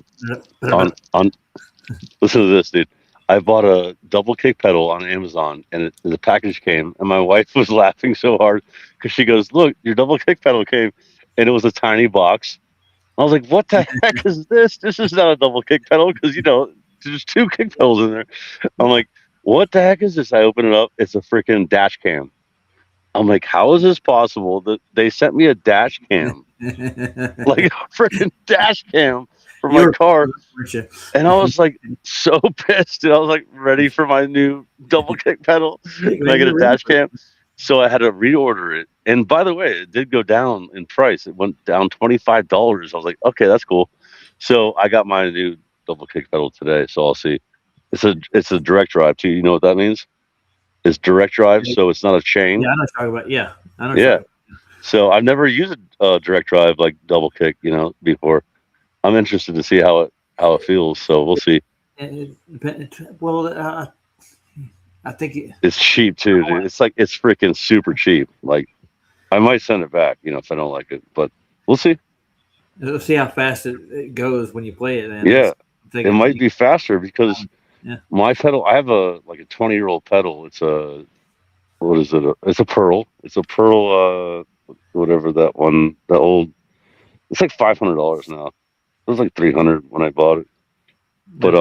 listen to this, dude. I bought a double kick pedal on Amazon, and the package came, and my wife was laughing so hard because she goes, "Look, your double kick pedal came," and it was a tiny box. I was like, "What the heck is this? This is not a double kick pedal because you know there's two kick pedals in there." I'm like, "What the heck is this?" I open it up. It's a freaking dash cam. I'm like, how is this possible that they sent me a dash cam, like a freaking dash cam for my car? And I was like so pissed, and I was like ready for my new double kick pedal. And I get a dash cam, so I had to reorder it. And by the way, it did go down in price. It went down $25. I was like, okay, that's cool. So I got my new double kick pedal today. So I'll see. It's a direct drive too. You know what that means? It's direct drive, so it's not a chain. Yeah, I know what you're talking about. Yeah, I know. Yeah. So I've never used a direct drive like double kick, you know, before. I'm interested to see how it feels. So we'll see. Well, I think it's cheap too, dude. It's freaking super cheap. Like, I might send it back, you know, if I don't like it, but we'll see. We'll see how fast it goes when you play it. Yeah, it might be faster because. Yeah. My pedal, I have a 20-year-old pedal. It's what is it? It's a Pearl. It's a Pearl, whatever that old. It's like $500 now. It was like $300 when I bought it. But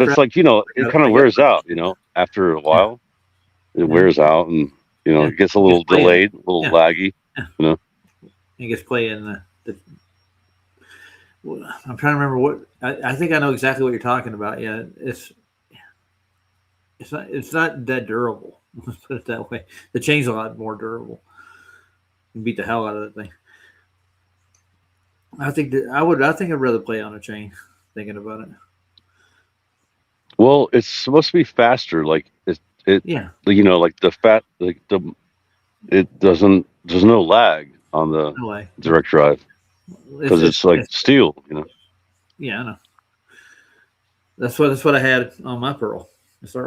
it's like, you know, it kind of wears out, you know, after a while. It wears out, and you know, it gets a little delayed, a little laggy. You know, it gets played in the. I'm trying to remember what I think I know exactly what you're talking about. Yeah, it's not that durable. Let's put it that way. The chain's a lot more durable. You beat the hell out of that thing. I think I'd rather play on a chain. Thinking about it. Well, it's supposed to be faster. Like yeah. You know, like it doesn't. There's no lag on the direct drive. Because it's like steel, you know. Yeah, I know. That's what I had on my Pearl.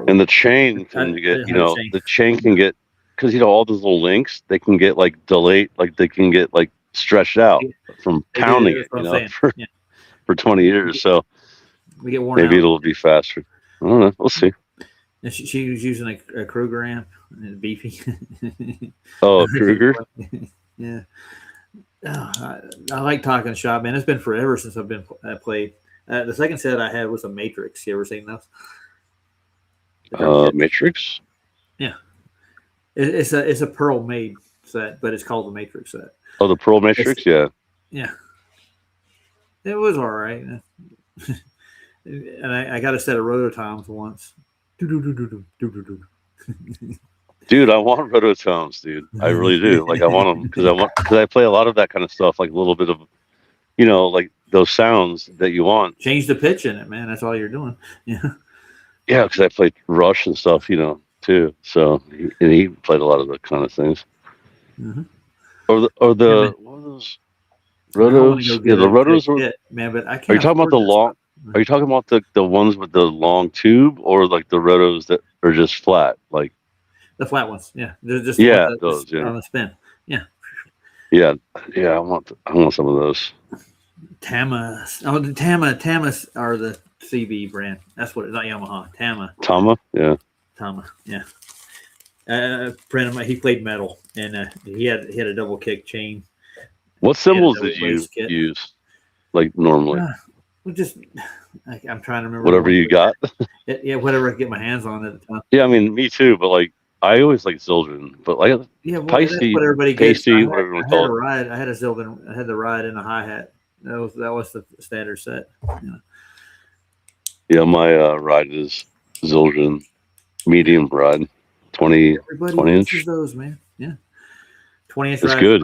And the chain can get, you know, the chain can get, because you know all those little links, they can get like delayed, like they can get like stretched out from pounding it, you know, for 20 years. So we get worn maybe out. It'll be faster. I don't know. We'll see. And she was using a Kruger amp, and beefy. Oh, Kruger. Yeah. Oh, I like talking shop, man. It's been forever since I've been played. The second set I had was a Matrix. You ever seen those? Matrix. Yeah, it's a Pearl made set, but it's called the Matrix set. Oh, the Pearl Matrix. Yeah. Yeah, it was all right. And I got a set of rototoms once. Dude, I want rototoms, dude. I really do. Like, I want them because I play a lot of that kind of stuff, like a little bit of, like those sounds that you want. Change the pitch in it, man. That's all you're doing. Yeah. Yeah, because I played Rush and stuff, too. So, and he played a lot of the kind of things. Mm-hmm. Or the what are those rotos? Yeah, the rotos were. Man, but I can't. Are you talking about the long? Are you talking about the ones with the long tube, or like the rotos that are just flat, like the flat ones? Yeah, they're just those. Yeah, on the spin. Yeah. Yeah. I want some of those. Tama. Oh, the Tamas are the CB brand. That's what it's not Yamaha. Tama. Yeah. Tama. Yeah. A friend of mine, he played metal, and he had a double kick chain. What cymbals did you use, like normally? Well, just I'm trying to remember. Whatever you got. Yeah, whatever I could get my hands on at the time. Yeah, I mean, me too. But like, I always like Zildjian, but like, Pasty, what everybody gets. Pasty, whatever you want to call it. I had a Zildjian. I had the ride and a hi hat. That was the standard set. Yeah, my ride is Zildjian medium ride, 20 inch. Uses those, man. Yeah, 20-inch ride. It's good.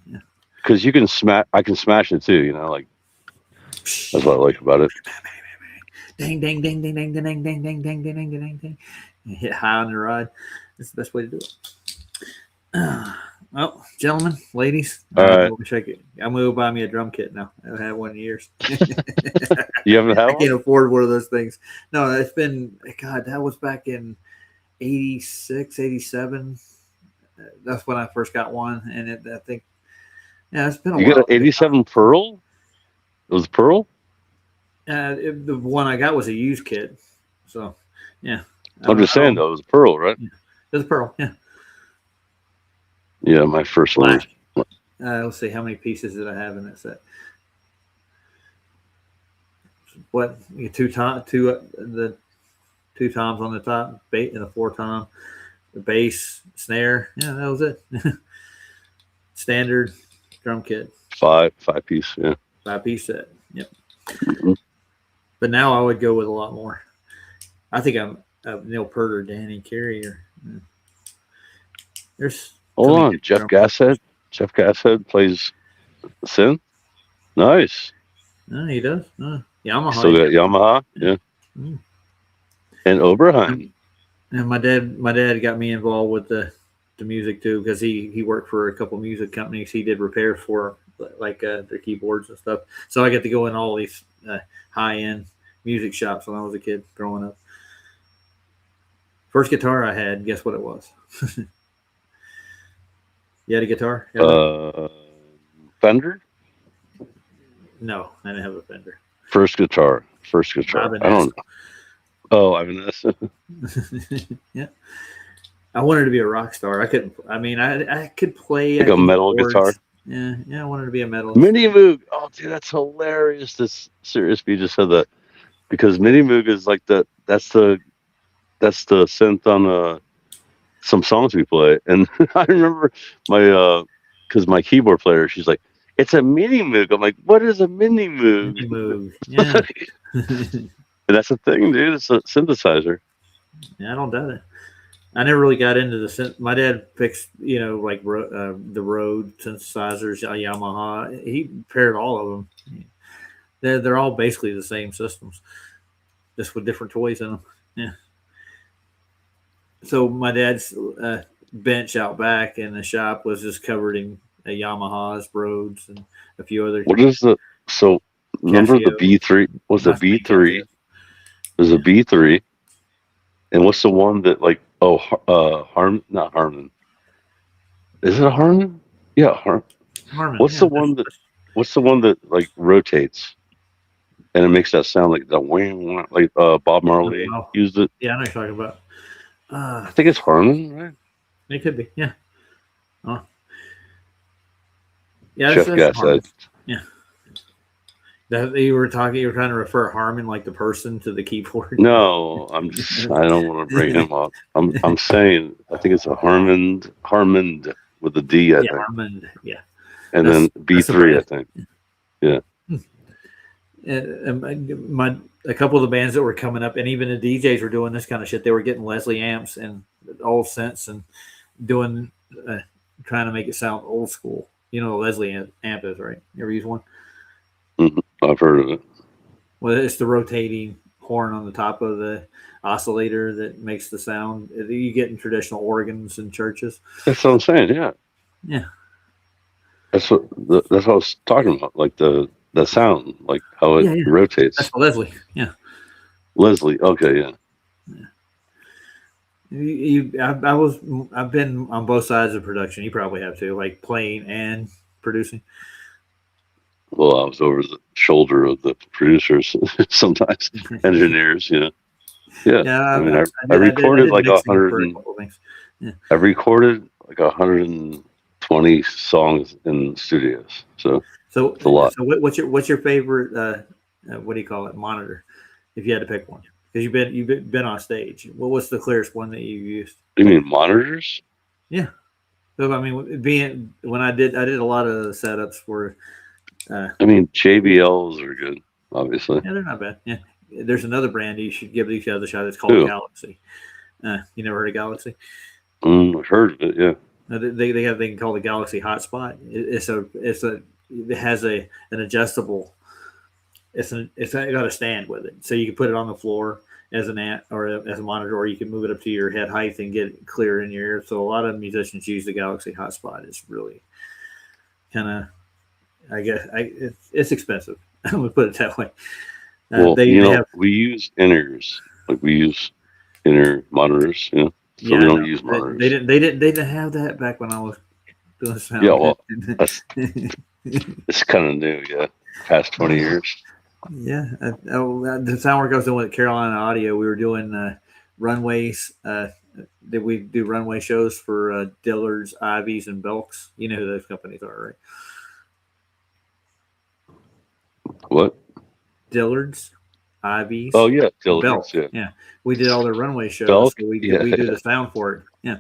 Yeah, because you can smash. I can smash it too. Like that's what I like about it. Ding ding ding ding ding ding ding ding ding ding ding ding ding. Hit high on the ride. That's the best way to do it. Well, gentlemen, ladies, all right. I'm gonna go buy me a drum kit now. I haven't had one in years. You haven't had one? I can't afford one of those things. No, it's been that was back in 86, 87. That's when I first got one, and I think it's been a while. You got an 87 Pearl? It was Pearl? The one I got was a used kit. So, yeah. I'm just saying, though, it was Pearl, right? Yeah. It was Pearl, yeah. Yeah, my first one. Let's see, how many pieces did I have in that set? What? The two toms on the top, bait and the 4-tom, the bass, snare. Yeah, that was it. Standard drum kit. 5-piece, yeah. 5-piece set. Yep. Mm-hmm. But now I would go with a lot more. I think I'm Neil Peart or Danny Carey or there's. Hold on, Jeff Gasshead. Jeff Gasshead plays synth. Nice. He does. Yamaha. Still got Yamaha, yeah. Mm. And Oberheim. And my dad got me involved with the music too because he worked for a couple music companies. He did repairs for like their keyboards and stuff. So I get to go in all these high end music shops when I was a kid growing up. First guitar I had, guess what it was? You had a guitar? Fender? No, I didn't have a Fender. First guitar. I don't know. Oh, Ibanez. Yeah. I wanted to be a rock star. I couldn't. I mean, I could play like a metal guitar. Yeah. I wanted to be a metal. Mini Moog. Oh, dude, that's hilarious. This serious. You just said that because Mini Moog is like that's the synth on some songs we play, and I remember because my keyboard player, she's like, "It's a Mini Moog." I'm like, "What is a Mini Moog?" Mini Moog. Yeah. And that's the thing, dude. It's a synthesizer. Yeah, I don't doubt it. I never really got into the synth. My dad fixed, like the Rode synthesizers, Yamaha. He paired all of them. They're all basically the same systems, just with different toys in them. Yeah. So my dad's bench out back in the shop was just covered in Yamahas, Rhodes, and a few other. What is remember the B3? Was the B3? There's a B3, and what's the one that like? Oh, not Harman. Is it a Harman? Yeah, Harman. Harman. What's the one that like rotates, and it makes that sound like the wing, like Bob Marley wow. used it. Yeah, I know what you're talking about. I think it's Harman, right? It could be. Yeah. Oh. Yeah, Chef that's Gas Harmon. said. Yeah. You were trying to refer Harmon like the person to the keyboard. No, I don't want to bring him up. I'm saying I think it's a Harmond with a D, I Yeah, think. Harmon. Yeah. And That's- then that's the B3, I band. think. Yeah. And a couple of the bands that were coming up, and even the DJs were doing this kind of shit. They were getting Leslie amps and old synths and doing, trying to make it sound old school. You know, what a Leslie amp is, right? You ever use one? I've heard of it. Well, it's the rotating horn on the top of the oscillator that makes the sound that you get in traditional organs in churches. That's what I'm saying. Yeah. Yeah. That's what I was talking about. Like the sound, like how it rotates. That's Leslie. Yeah. Leslie. Okay. Yeah. I've been on both sides of production. You probably have too, like playing and producing. Well, I was over the shoulder of the producers sometimes, engineers. You know. Yeah. Yeah, I mean, I did recorded like mixing for 100. a couple of things. Yeah. I recorded like 120 songs in studios. So it's a lot. So what's your favorite? What do you call it? Monitor, if you had to pick one, because you've been on stage. What's the clearest one that you used? You mean monitors? Yeah. So I mean, when I did a lot of setups for. I mean, JBLs are good, obviously. Yeah, they're not bad. Yeah, there's another brand you should give each other shot. It's called Galaxy. You never heard of Galaxy? I've heard of it. Yeah. They have they can call the Galaxy Hotspot. It has an adjustable. It's got a stand with it, so you can put it on the floor as an amp or as a monitor, or you can move it up to your head height and get it clear in your ear. So a lot of musicians use the Galaxy Hotspot. It's really kind of. I guess it's expensive. I'm gonna put it that way. Well, we use inners, like we use inner monitors, so we don't use monitors. They didn't have that back when I was doing sound. Yeah, well, it's kind of new, yeah. Past 20 years. Yeah, the sound work I was doing with Carolina Audio, we were doing runways. Did we do runway shows for Dillard's, Ivies, and Belks? You know who those companies are, right? What? Dillard's, Ivies. Oh yeah, Dillard's. Belk. Yeah, we did all their runway shows. Belk? So we do the sound for it. Yeah.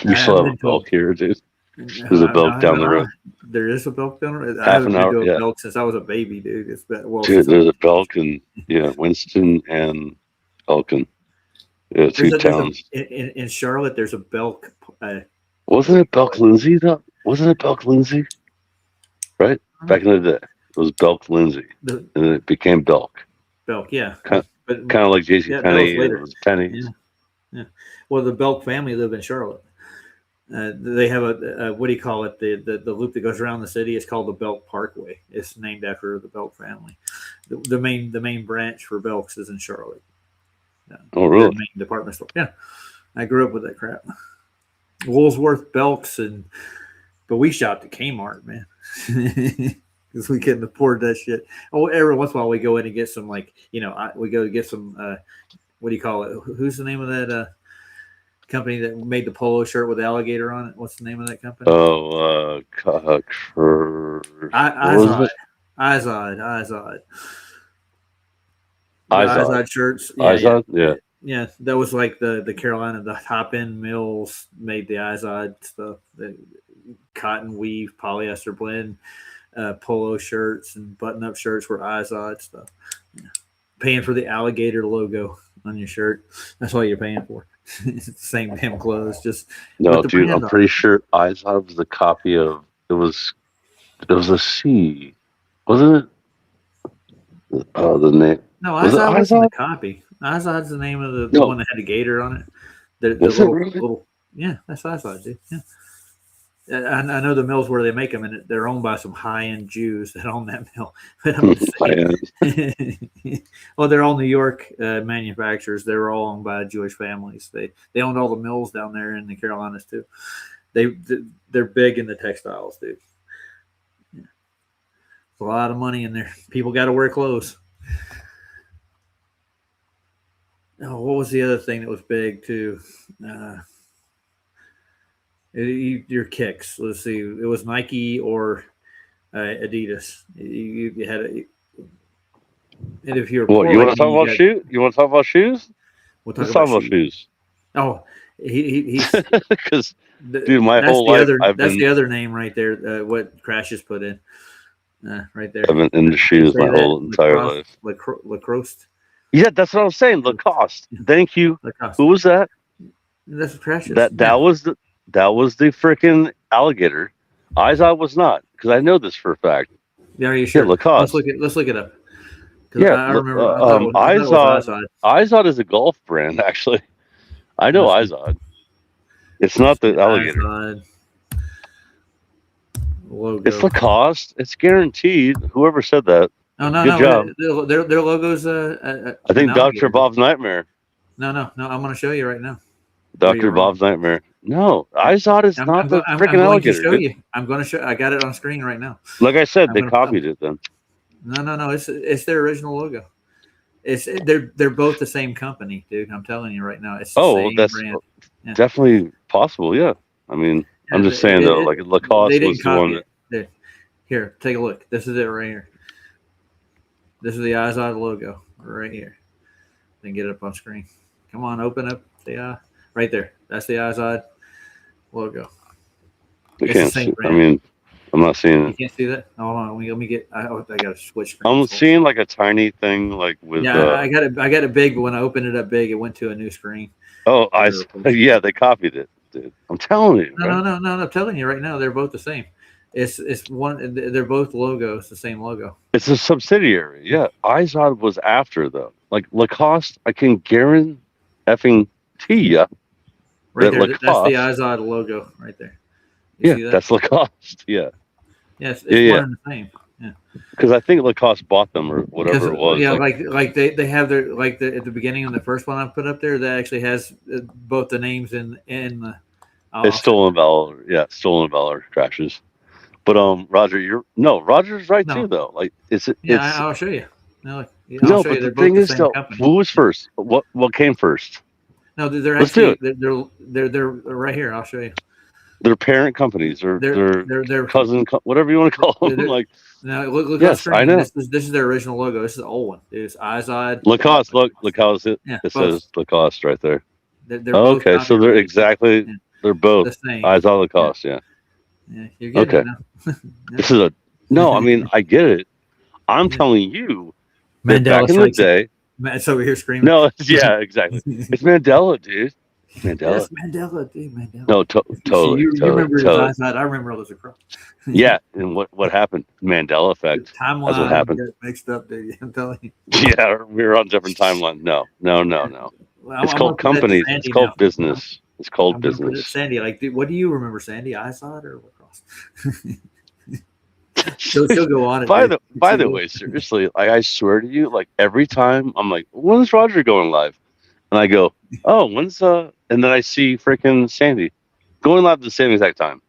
We still have a Belk here, dude. There's a Belk down the road. There is a Belk down the road. I Half haven't an hour. been to a Yeah. Belk since I was a baby, dude. It's been Dude, there's a Belk in Winston and Elkin. Yeah, two towns. In Charlotte, there's a Belk. Wasn't it Belk Lindsay though? Wasn't it Belk Lindsay? Right? Back in the day. It was Belk Lindsay. And then it became Belk. Belk, yeah. Kind of like JC Penney. It was Penny. Yeah. Well, the Belk family live in Charlotte. They have a what do you call it? The loop that goes around the city is called the Belk Parkway. It's named after the Belk family. The main branch for Belks is in Charlotte. Oh, really? The main department store. Yeah, I grew up with that crap. Woolsworth, Belks, but we shopped at Kmart, man, because we couldn't afford that shit. Oh, every once in a while we go in and get some we go to get some what do you call it? Who's the name of that company that made the polo shirt with the alligator on it? What's the name of that company? Oh, Izod shirts. Izod, yeah. Yeah, that was like the Carolina, the Hop End Mills made the Izod stuff, the cotton weave, polyester blend, polo shirts and button-up shirts were Izod stuff. Yeah. Paying for the alligator logo on your shirt. That's all you're paying for. It's the same damn clothes. Just no, dude. I'm pretty sure Izod was the copy of it was a C, wasn't it? The name. No, Izod wasn't the copy. Izod's the name of the one that had the gator on it. The little, yeah, that's Izod, dude. Yeah. I know the mills where they make them, and they're owned by some high-end Jews that own that mill. But I'm just saying, well, they're all New York manufacturers. They're all owned by Jewish families. They owned all the mills down there in the Carolinas too. They're big in the textiles, dude. Yeah. a lot of money in there. People got to wear clothes. Oh, what was the other thing that was big too? Your kicks. Let's see. It was Nike or Adidas. You had a. And if you're Well, poor you want like to talk me, you about got. shoes? You want to talk about shoes? We'll talk Let's talk about about shoes. shoes. Oh, he's Because, dude, my whole life I've that's been the other name right there. What Crash has put in right there. I've been into shoes my whole entire life. Lacrosse. Yeah, that's what I was saying. Lacoste. Thank you. Lacoste. Who was that? That's Crash. That was the freaking alligator. Izod was not, because I know this for a fact. Yeah, are you sure? Yeah, Lacoste. Let's look it up. Yeah, I remember. I thought it was Izod. Izod is a golf brand, actually. I know Izod. It's not the alligator. Izod logo. It's Lacoste. It's guaranteed. Whoever said that. Oh no, Good job. Their logo's. I think Dr. Bob's Nightmare. No. I'm going to show you right now. Dr. Bob's Nightmare. No, Izod is not the freaking alligator. I'm going to show. I got it on screen right now. Like I said, they copied it then. No. It's their original logo. They're both the same company, dude. I'm telling you right now. It's the same that's brand. Yeah. Definitely possible. Yeah, I mean, I'm just saying though, like Lacoste was the one. Here, take a look. This is it right here. This is the Izod logo right here. Then get it up on screen. Come on, open up the right there. That's the Izod logo. I can't see. I mean, I'm not seeing You it. can't see that? Hold on, let me get. I got to switch screen. I'm seeing like a tiny thing, like with. Yeah, I got it big, but when I opened it up big, it went to a new screen. Oh, yeah, they copied it, dude. I'm telling you. No. I'm telling you right now, they're both the same. It's one. They're both logos, the same logo. It's a subsidiary. Yeah, Izod was after though. Like Lacoste, I can guarantee you. Right there, Lacoste, that's the Izod logo right there. You see that? That's Lacoste. Yeah. Yes, it's one and the same. Yeah. Because I think Lacoste bought them or whatever it was. Yeah, like they have their at the beginning of the first one I put up there that actually has both the names in the. It's Stolen Valor. Yeah, Stolen Valor crashes. But Roger, Roger's right too though. Like I'll show you. But the thing is though, who was first? What came first? No, they're Let's actually do they're right here. I'll show you. They're parent companies or they're cousin, whatever you want to call them. Like no, look. Yes, I know. This is their original logo. This is the old one. It's Izod. Lacoste. Look, Lacoste. It says Lacoste right there. They're okay, so they're exactly they're both the same. Izod Lacoste. Yeah. Yeah, you're getting it now. This is I mean, I get it. I'm telling you, that back in the day. It's over here screaming. No, yeah, exactly. It's Mandela, dude. Mandela. Yes, Mandela, dude. Mandela. No, totally. You remember his Izod? I remember those across. Yeah, and what happened? Mandela effect. Timeline. That's what happened. Mixed up, dude. I'm telling you. Yeah, we were on different timelines. No. Well, it's called companies. It's called business. It's called business. Sandy, what do you remember, Sandy? Izod or lacrosse? She'll go on. By the way, seriously, like I swear to you, like every time I'm like, when's Roger going live? And I go, oh, when's and then I see freaking Sandy going live at the same exact time.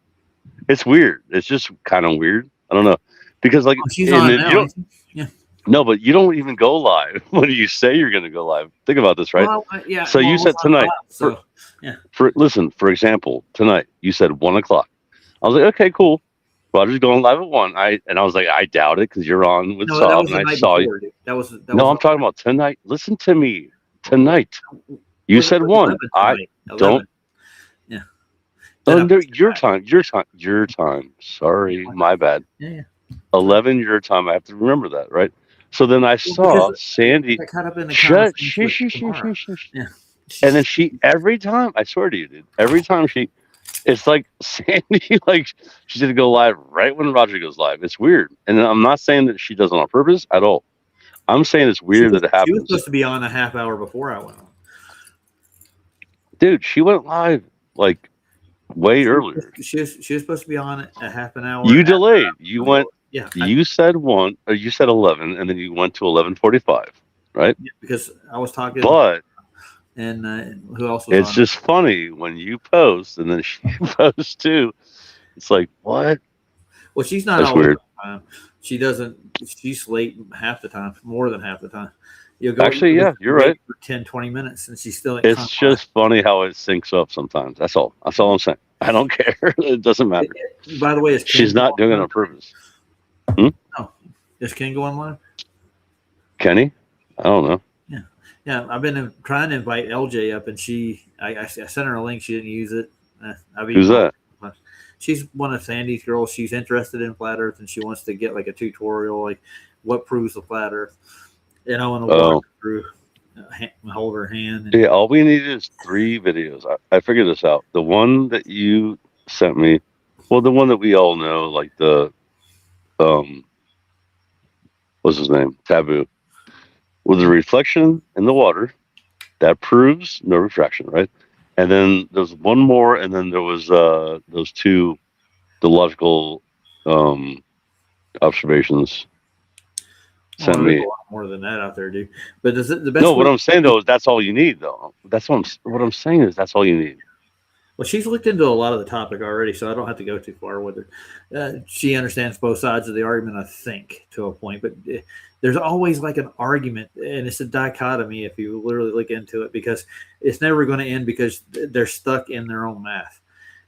It's weird. It's just kind of weird. I don't know because like she's on now. Yeah. No, but you don't even go live when you say you're going to go live. Think about this, right? Well, yeah. So you said tonight. Yeah. Listen, for example, tonight you said 1:00. I was like, okay, cool. Roger's going live at 1. I was like, I doubt it because you're on with Saul and I saw you. That was I'm talking about tonight. Listen to me. Tonight. You said 1. I don't. Yeah. Your time. Sorry, my bad. Yeah. 11 your time. I have to remember that, right? So then I saw Sandy. Shut. Yeah. And then every time, I swear to you, dude, every time it's like Sandy, like she's going to go live right when Roger goes live. It's weird. And I'm not saying that she does it on purpose at all. I'm saying it's weird that it happens. She was supposed to be on a half hour before I went on. Dude, she went live like way earlier. She was supposed to be on a half an hour. You delayed. You went. Yeah. You said 1, or you said 11, and then you went to 11:45, right? Yeah, because I was talking. But and who else was it's on just funny when you post and then she posts too. It's like what? Well, she's not That's always weird. on time. She doesn't. She's late half the time, more than half the time. You'll go Actually, yeah, you're right. for 10, 20 minutes, and she's still. It's just funny how it syncs up sometimes. That's all. That's all I'm saying. I don't care. It doesn't matter. By the way, She's not doing it on purpose. Hmm? No, is Ken going live? Kenny? I don't know. Yeah. I've been trying to invite LJ up, and I sent her a link. She didn't use it. Who's that? She's one of Sandy's girls. She's interested in flat Earth, and she wants to get like a tutorial, like what proves the flat Earth. And I want to walk her through, hold her hand. Yeah, all we need is 3 videos. I figured this out. The one that you sent me, well, the one that we all know, like the what's his name? Taboo. With the reflection in the water, that proves no refraction, right? And then there's one more, and then there was those 2 the logical observations. Sent me a lot more than that out there, dude. But the best. No, what I'm saying though is that's all you need, though. That's what I'm saying is that's all you need. Well, she's looked into a lot of the topic already, so I don't have to go too far with her. She understands both sides of the argument, I think, to a point. But there's always like an argument, and it's a dichotomy if you literally look into it, because it's never going to end because they're stuck in their own math.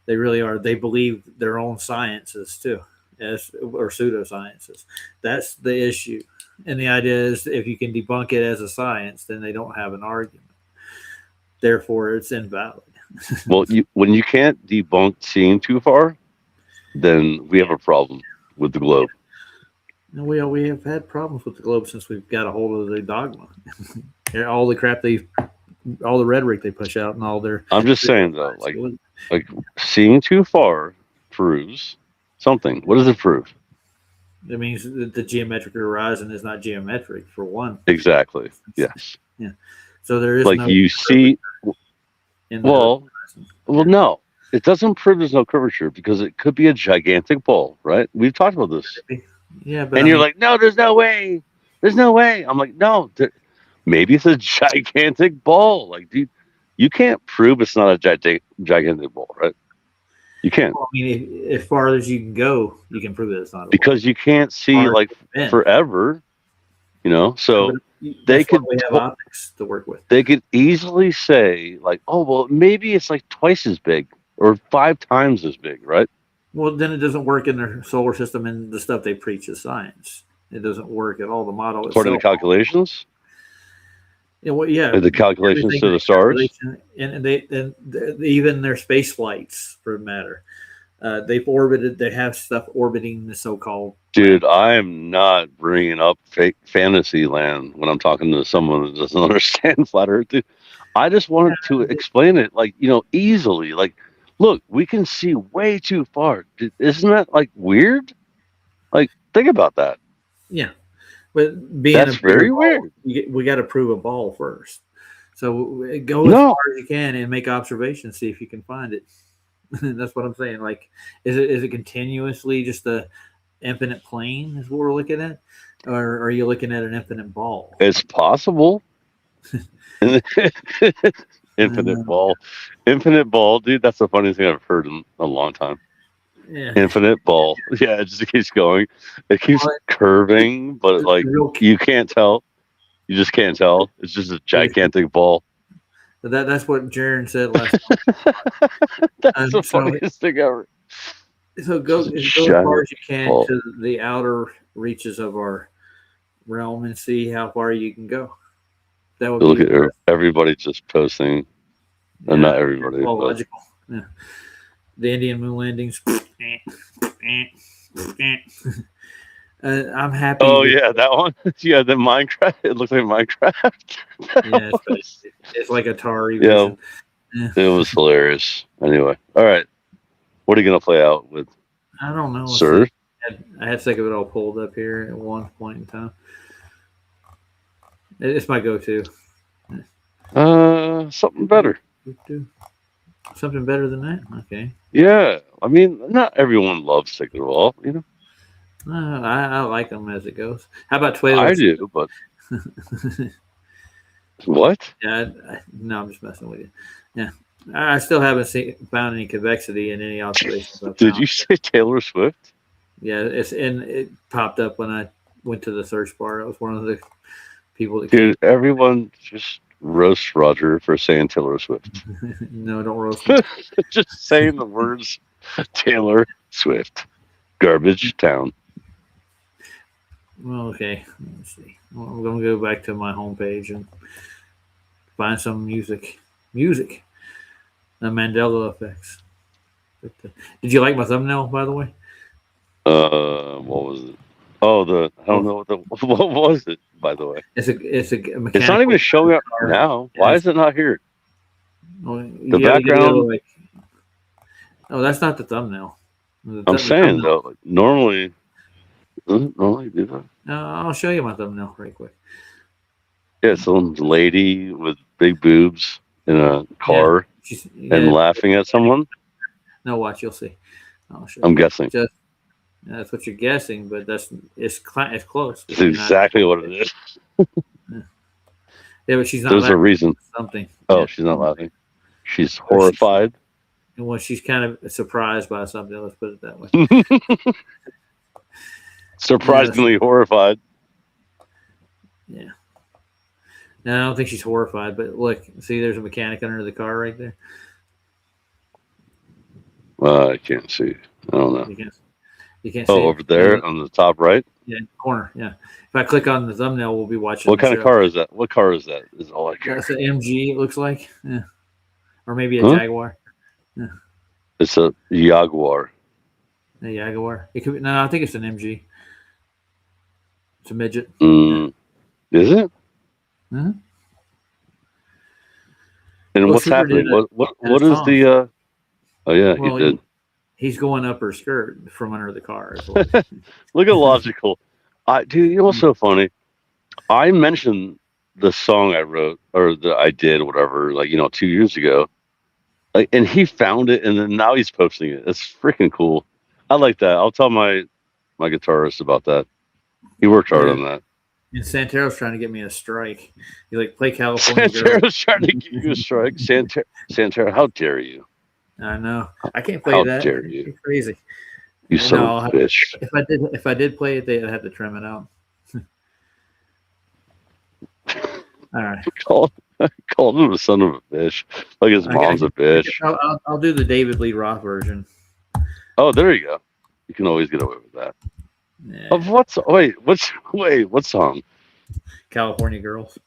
They really are. They believe their own sciences too, or pseudosciences. That's the issue. And the idea is if you can debunk it as a science, then they don't have an argument. Therefore, it's invalid. Well, when you can't debunk seeing too far, then we have a problem with the globe. And we have had problems with the globe since we've got a hold of the dogma. All the crap all the rhetoric they push out, and all their. I'm just saying though, like seeing too far proves something. What does it prove? It means that the geometric horizon is not geometric, for one. Exactly. Yes. Yeah. So there is like no you see. Well, no, it doesn't prove there's no curvature because it could be a gigantic ball, right? We've talked about this. Yeah, but and you're like, no, there's no way. There's no way. I'm like, no, maybe it's a gigantic ball. Like, dude, you can't prove it's not a gigantic ball, right? You can't. Well, I mean, as far as you can go, you can prove that it's not a because ball. You can't see like forever, you know. So they could have optics to work with. They could easily say like, oh well, maybe it's like twice as big or 5 times as big, right? Well, then it doesn't work in their solar system and the stuff they preach is science. It doesn't work at all. The model according to calculations. Yeah, well, yeah. The calculations to the stars, and even their space flights, for matter. They've orbited. They have stuff orbiting the so-called. Dude, I am not bringing up fake fantasy land when I'm talking to someone that doesn't understand flat Earth. Dude, I just wanted to explain it, like easily. Like, look, we can see way too far. Isn't that like weird? Like, think about that. Yeah, but that's very weird. We got to prove a ball first. So go as far as you can and make observations. See if you can find it. That's what I'm saying. Like, is it continuously just a infinite plane is what we're looking at, or are you looking at an infinite ball? It's possible. Infinite ball, dude. That's the funniest thing I've heard in a long time. Yeah. Infinite ball. Yeah, it just keeps going. It keeps curving, but like you can't tell. You just can't tell. It's just a gigantic ball. That's what Jaron said last time. That's the funniest thing ever. So go as far as you can to the outer reaches of our realm and see how far you can go. That would look at everybody just posting. Yeah, not everybody. All logical. Yeah. The Indian moon landings. I'm happy. Oh yeah, that one. Yeah, the Minecraft. It looks like Minecraft. Yeah, it's like Atari. Yeah, it was hilarious. Anyway, all right. What are you gonna play out with? I don't know, sir. I had to think of it all pulled up here at one point in time. It's my go-to. Something better. Something better than that? Okay. Yeah, I mean, not everyone loves Sick of the Wall, you know. I like them as it goes. How about Twilight? I do, but what? Yeah, no, I'm just messing with you. Yeah, I still haven't found any convexity in any observations. Did you say Taylor Swift? Yeah, it popped up when I went to the search bar. It was one of the people that Dude, everyone just roast Roger for saying Taylor Swift. no, don't roast me. Just saying the words Taylor Swift. Garbage town. Well, okay. Let's see. Well, I'm gonna go back to my homepage and find some music. Music. The Mandela effects. Did you like my thumbnail, by the way? What was it? Oh, I don't know what was it, by the way. It's a mechanical. It's not even showing up car. now. Why is it not here? Well, The background. Oh, that's not the thumbnail. I'm saying though, like, normally, doesn't it normally do that? I'll show you my thumbnail right quick. Yeah, some lady with big boobs in a car and laughing at someone. No, watch, you'll see. I'll show I'm you. guessing. That's what you're guessing, but it's close. It's exactly what it is. Yeah, but she's not. There's a reason. Something. Oh, Yeah. she's not laughing. She's horrified. Well, she's kind of surprised by something. Let's put it that way. Surprisingly horrified. Yeah. No, I don't think she's horrified, but look, see, there's a mechanic under the car right there. I can't see. I don't know. You can't see. Oh, over there on the top right. Yeah, corner. Yeah. If I click on the thumbnail, we'll be watching. What kind of car is that? What car is that? Is all I care. That's an MG. It looks like, yeah, or maybe a Jaguar. Yeah. It's a Jaguar. A Jaguar. It could be. No, I think it's an MG. It's a midget. Is it? Mm-hmm. And what's happening? What is the? Oh yeah, well, he did. He's going up her skirt from under the car. Look at logical. Dude, you know what's so funny? I mentioned the song I wrote or that I did, whatever, 2 years ago. And he found it, and then now he's posting it. It's freaking cool. I like that. I'll tell my guitarist about that. He worked hard on that. And Santero's trying to get me a strike. He play California. Santero's trying to get you a strike. Santero, how dare you? I know. I can't play How that. dare you? It's crazy. You son of a bitch. If I did play it, they'd have to trim it out. All right. Called him a son of a bitch. Like his mom's a bitch. I'll do the David Lee Roth version. Oh, there you go. You can always get away with that. Yeah. Of what song? California Girls.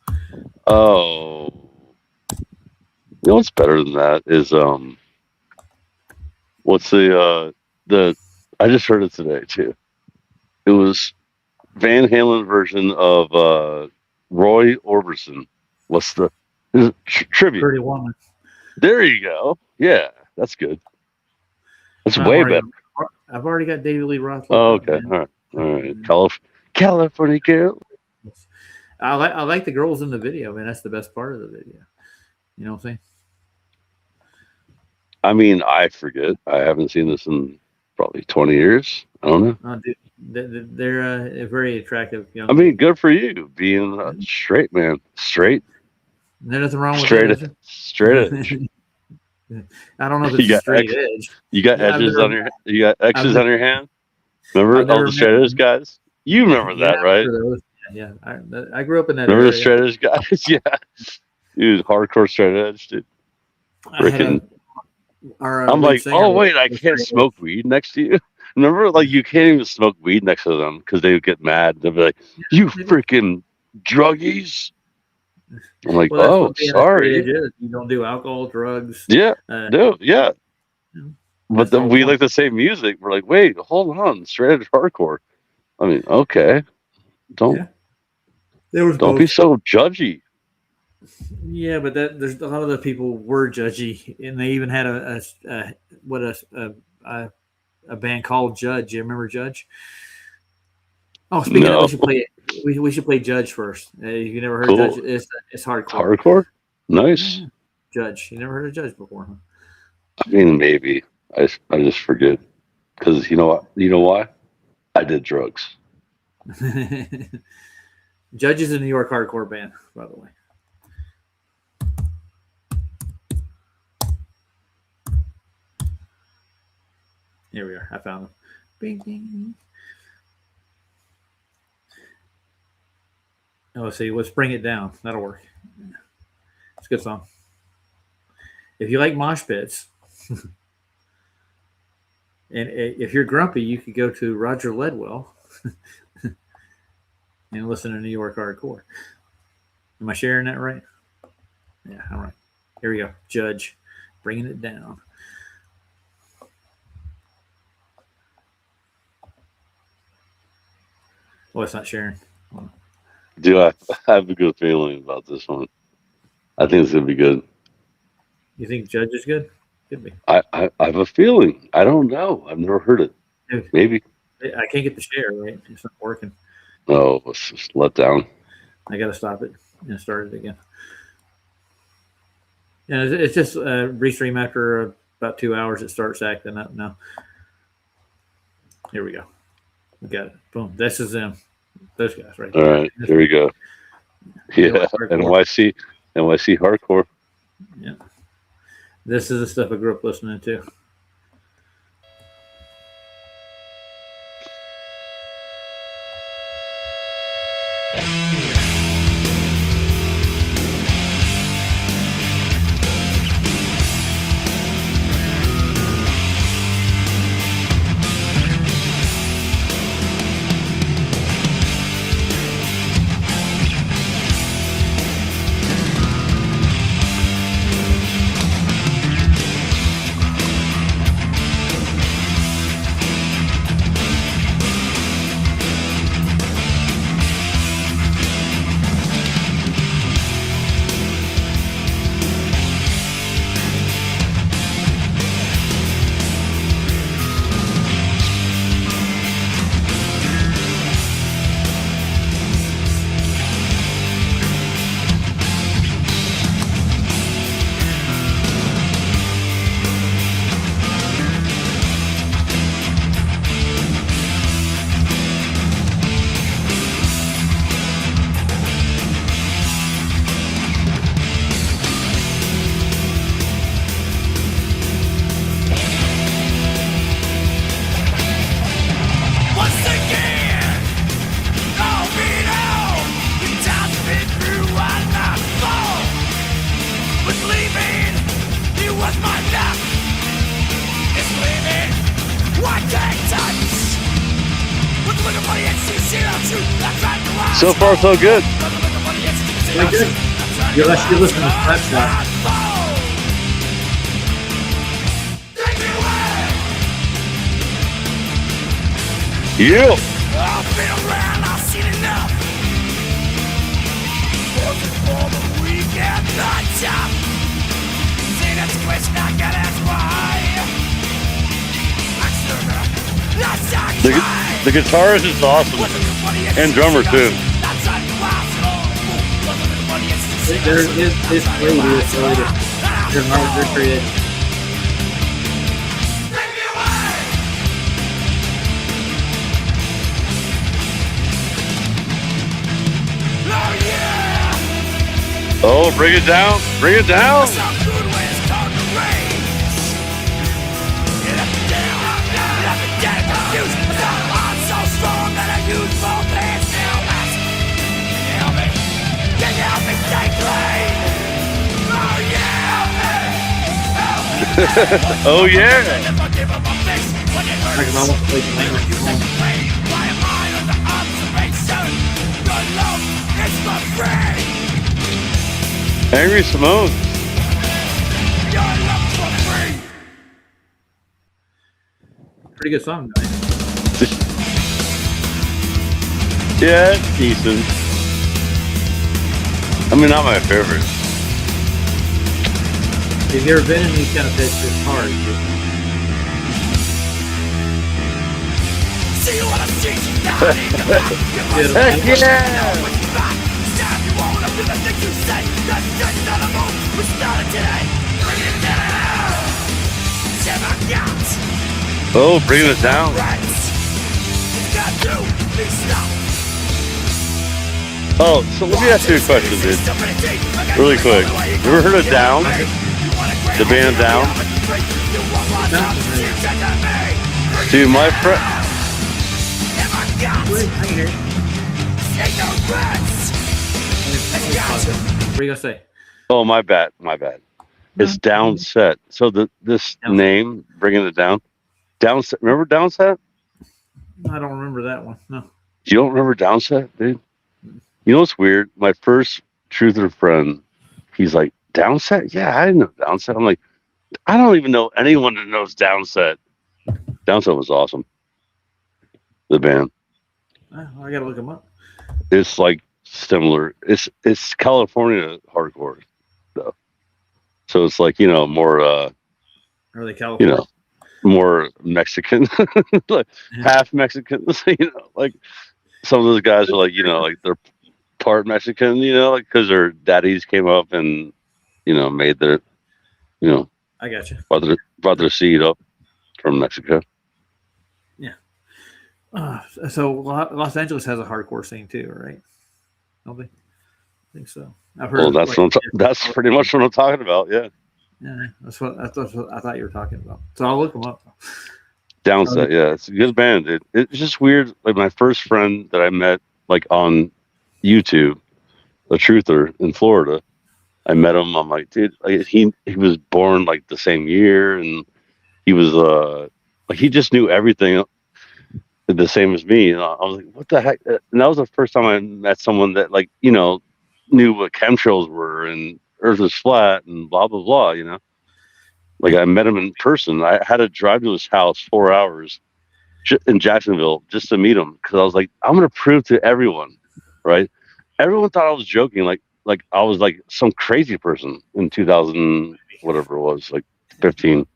Oh. You know what's better than that is what's the I just heard it today too. It was Van Halen version of Roy Orbison. What's the tribute? Pretty Woman. There you go. Yeah, that's good. That's way better. I've already got David Lee Roth. Oh, okay. All right. California Girl. I like the girls in the video, man. That's the best part of the video. You know what I'm saying? I mean, I forget. I haven't seen this in probably 20 years. I don't know. Oh, dude, they're very attractive young. I mean, good for you being a straight man. Straight. There's nothing wrong with that. Straight edge. I don't know if it's straight edge. You got edges on your. You got X's on your hand. Remember all the straight edge guys? You remember that, right? Yeah, I grew up in that. Remember area. the straight edge guys? Yeah, dude, hardcore straight edge, dude. Freaking. I'm like, oh wait, I can't smoke weed next to you. Remember, you can't even smoke weed next to them because they would get mad. They'd be like, "You freaking druggies!" I'm like, "Oh, sorry." You don't do alcohol, drugs. Yeah, no, yeah. But then we like the same music. We're like, wait, hold on, straight edge hardcore. I mean, okay, don't be so judgy. Yeah, but there's a lot of the people were judgy, and they even had a band called Judge. You remember Judge? Oh, speaking of, we should play Judge first. You never heard Judge? It's hardcore. Hardcore, nice. Judge, you never heard of Judge before? Huh? I mean, maybe I just forget because you know why? I did drugs. Judge is a New York hardcore band, by the way. Here we are. I found them. Bing, bing. Oh, let's see. Let's bring it down. That'll work. It's a good song. If you like mosh pits, and if you're grumpy, you could go to Roger Ledwell and listen to New York hardcore. Am I sharing that right? Yeah, all right. Here we go. Judge, bringing it down. Oh, it's not sharing. Do I have a good feeling about this one? I think it's gonna be good. You think Judge is good? Could be. I have a feeling. I don't know. I've never heard it. Maybe. I can't get the share, right? It's not working. Oh, it's just let down. I got to stop it and start it again. Yeah, it's just restream after about 2 hours. It starts acting up now. Here we go. We got it. Boom. This is them. Those guys right All there. right, here we go. Yeah, NYC hardcore. Yeah. This is the stuff I grew up listening to. So far, so good. Really good. You're actually listening to Snapshot. Yeah. I've been around, I've seen enough. Working for the weekend, not top. See, that's the question I gotta ask why. The guitarist is awesome. And drummer, too. There is this lady that's really they're created. Oh, bring it down. Bring it down. Oh yeah! Angry Simone. Pretty good song, guys. Yeah, it's decent. I mean, not my favorite. If you've ever been in these kind of pits, it's hard. Heck yeah! Oh, bringing it down. Oh, so let me ask you a question, dude. Really quick. You ever heard of Down? The band Down? Dude, I can hear you. What are you gonna say? Oh, my bad. It's Downset. So this name, bringing it down. Downset. Remember Downset? I don't remember that one. No. You don't remember Downset, dude? You know what's weird? My first truther friend, he's like, Downset? Yeah, I didn't know Downset. I'm like, I don't even know anyone that knows Downset. Downset was awesome. The band. I gotta look them up. It's like similar. It's California hardcore though. So it's like, more Are they California? More Mexican, like half Mexicans, like some of those guys are like, like they're part Mexican, like because their daddies came up and, made their, I got you. brought their seed up from Mexico. Yeah. So Los Angeles has a hardcore scene too, right? Don't they? I think so. I've heard. Well, that's pretty much what I'm talking about. Yeah. Yeah, that's what I thought you were talking about. So I'll look them up. Downset, yeah, it's a good band. It's just weird. Like my first friend that I met, like on YouTube, a truther in Florida. I met him. I'm like, dude, like, he was born like the same year, and he was like he just knew everything the same as me. And I was like, what the heck? And that was the first time I met someone that like knew what chemtrails were and Earth is flat and blah blah blah. Like I met him in person. I had to drive to his house 4 hours in Jacksonville just to meet him because I was like, I'm gonna prove to everyone, right? Everyone thought I was joking, like I was like some crazy person in 2000, whatever it was, like 15.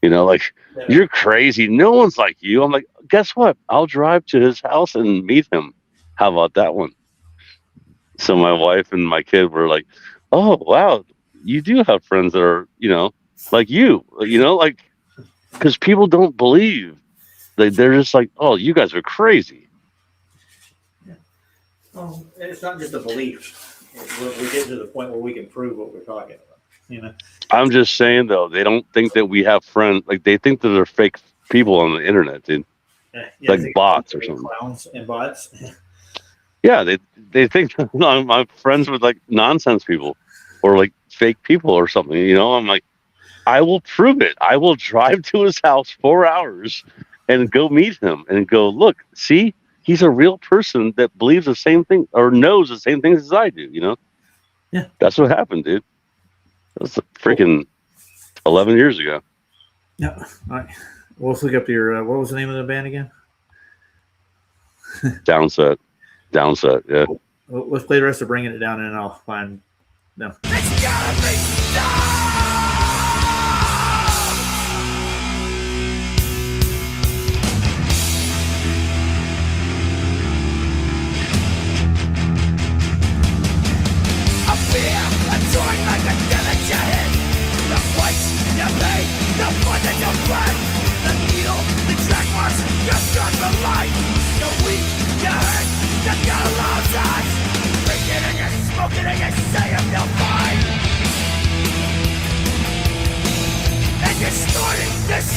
Like you're crazy. No one's like you. I'm like, guess what? I'll drive to his house and meet him. How about that one? So my wife and my kid were like, oh wow, you do have friends that are like you, like because people don't believe. They're just like, oh, you guys are crazy. Yeah. Well, it's not just a belief. We get to the point where we can prove what we're talking about. I'm just saying though, they don't think that we have friends. Like they think that they're fake people on the internet, dude. Yeah, like bots or something. Clowns and bots. Yeah, they think I'm friends with like nonsense people or like fake people or something. I'm like, I will prove it. I will drive to his house 4 hours and go meet him and go, look, see, he's a real person that believes the same thing or knows the same things as I do. Yeah, that's what happened, dude. That's freaking 11 years ago. Yeah. All right. Well, let's look up your. What was the name of the band again? Downset. Yeah. Well, let's play the rest of Bringing It Down, and I'll find them.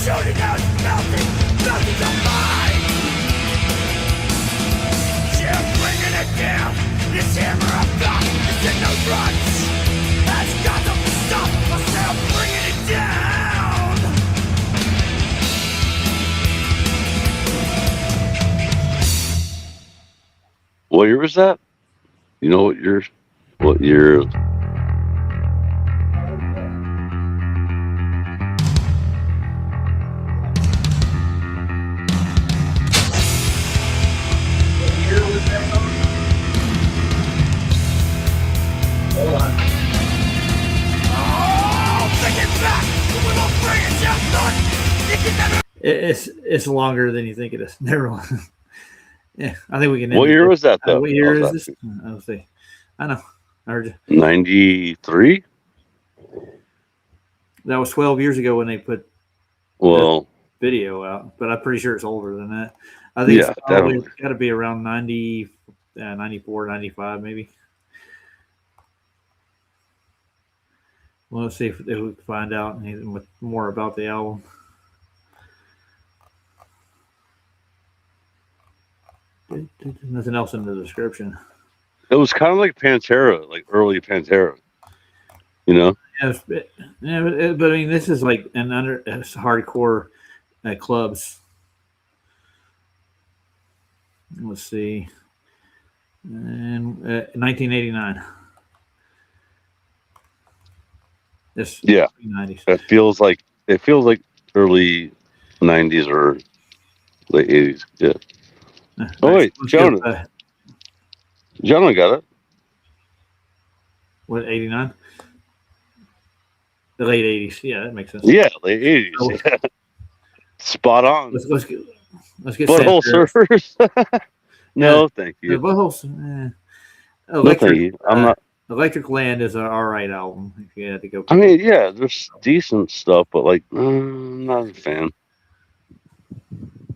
Shooting out, melting of mine. You're bringing it down. This hammer of God is in the ruts. Has got to stop. I'll still bringing it down. What year was that? You know what year? What year? It's longer than you think it is. Never mind. Yeah, I think we can. What year was that though? What year is this? I'll see. I know. I heard you. 93. That was 12 years ago when they put video out, but I'm pretty sure it's older than that. I think it's probably got to be around 90, 94, 95 maybe. Well, let's see if we can find out more about the album. Nothing else in the description. It was kind of like Pantera, like early Pantera. You know? But I mean, this is like it's hardcore clubs. Let's see. And 1989. This 90s. It feels like early 90s or late 80s. Yeah. Oh wait, Jonah. Jonah got it. What, 89? The late 80s. Yeah, that makes sense. Yeah, late 80s. So, yeah. Spot on. Let's get Butthole surfers. No, thank you. The buttholes. No, thank you. I'm not. Electric Land is an alright album. If you had to go. I mean, yeah, there's decent stuff, but like, I'm not a fan.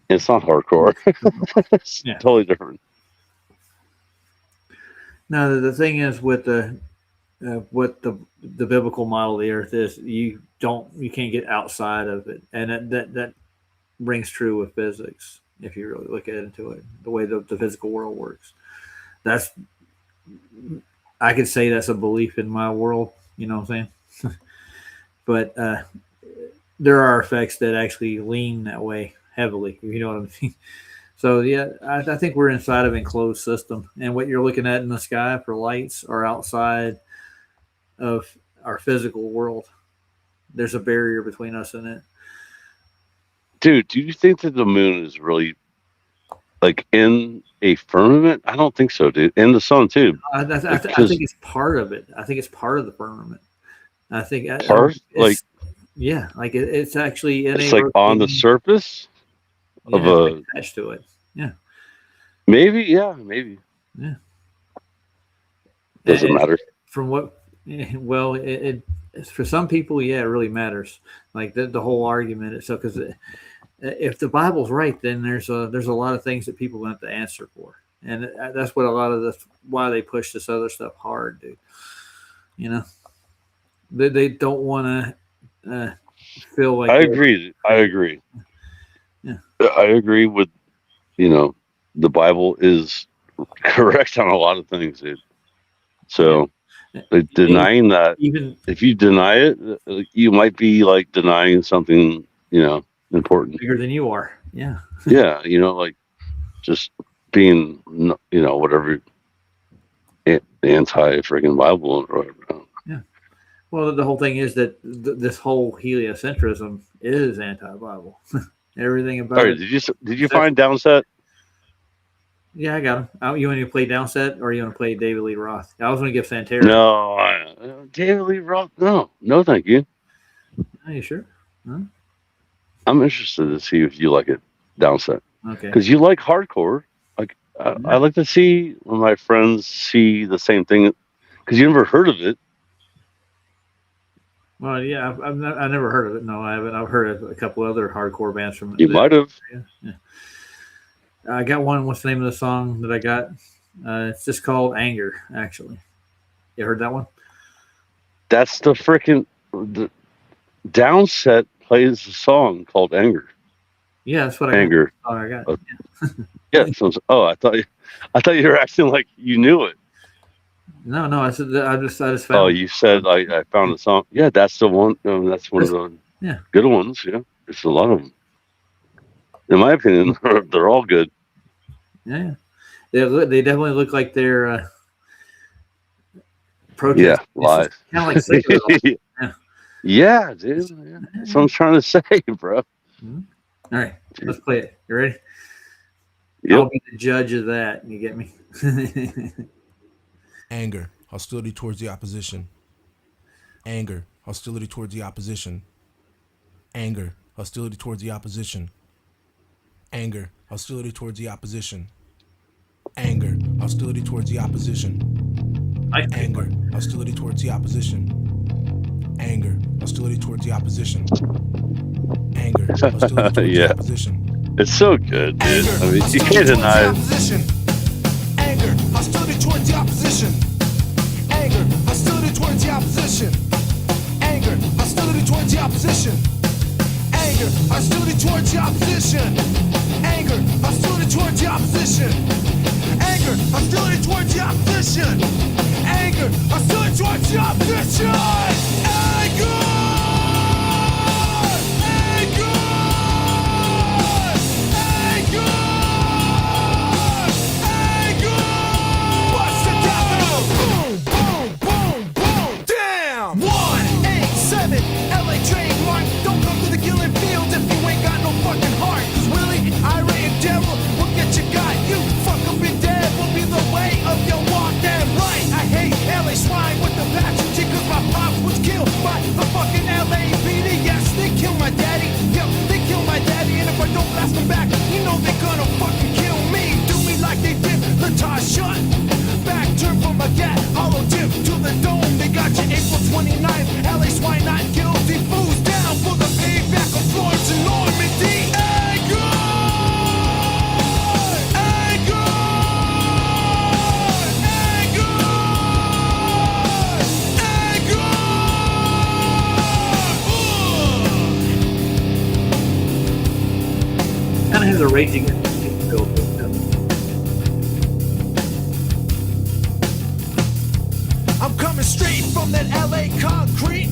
It's not hardcore. It's totally different. No, the thing is with what the biblical model of the earth is, you can't get outside of it, and that rings true with physics if you really look into it, the way the physical world works. I could say that's a belief in my world, you know what I'm saying? But there are effects that actually lean that way heavily, you know what I mean? So yeah, I think we're inside of an enclosed system, and what you're looking at in the sky for lights are outside of our physical world. There's a barrier between us and it. Dude, do you think that the moon is really like in a firmament? I don't think so, dude. In the sun too. I think it's part of it. I think it's part of the firmament. I think it's actually it's like on the surface of attached to it. Yeah. Maybe. Yeah. Doesn't matter. From what? Well, it for some people, yeah, it really matters. Like the whole argument itself, because if the Bible's right, then there's a lot of things that people have to answer for, and that's what a lot of why they push this other stuff hard, dude. You know, they don't want to feel like. I agree. Yeah, I agree with, the Bible is correct on a lot of things, dude. So denying that, even if you deny it, you might be like denying something, important, bigger than you are. Yeah. Yeah. Like just being, whatever, anti freaking Bible or whatever. Yeah. Well, the whole thing is that this whole heliocentrism is anti-Bible. Everything about it. Did you find Downset? Yeah, I got him. You want to play Downset or you want to play David Lee Roth? I was going to give Santana. No, David Lee Roth. No, thank you. Are you sure? Huh? I'm interested to see if you like it, Downset. Okay. Because you like hardcore. Like I like to see when my friends see the same thing. Because you never heard of it. Well, yeah, I've never heard of it. No, I haven't. I've heard of a couple other hardcore bands from. You might have. Yeah. I got one. What's the name of the song that I got? It's just called "Anger." Actually, you heard that one? That's the freaking Downset plays a song called "Anger." Yeah, that's what I Anger. Got. Oh, I got. Yeah. I thought you were acting like you knew it. No, I said I just found. Oh, you said I found a song. Yeah, that's the one. That's one of the good ones. Yeah, there's a lot of them. In my opinion, they're all good. Yeah, they definitely look like they're protesting. Yeah, live. Kind of like cigarettes. Yeah, dude. Yeah. That's what I'm trying to say, bro. Mm-hmm. All right, let's play it. You ready? Yep. I'll be the judge of that. You get me? Anger, hostility towards the opposition. Anger, hostility towards the opposition. Anger, hostility towards the opposition. Anger, hostility towards the opposition. Anger, hostility towards the opposition. Anger, hostility towards the opposition. Anger, hostility towards the opposition. Anger, hostility towards the opposition. It's so good, dude. I mean, you can't deny it. Anger, hostility towards the opposition. Anger, hostility towards the opposition. Anger, hostility towards the opposition. Anger, hostility towards the opposition. Anger, Anger, hostility towards the opposition. Anger, hostility towards the opposition. Anger, hostility towards the opposition. Anger! Anger! Anger! Anger! What's the capital? Boom, boom, boom, boom. Damn! 187 LA trademark. Don't come to the killing field if you ain't got no fucking heart. 'Cause Willie, Ira, and Devil will get you got. You fuck up and dead will be the way of your walk. Damn right. I hate LA swine with the passion. Cause my pop was killed by the fucking LAPD. Yes, they killed my daddy. Yo, they killed my daddy. And if I don't blast them back, you know they're gonna fucking kill me. Do me like they did the tie shut. Back turn from a gat, hollow tip to the dome. They got you April 29th. LA swine not guilty. Fools down for the payback of Florence and Normandy. Anger! Anger! Anger! Anger! Kind of has a raging feel to it. I'm coming straight from that LA concrete.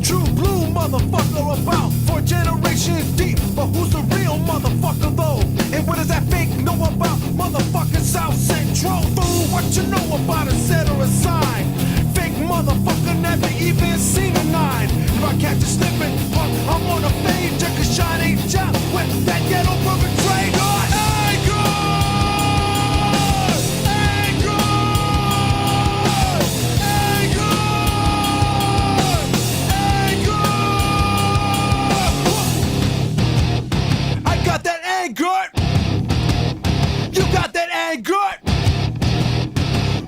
True blue motherfucker about 4 generations deep. But who's the real motherfucker though? And what does that fake know about motherfucking South Central? Fool, what you know about a set or a sign? Fake motherfucker never even seen a 9. If I catch you slipping, fuck, I'm on a fade. Check a shine ain't job with that ghetto perpetrator. Anger! Anger! Anger! Anger! I got that anger! You got that anger!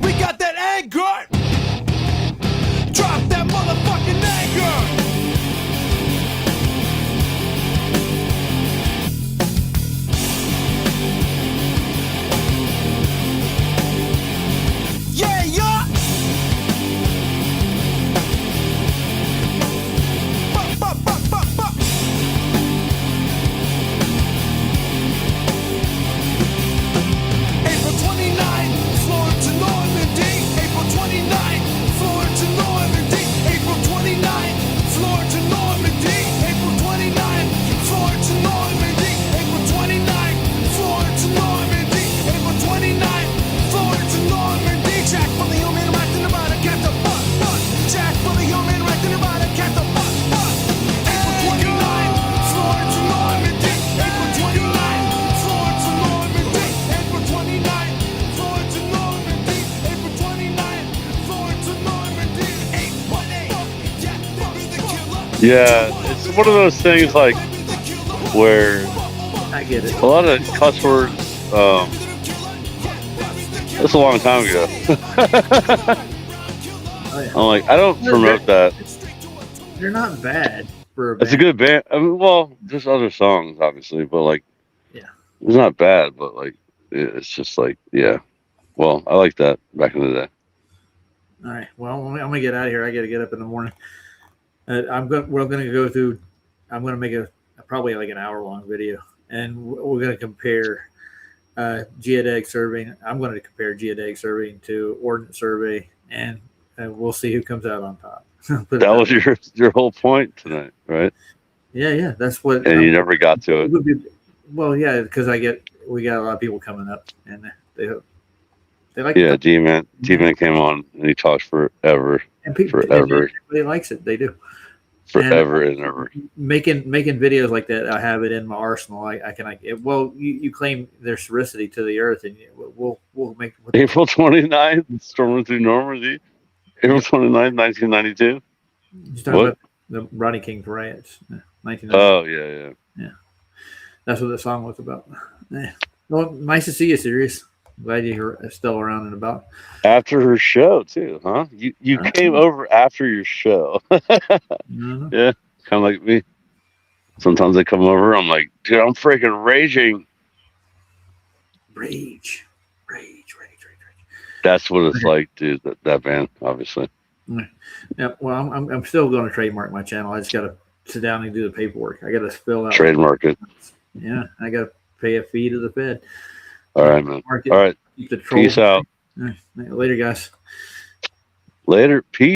We got that anger! Drop that motherfucking anger! Yeah, yeah! Ba, ba, ba, ba, ba. April 29th, Florence to Normandy. April 29th, Florence to Normandy. April 29th, Florence to Normandy. April 29th, Florence to Normandy. April 29th, Florence to Normandy. April 29th, Florence to Normandy. Jack for the human right in the bottom, cat the fuck, fuck. Jack for the human right in the bottom, cat the fuck, fuck. April 29th, Florence to Normandy. April 29th, Florence to Normandy. April 29th, Florence to Normandy. April 29th, Florence to Normandy. 818, Jack the killer. Yeah, it's one of those things like where I get it. a lot of cuss words. That's a long time ago. Oh, yeah. I'm like, I don't promote that. They're not bad for a It's a good band. I mean, well, there's other songs, obviously, but like, Yeah. it's not bad. But like, it's just like, yeah. Well, I like that back in the day. All right. Well, I'm gonna get out of here. I got to get up in the morning. We're gonna go through. I'm gonna make a probably like an hour-long video, and we're gonna compare geodetic surveying. I'm going to compare geodetic surveying to ordnance survey, and we'll see who comes out on top. That was your whole point tonight, right? Yeah. That's what. And you never got to it. Well, yeah, because we got a lot of people coming up, and they like. Yeah, D-Man came on and he talks forever, and people, forever. Everybody likes it. They do. Forever and ever. Making videos like that, I have it in my arsenal. You claim there's sericity to the earth, and we'll make April 29th, storming through Normandy. April 29th, 1992. You're talking about the Rodney King's riots, 1990. Oh yeah. That's what the song was about. Yeah. Well, nice to see you, Sirius. Glad you're still around and about. After her show too, huh? You came over after your show. Mm-hmm. Yeah, kind of like me. Sometimes I come over, I'm like, dude, I'm freaking raging. Rage. That's what it's like, dude. That band, obviously. Yeah. Well, I'm still going to trademark my channel. I just got to sit down and do the paperwork. I got to fill out Trademark it. Yeah, I got to pay a fee to the Fed. All right, man. Market, All right. keep the trolls Peace out. Later, guys. Later. Peace.